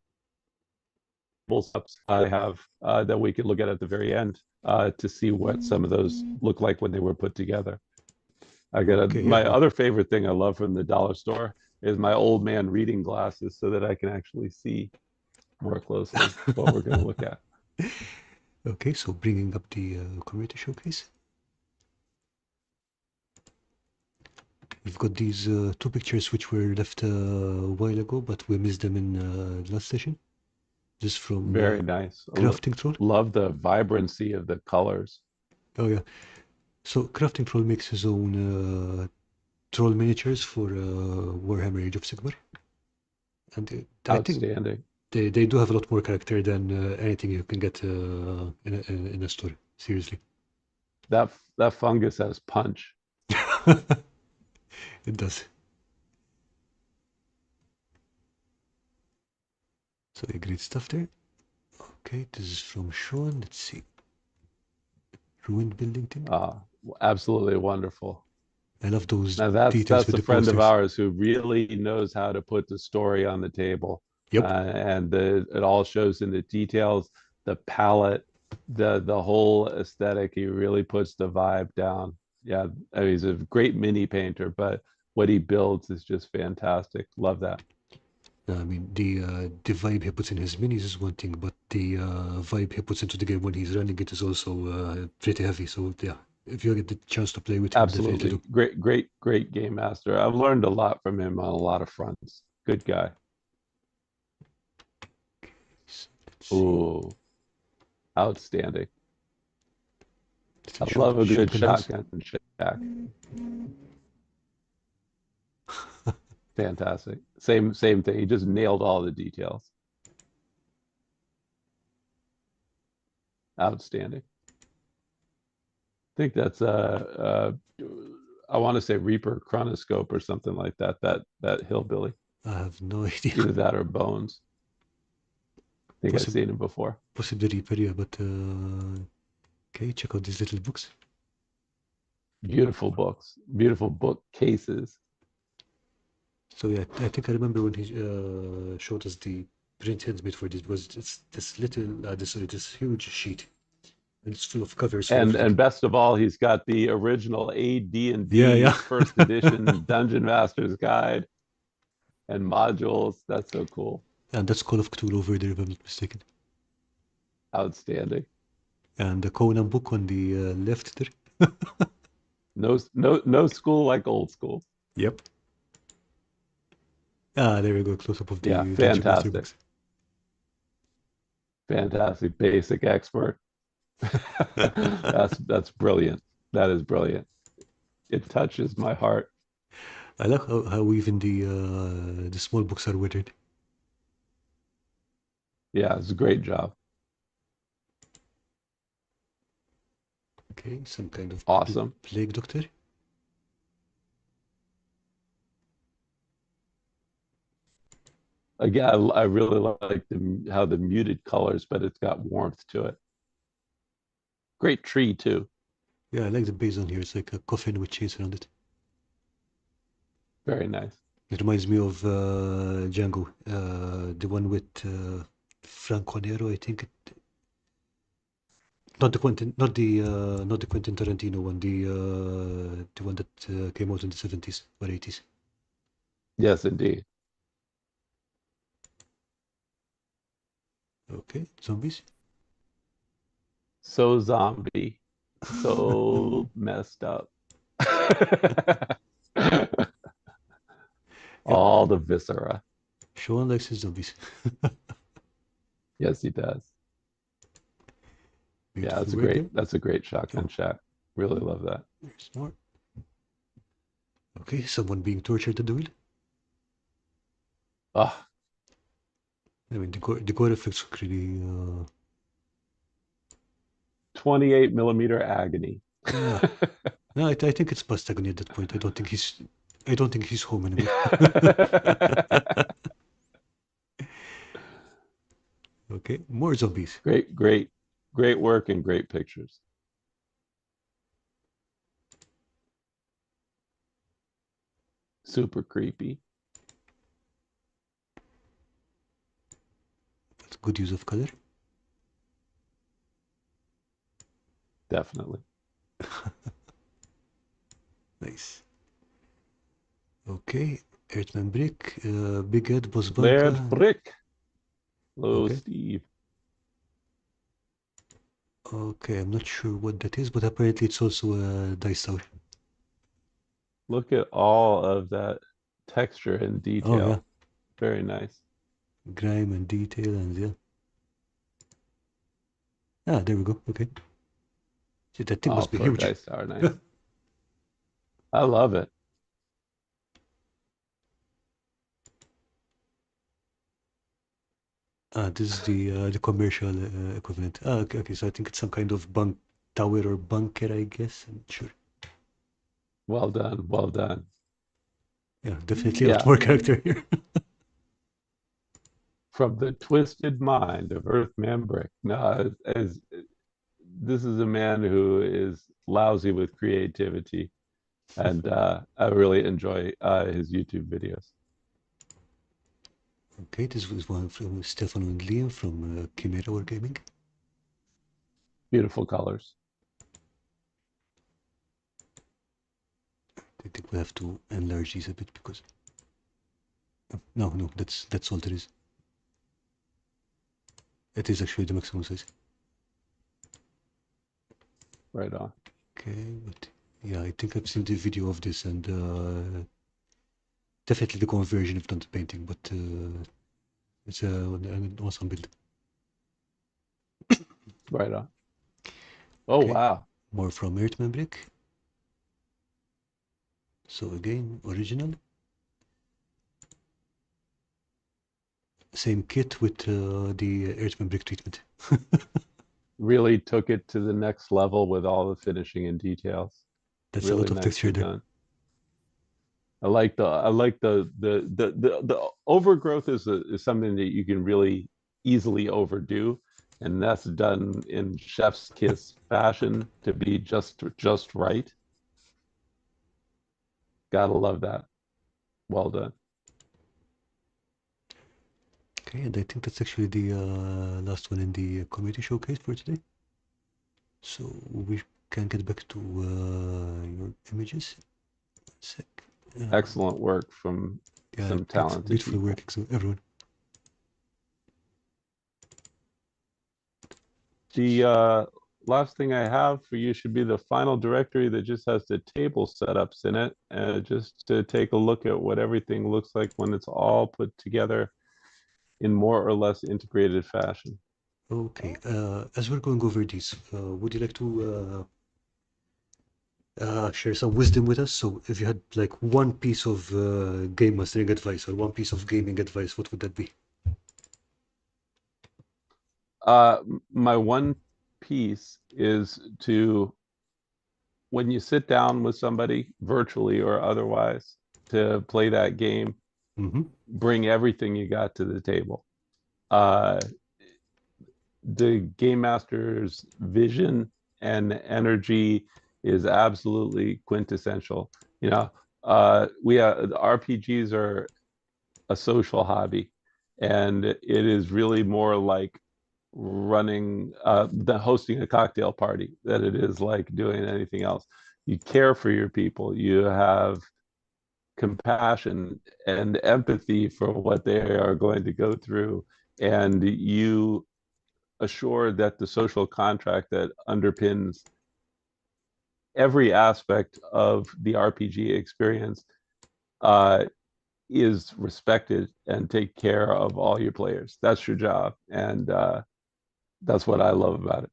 I have that we could look at the very end to see what some of those look like when they were put together. I got Okay, my yeah. other favorite thing I love from the dollar store is my old man reading glasses so that I can actually see more closely what we're going to look at. Okay, so bringing up the community showcase. We've got these two pictures which were left a while ago, but we missed them in the last session. This from Very nice. Crafting Troll. Love the vibrancy of the colors. Oh yeah. So Crafting Troll makes his own troll miniatures for Warhammer Age of Sigmar. And I think Outstanding. they do have a lot more character than anything you can get in a store. Seriously. That fungus has punch. It does. So yeah, great stuff there. Okay, this is from Sean. Let's see. Ruined building thing. Absolutely wonderful. I love those Now details with that's the a friend of posters. ours who really knows how to put the story on the table. Yep. And it all shows in the details, the palette, the whole aesthetic. He really puts the vibe down. Yeah, I mean, he's a great mini painter, but what he builds is just fantastic. Love that. I mean, the vibe he puts in his minis is one thing, but the vibe he puts into the game when he's running it is also pretty heavy. So yeah, if you get the chance to play with him, definitely Absolutely. do. Great game master. I've learned a lot from him on a lot of fronts. Good guy. So Ooh, outstanding. I let's love a good shotgun house. shotgun shack. Fantastic. Same thing. He just nailed all the details. Outstanding. I think that's I want to say Reaper Chronoscope or something like that. That hillbilly. I have no idea. Either that or Bones. I think I've seen him before. Possibly Reaper, yeah, but okay, check out these little books. Beautiful books, beautiful book cases. So yeah, I think I remember when he showed us the print heads made for this. It's this little, this huge sheet, and it's full of covers. Full of, And best of all, he's got the original AD&D yeah. first edition Dungeon Master's Guide and modules. That's so cool. And that's Call of Cthulhu over there, if I'm not mistaken. Outstanding. And the Conan book on the left there. No school like old school. Yep. There we go. Close up of the Yeah, Dungeon Master fantastic. books. Fantastic. Basic expert. That's brilliant. That is brilliant. It touches my heart. I like how even the small books are worded. Yeah, it's a great job. Okay, some kind of Awesome. plague doctor. Again, I really like how the muted colors, but it's got warmth to it. Great tree too. Yeah, I like the base on here. It's like a coffin with chains around it. Very nice. It reminds me of Django, the one with Franco Nero, I think. Not the Quentin Tarantino one. The one that came out in the 70s or 80s. Yes, indeed. Okay, zombies. So zombie, so messed up. Yep, All the viscera. Sean likes his zombies. Yes, he does. Yeah, Beautiful work there. that's a great Oh, shotgun shot. Really love that. there's more. Okay, someone being tortured at the wheel. Ah, I mean, the gore effects look really. 28 millimeter agony. Yeah, no, I think it's past agony at that point. I don't think he's home anymore. Okay, more zombies. Great, great work and great pictures. Super creepy. That's good use of color. Definitely. Nice. Okay, Earthman Brick, Big Ed, Boss Laird Banka. Brick. Hello, Okay, Steve. okay, I'm not sure what that is, but apparently it's also a dice tower. Look at all of that texture and Oh yeah, detail. Very nice. grime and detail and yeah. Ah, there we go. Okay. Shit, that thing Oh, must be for a huge. dice tower, nice. I love it. Ah, this is the commercial equivalent. Ah, okay, okay, so I think it's some kind of bunk tower or bunker, I guess. I'm not sure. Well done. Well done. Yeah, definitely a lot Yeah. more character here. From the twisted mind of Earthman Brick. No, as this is a man who is lousy with creativity, and I really enjoy his YouTube videos. Okay, this was one from Stefano and Liam from Chimera Wargaming. Beautiful colors. I think we have to enlarge these a bit because no, that's all there is. It is actually the maximum size. Right on. Okay, but yeah, I think I've seen the video of this and definitely the conversion of done the painting, but it's an awesome build. Right on. Oh, Okay, wow. more from Earthman Brick. So again, original. Same kit with the Earthman Brick treatment. Really took it to the next level with all the finishing and details. That's a Really lot of texture nicely there. done. I like the overgrowth is something that you can really easily overdo, and that's done in chef's kiss fashion to be just right. Gotta love that. Well done. Okay, and I think that's actually the last one in the community showcase for today. So we can get back to your images. Sec. Excellent work from Yeah, some talented beautiful people. work, everyone. The last thing I have for you should be the final directory that just has the table setups in it, just to take a look at what everything looks like when it's all put together in more or less integrated fashion. Okay, as we're going over these, would you like to share some wisdom with us? So if you had like one piece of game mastering advice or one piece of gaming advice, what would that be? My one piece is to, when you sit down with somebody virtually or otherwise to play that game, Mm-hmm. bring everything you got to the table. Uh, the game master's vision and energy is absolutely quintessential. You know, RPGs are a social hobby, and it is really more like running the hosting a cocktail party than it is like doing anything else. You care for your people. You have compassion and empathy for what they are going to go through, and you assure that the social contract that underpins every aspect of the RPG experience uh, is respected and take care of all your players. That's your job, and that's what I love about it.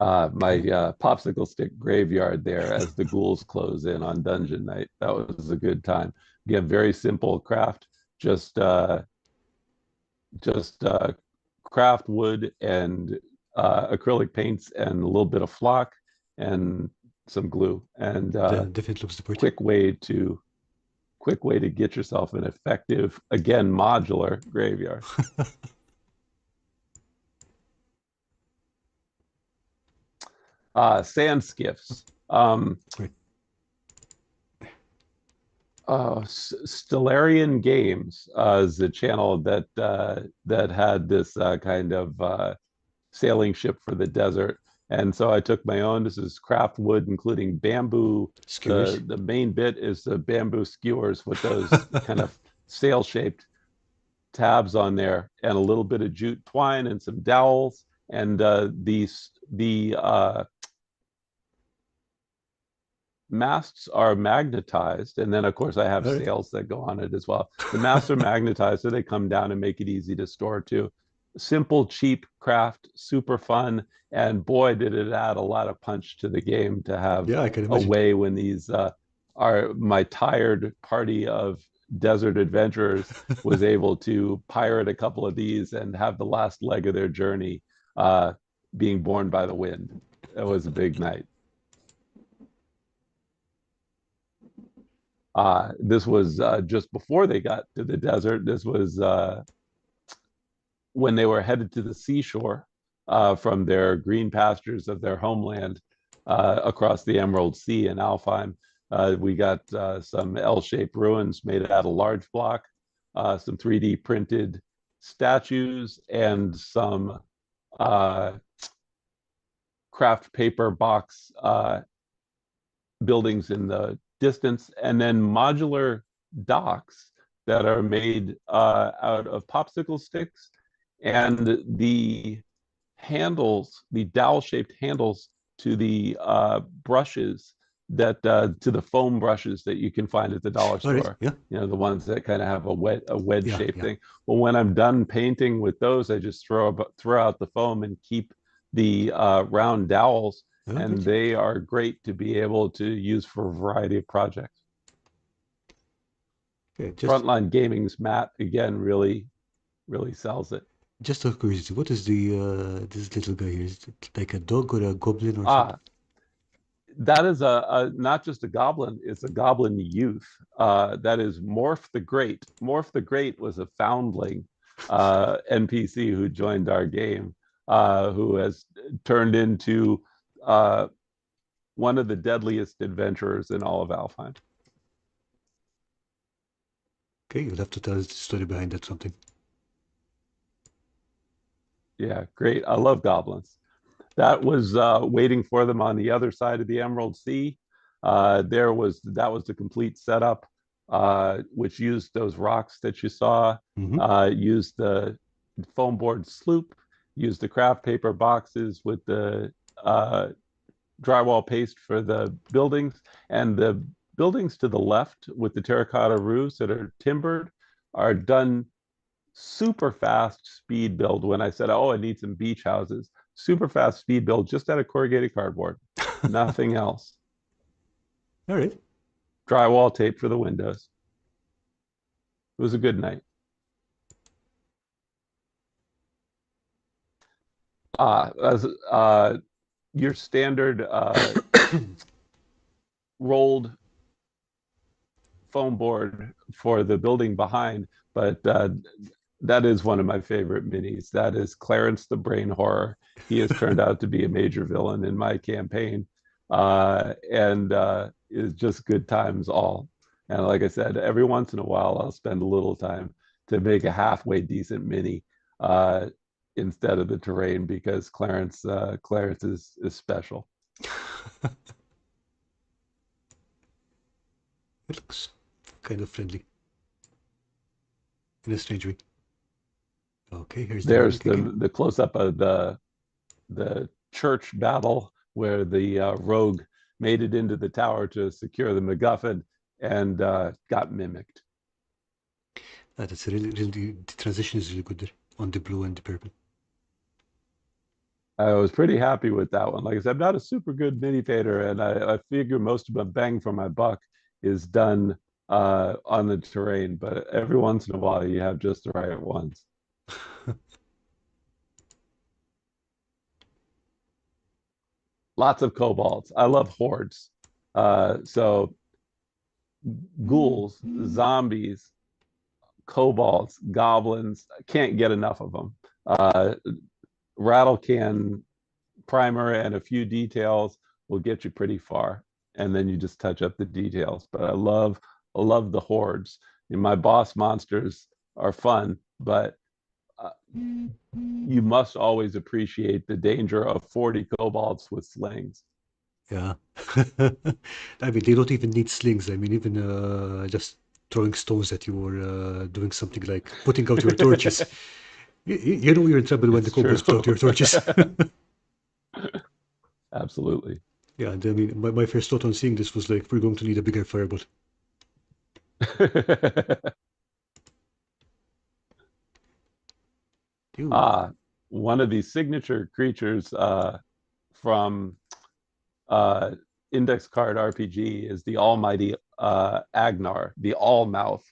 My Okay. popsicle stick graveyard there as the ghouls close in on dungeon night. That was a good time. Again, very simple craft, just uh, just craft wood and acrylic paints and a little bit of flock and some glue and That definitely looks the party. quick way to quick way to get yourself an effective, again, modular graveyard. Sand skiffs. Right. Stellarian Games is the channel that had this kind of sailing ship for the desert. And so I took my own. This is craft wood, including bamboo. Skewers. The main bit is the bamboo skewers with those kind of sail shaped tabs on there, and a little bit of jute twine and some dowels. And the masts are magnetized, and then of course I have All right. sails that go on it as well. The masts are magnetized, so they come down and make it easy to store too. Simple, cheap craft, super fun, and boy, did it add a lot of punch to the game to have Yeah, I can a imagine. way when these are my tired party of desert adventurers was able to pirate a couple of these and have the last leg of their journey uh, being borne by the wind. It was a big night. This was just before they got to the desert. This was when they were headed to the seashore from their green pastures of their homeland across the Emerald Sea in Alfheim. We got some L-shaped ruins made out of large block, some 3D printed statues, and some uh, craft paper box buildings in the distance, and then modular docks that are made out of popsicle sticks, and the handles, the dowel-shaped handles to the brushes to the foam brushes that you can find at the dollar All right. store. Yeah. You know, the ones that kind of have a wedge Yeah. shaped Yeah. thing. Well, when I'm done painting with those, I just throw out the foam and keep the round dowels, Oh, and great. they are great to be able to use for a variety of projects. Okay. Frontline Gaming's Matt again really sells it. Just out of curiosity, what is the this little guy here? Is it like a dog or a goblin or something? Ah, that is a not just a goblin; it's a goblin youth. That is Morph the Great. Morph the Great was a foundling NPC who joined our game, who has turned into uh, one of the deadliest adventurers in all of Alfheim. Okay, you'll have to tell us the story behind that something. Yeah, great. I love goblins. That was waiting for them on the other side of the Emerald Sea. That was the complete setup, which used those rocks that you saw, Mm-hmm. used the foam board sloop, used the craft paper boxes with the drywall paste for the buildings, and the buildings to the left with the terracotta roofs that are timbered are done super fast speed build. When I said, oh, I need some beach houses, super fast speed build just out of corrugated cardboard, nothing else. All right. Drywall tape for the windows. It was a good night. As your standard rolled foam board for the building behind, but that is one of my favorite minis. That is Clarence the Brain Horror. He has turned out to be a major villain in my campaign, and is just good times all. And like I said, every once in a while, I'll spend a little time to make a halfway decent mini uh, instead of the terrain because Clarence is special. It looks kind of friendly in a strange way. Okay, here's the There's mimic again. the close up of the church battle where the rogue made it into the tower to secure the MacGuffin and got mimicked. That's really, the transition is really good there on the blue and the purple. I was pretty happy with that one. Like I said, I'm not a super good mini painter, and I figure most of my bang for my buck is done on the terrain, but every once in a while you have just the right ones. Lots of kobolds. I love hordes. So ghouls, zombies, kobolds, goblins. Can't get enough of them. Rattle can primer and a few details will get you pretty far, and then you just touch up the details. But I love the hordes. And my boss monsters are fun, but you must always appreciate the danger of 40 kobolds with slings. Yeah. I mean, they don't even need slings. I mean, even just throwing stones at you or doing something like putting out your torches. You know you're in trouble when the It's true. kobolds put out your torches. Absolutely. Yeah, and I mean, my first thought on seeing this was like, we're going to need a bigger fireball. Ew. Ah, one of these signature creatures from uh, Index Card RPG is the almighty Agnar. The All Mouth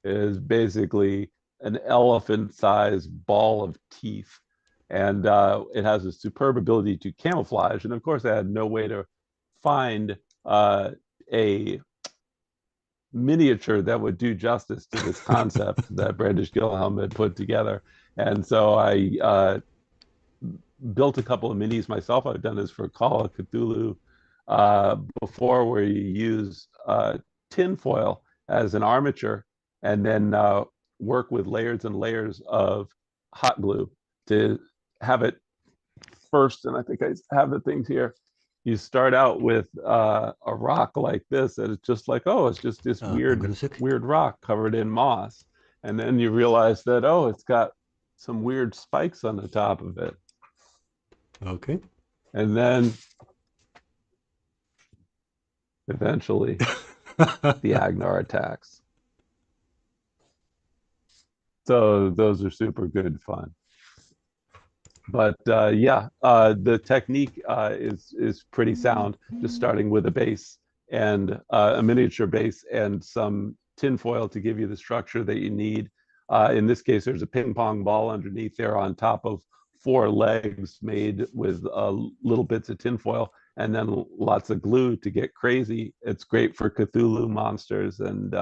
is basically an elephant-sized ball of teeth, and it has a superb ability to camouflage. And of course, I had no way to find a miniature that would do justice to this concept that Brandish Gilhelm had put together. And so I built a couple of minis myself. I've done this for Call of Cthulhu before, where you use tinfoil as an armature and then work with layers and layers of hot glue to have it first. And I think I have the things here. You start out with a rock like this, and it's just like, oh, it's just this I'm gonna sick. weird rock covered in moss. And then you realize that, oh, it's got some weird spikes on the top of it. Okay. And then eventually the Agnar attacks. So those are super good fun. But the technique is pretty sound. Just starting with a base and a miniature base and some tinfoil to give you the structure that you need. In this case, there's a ping pong ball underneath there on top of four legs made with little bits of tinfoil and then lots of glue to get crazy. It's great for Cthulhu monsters and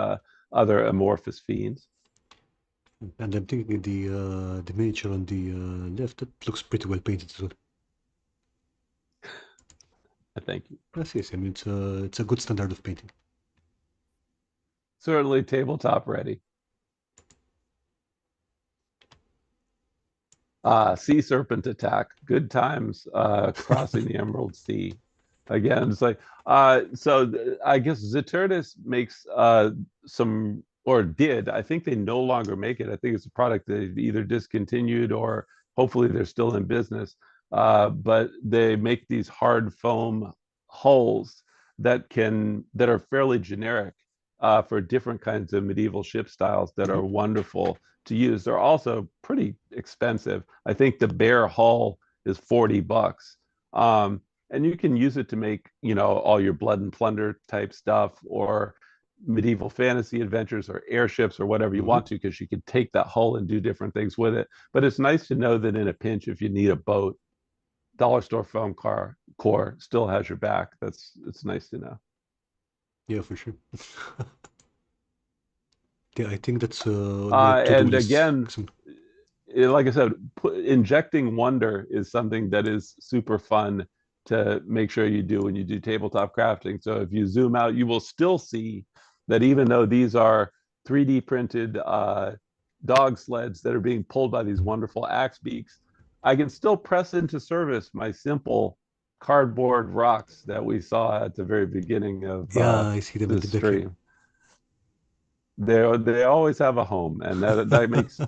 other amorphous fiends. And I'm thinking the miniature on the left, that looks pretty well painted as well. Thank you. Yes, I mean, it's a good standard of painting. Certainly tabletop ready. Sea serpent attack. Good times crossing the Emerald Sea. Again, it's like I guess Zeturnus makes some, or did. I think they no longer make it. I think it's a product they've either discontinued or hopefully they're still in business. But they make these hard foam hulls that are fairly generic for different kinds of medieval ship styles that are wonderful to use. They're also pretty expensive. I think the bare hull is $40. And you can use it to make, all your blood and plunder type stuff or medieval fantasy adventures or airships or whatever you want to, because you can take that hull and do different things with it. But it's nice to know that in a pinch, if you need a boat, dollar store foam core still has your back. It's nice to know. Yeah, for sure. Yeah, I think that's on my to-do And list again, soon. like I said, injecting wonder is something that is super fun to make sure you do when you do tabletop crafting. So if you zoom out, you will still see that even though these are 3D printed dog sleds that are being pulled by these wonderful axe beaks, I can still press into service my simple cardboard rocks that we saw at the very beginning of Yeah, I see them in this the back here. stream. They always have a home, and that makes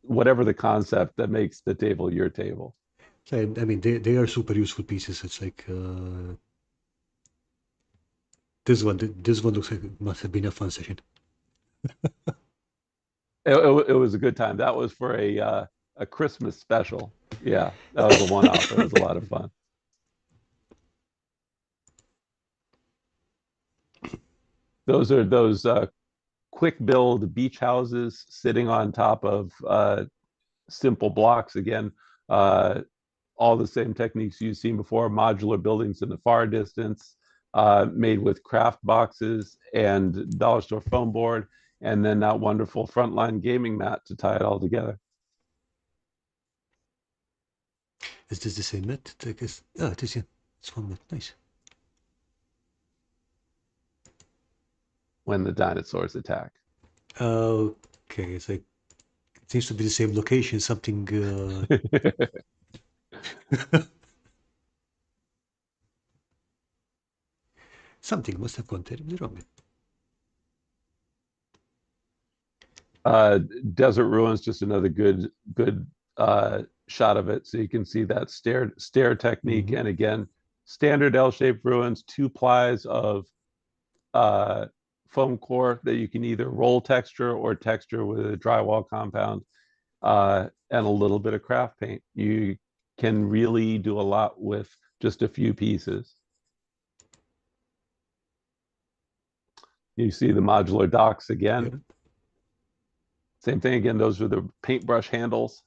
whatever the concept that makes the table your table. I mean, they are super useful pieces. It's like this one looks like it must have been a fun session. It was a good time. That was for a Christmas special. Yeah, that was a one-off. It was a lot of fun. Those are those quick build beach houses sitting on top of simple blocks. Again, all the same techniques you've seen before, modular buildings in the far distance, made with craft boxes and dollar store foam board, and then that wonderful frontline gaming mat to tie it all together. Is this the same mat? I guess. Yeah, it is. Yeah, it's one mat. Nice. When the dinosaurs attack. Okay, it's like it seems to be the same location. Something. Something must have gone terribly wrong. Desert Ruins, just another good shot of it. So you can see that stair technique. And again, standard L-shaped ruins, 2 plies of foam core that you can either roll texture or texture with a drywall compound, and a little bit of craft paint. You can really do a lot with just a few pieces. You see the modular docks again. Yep. Same thing again. Those are the paintbrush handles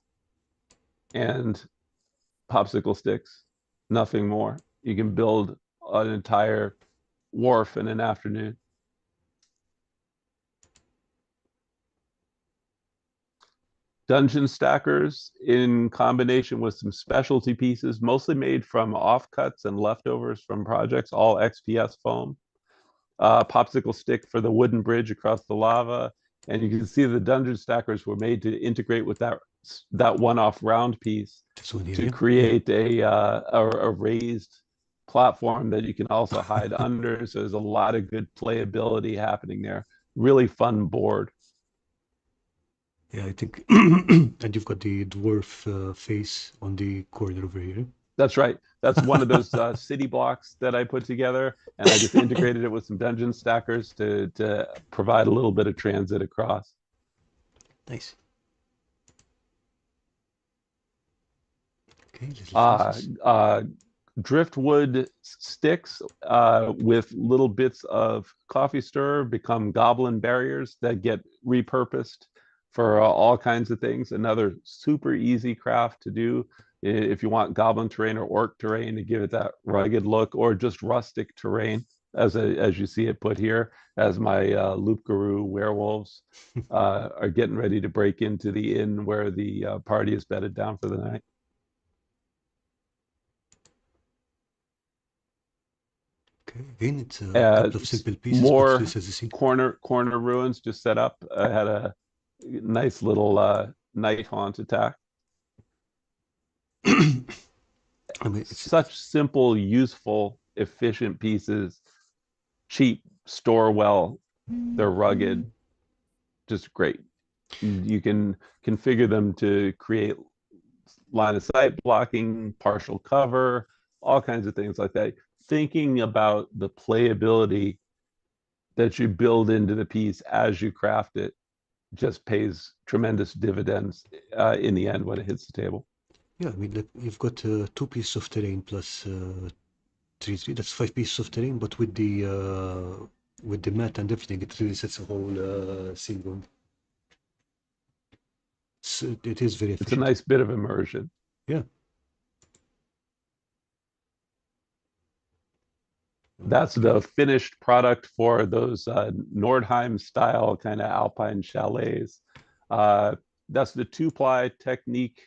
and popsicle sticks, nothing more. You can build an entire wharf in an afternoon. Dungeon stackers in combination with some specialty pieces, mostly made from offcuts and leftovers from projects, all XPS foam. Popsicle stick for the wooden bridge across the lava. And you can see the dungeon stackers were made to integrate with that one-off round piece to create a raised platform that you can also hide under. So there's a lot of good playability happening there. Really fun board. Yeah, I think, and you've got the dwarf face on the corner over here. That's right. That's one of those city blocks that I put together, and I just integrated it with some dungeon stackers to provide a little bit of transit across. Nice. Okay, driftwood sticks with little bits of coffee stir become goblin barriers that get repurposed for all kinds of things. Another super easy craft to do if you want goblin terrain or orc terrain to give it that rugged look, or just rustic terrain as you see it put here, as my Loup-Garou werewolves are getting ready to break into the inn where the party is bedded down for the night. Okay, again, it's a couple of simple pieces, more but this is the same. corner ruins just set up. I had a nice little night haunt attack. I mean, such simple, useful, efficient pieces, cheap, store well. They're rugged, just great. You can configure them to create line of sight blocking, partial cover, all kinds of things like that. Thinking about the playability that you build into the piece as you craft it just pays tremendous dividends in the end when it hits the table. Yeah, I mean, you've got 2 pieces of terrain plus 3. That's 5 pieces of terrain, but with the mat and everything, it really sets a whole scene going. So it is very efficient. It's a nice bit of immersion. Yeah. That's the finished product for those Nordheim style kind of alpine chalets. that's the two-ply technique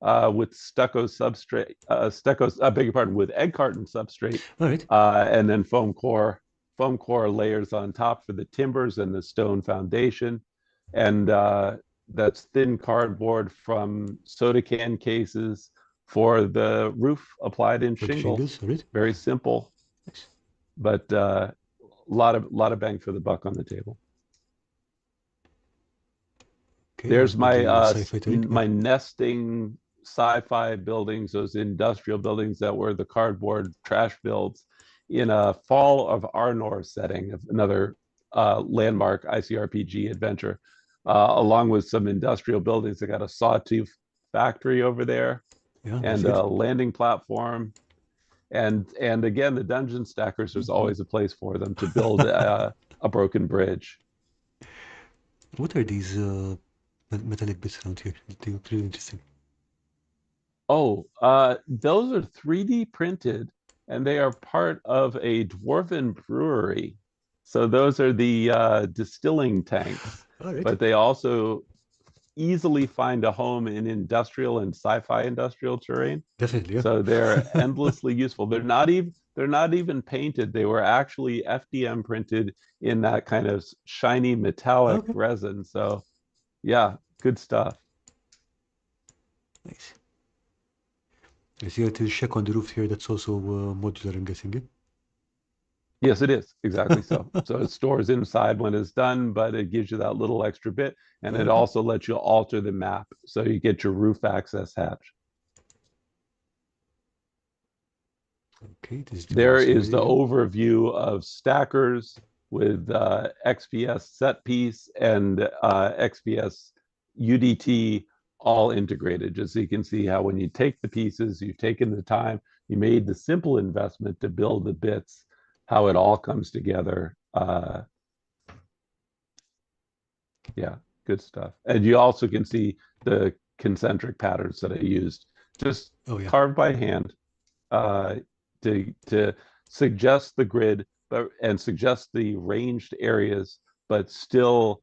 with stucco substrate, I beg your pardon, with egg carton substrate, All right. and then foam core layers on top for the timbers and the stone foundation. And that's thin cardboard from soda can cases for the roof applied in For the shingles. shingles, all right. Very simple, Nice. but a lot of bang for the buck on the table. Okay, There's on my the sci-fi terrain. Yeah. my nesting sci-fi buildings, those industrial buildings that were the cardboard trash builds in a Fall of Arnor setting, of another landmark ICRPG adventure, along with some industrial buildings. They got a sawtooth factory over there Yeah, I and see it. a landing platform. And again, the dungeon stackers, there's always a place for them to build a broken bridge. What are these metallic bits around here? They look really interesting. Oh, those are 3D printed and they are part of a dwarven brewery. So those are the distilling tanks, All right. but they also easily find a home in industrial and sci-fi industrial terrain. Definitely, So they're yeah. endlessly useful. They're not even painted. They were actually FDM printed in that kind of shiny metallic Okay, resin. So yeah, good stuff. nice. I see a little shack on the roof here that's also modular, I'm guessing, yeah? Yes, it is. Exactly so. So it stores inside when it's done, but it gives you that little extra bit. And it Okay. also lets you alter the map. So you get your roof access hatch. Okay, this is the There boss is the area. overview of stackers with XPS set piece and XPS UDT all integrated. Just so you can see how when you take the pieces, you've taken the time, you made the simple investment to build the bits, how it all comes together. Yeah, good stuff. And you also can see the concentric patterns that I used, just Oh, yeah. carved by hand, uh, to suggest the grid, but and suggest the ranged areas, but still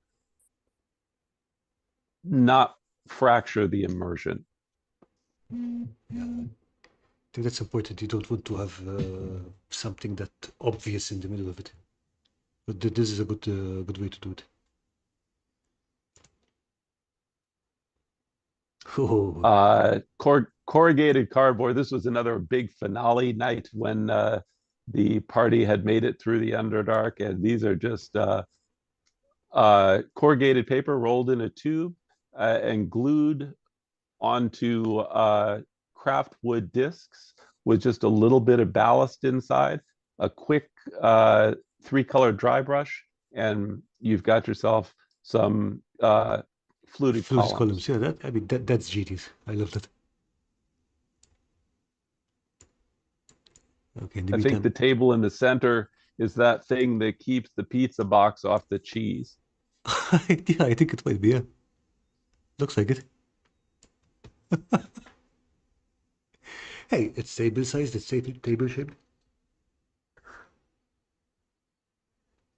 not fracture the immersion. Yeah. I think that's important. You don't want to have something that obvious in the middle of it. But this is a good way to do it. Oh, Corrugated cardboard. This was another big finale night when the party had made it through the Underdark, and these are just corrugated paper rolled in a tube and glued onto craft wood discs with just a little bit of ballast inside, a quick three-color dry brush, and you've got yourself some fluted fluid columns. columns. Yeah, that's genius. I love that. Okay, in the I think the meantime, table in the center is that thing that keeps the pizza box off the cheese. yeah, I think it might be. Yeah, looks like it. Hey, it's table sized. It's table shaped.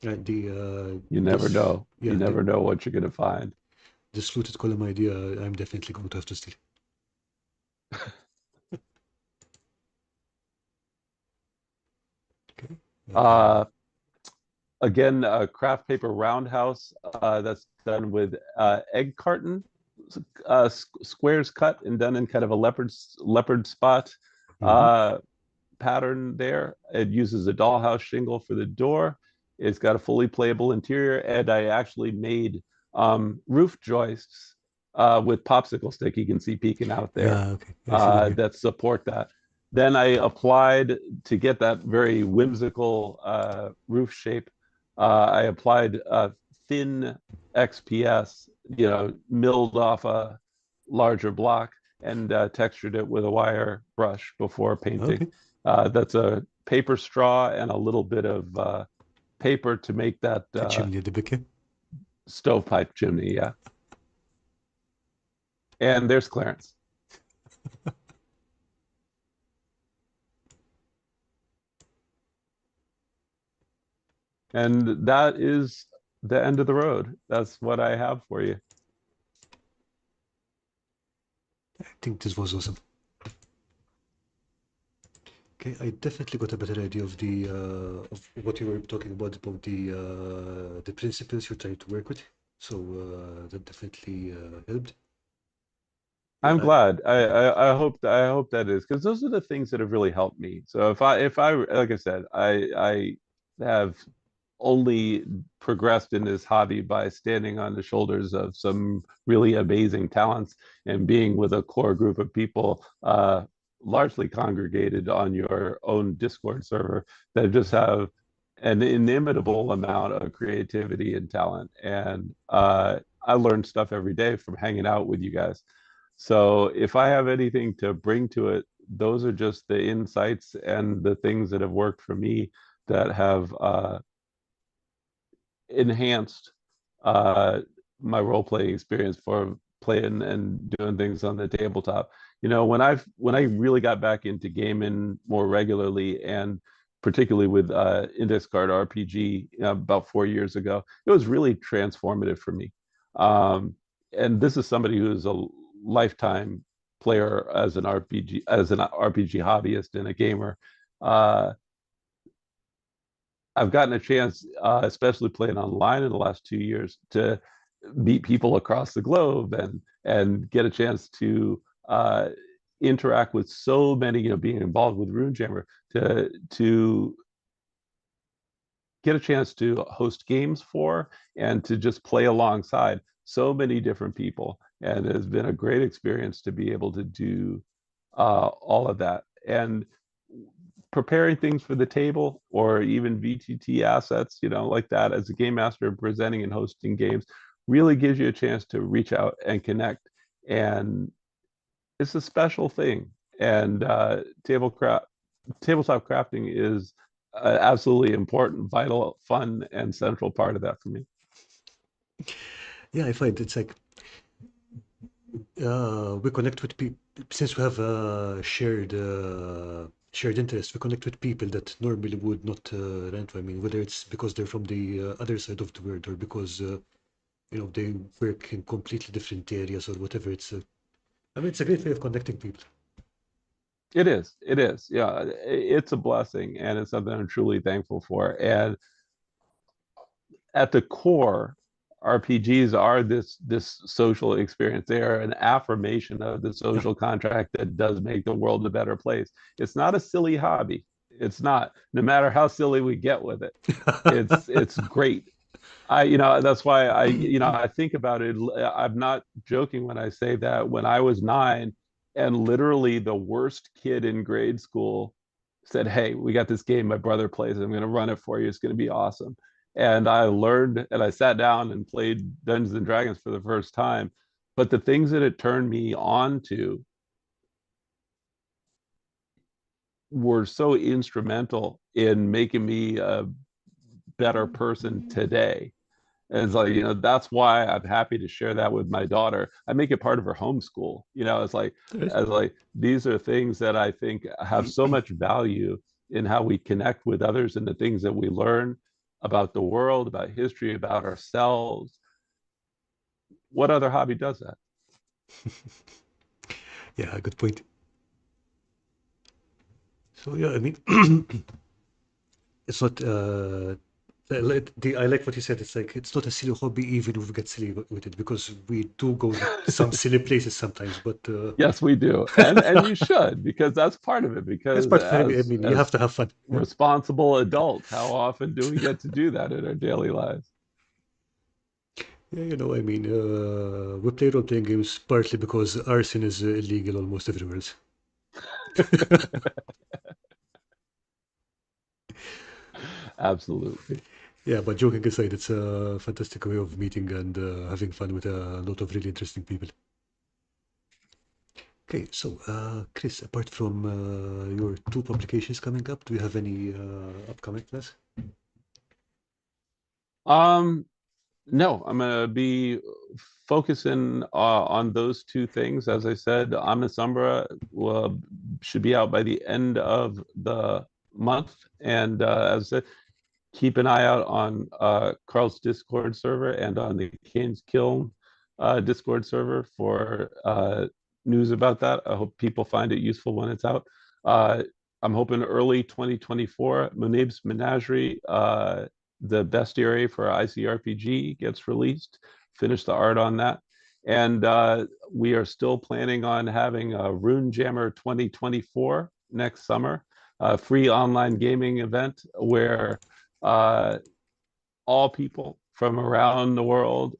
And the You never this know. You yeah never know what you're going to find. this fluted column idea, I'm definitely going to have to steal. Okay. Uh, Again, craft paper roundhouse that's done with egg carton, squares cut and done in kind of a leopard spot Mm-hmm. pattern there. It uses a dollhouse shingle for the door. It's got a fully playable interior, and I actually made roof joists with popsicle stick. You can see peeking out there Yeah. Okay. I see them here. that support that. Then I applied to get that very whimsical roof shape. I applied thin XPS, milled off a larger block and textured it with a wire brush before painting. Okay. That's a paper straw and a little bit of paper to make that The chimney at the back. Yeah. stovepipe chimney. Yeah. And there's Clarence. And that is the end of the road. That's what I have for you. I think this was awesome. Okay, I definitely got a better idea of the of what you were talking about the principles you're trying to work with. So that definitely helped. Yeah, I'm glad. I hope that is because those are the things that have really helped me. So if I like I said, I have only progressed in this hobby by standing on the shoulders of some really amazing talents and being with a core group of people, largely congregated on your own Discord server that just have an inimitable amount of creativity and talent. And I learn stuff every day from hanging out with you guys. So if I have anything to bring to it, those are just the insights and the things that have worked for me that have enhanced uh, my role playing experience for playing and doing things on the tabletop. You know, when I really got back into gaming more regularly and particularly with index card RPG about 4 years ago, it was really transformative for me. And this is somebody who is a lifetime player as an RPG hobbyist and a gamer. Uh, I've gotten a chance, especially playing online in the last 2 years, to meet people across the globe and get a chance to interact with so many, you know, being involved with RuneJammer to get a chance to host games for and to just play alongside so many different people. And it has been a great experience to be able to do all of that. And preparing things for the table or even VTT assets, you know, like that as a game master presenting and hosting games really gives you a chance to reach out and connect. And it's a special thing. And tabletop crafting is an absolutely important, vital, fun, and central part of that for me. Yeah, I find it's like we connect with people since we have shared interest. We connect with people that normally would not run to. I mean, whether it's because they're from the other side of the world or because they work in completely different areas or whatever. I mean, it's a great way of connecting people. It is. It is. Yeah, it's a blessing, and it's something I'm truly thankful for. And at the core, RPGs are this social experience. They are an affirmation of the Yeah. social contract that does make the world a better place. It's not a silly hobby. It's not. No matter how silly we get with it, it's great. That's why I think about it. I'm not joking when I say that when I was 9 and literally the worst kid in grade school said, "Hey, we got this game my brother plays. I'm going to run it for you. It's going to be awesome." And I learned and I sat down and played Dungeons and Dragons for the first time. But the things that it turned me on to were so instrumental in making me a better person today. And it's like, that's why I'm happy to share that with my daughter. I make it part of her homeschool. It's like, Right. as like these are things that I think have so much value in how we connect with others and the things that we learn about the world, about history, about ourselves. What other hobby does that? Yeah, good point. So yeah, I mean, it's not. I like what you said. It's like it's not a silly hobby, even if we get silly with it, because we do go to some silly places sometimes. But Yes, we do. And you should, because that's part of it. that's Because part of it. I mean, you as have to have fun. Yeah. responsible adults, how often do we get to do that in our daily lives? Yeah, I mean, we play role-playing games partly because arson is illegal almost everywhere else. Absolutely. Yeah, but joking aside, it's a fantastic way of meeting and having fun with a lot of really interesting people. Okay, so Chris, apart from your two publications coming up, do you have any upcoming plans? Um, No, I'm going to be focusing on those two things. As I said, Omnisumbra should be out by the end of the month. And as I said, keep an eye out on Karl's Discord server and on the Kane's Kiln Discord server for news about that. I hope people find it useful when it's out. Uh, I'm hoping early 2024, Munib's Menagerie, the bestiary for ICRPG gets released. Finish the art on that. And we are still planning on having a Rune Jammer 2024 next summer, a free online gaming event where all people from around the world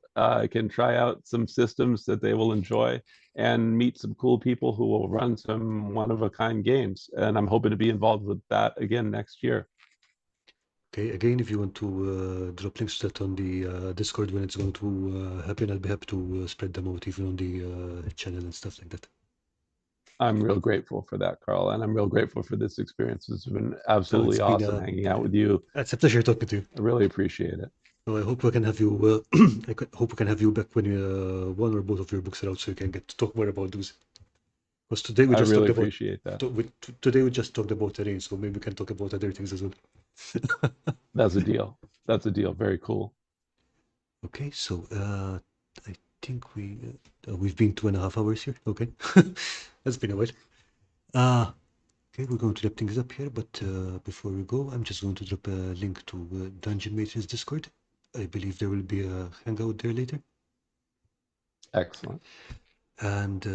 can try out some systems that they will enjoy and meet some cool people who will run some one-of-a-kind games. And I'm hoping to be involved with that again next year. Okay, again, if you want to drop links to that on the Discord when it's going to happen, I'll be happy to spread them out even on the channel and stuff like that. I'm real grateful for that, Karl, and I'm real grateful for this experience. It's been So absolutely it's been awesome hanging out with you. it's a pleasure talking to you. I really appreciate it. So I hope we can have you. Hope we can have you back when one or both of your books are out, so you can get to talk more about those. Because today we I just really talked about appreciate that. today we just talked about terrain, so maybe we can talk about other things as well. That's a deal. That's a deal. Very cool. Okay, so I think we've been 2.5 hours here. Okay, that's been a while. Okay, we're going to wrap things up here, but before we go, I'm just going to drop a link to Dungeon Matrix Discord. I believe there will be a hangout there later. Excellent. And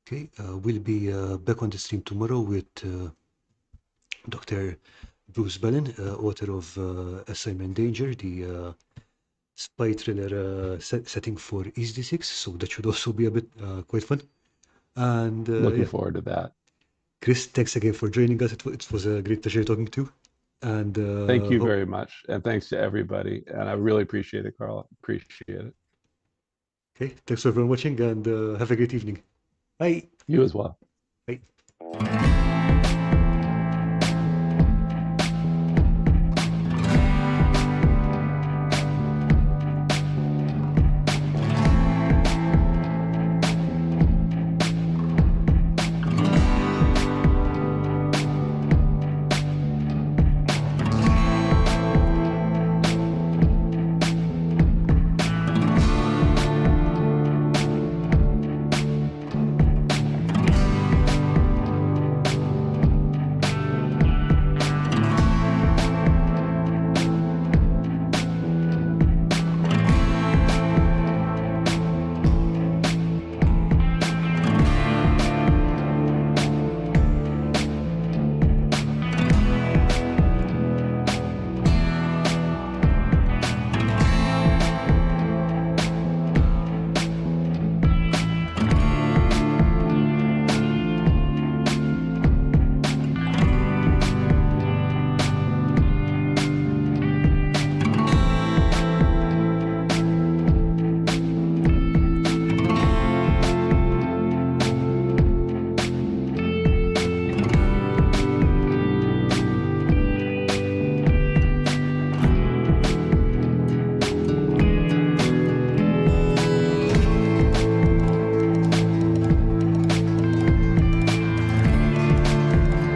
okay, we'll be back on the stream tomorrow with Dr. Bruce Bellin, author of Assignment Danger, the spy thriller setting for Easy 6. So that should also be a bit quite fun. And Looking yeah, forward to that. Chris, thanks again for joining us. It was a great pleasure talking to you. And Thank you very much. And thanks to everybody. And I really appreciate it, Karl. Appreciate it. okay, thanks for everyone watching and have a great evening. Bye. You as well.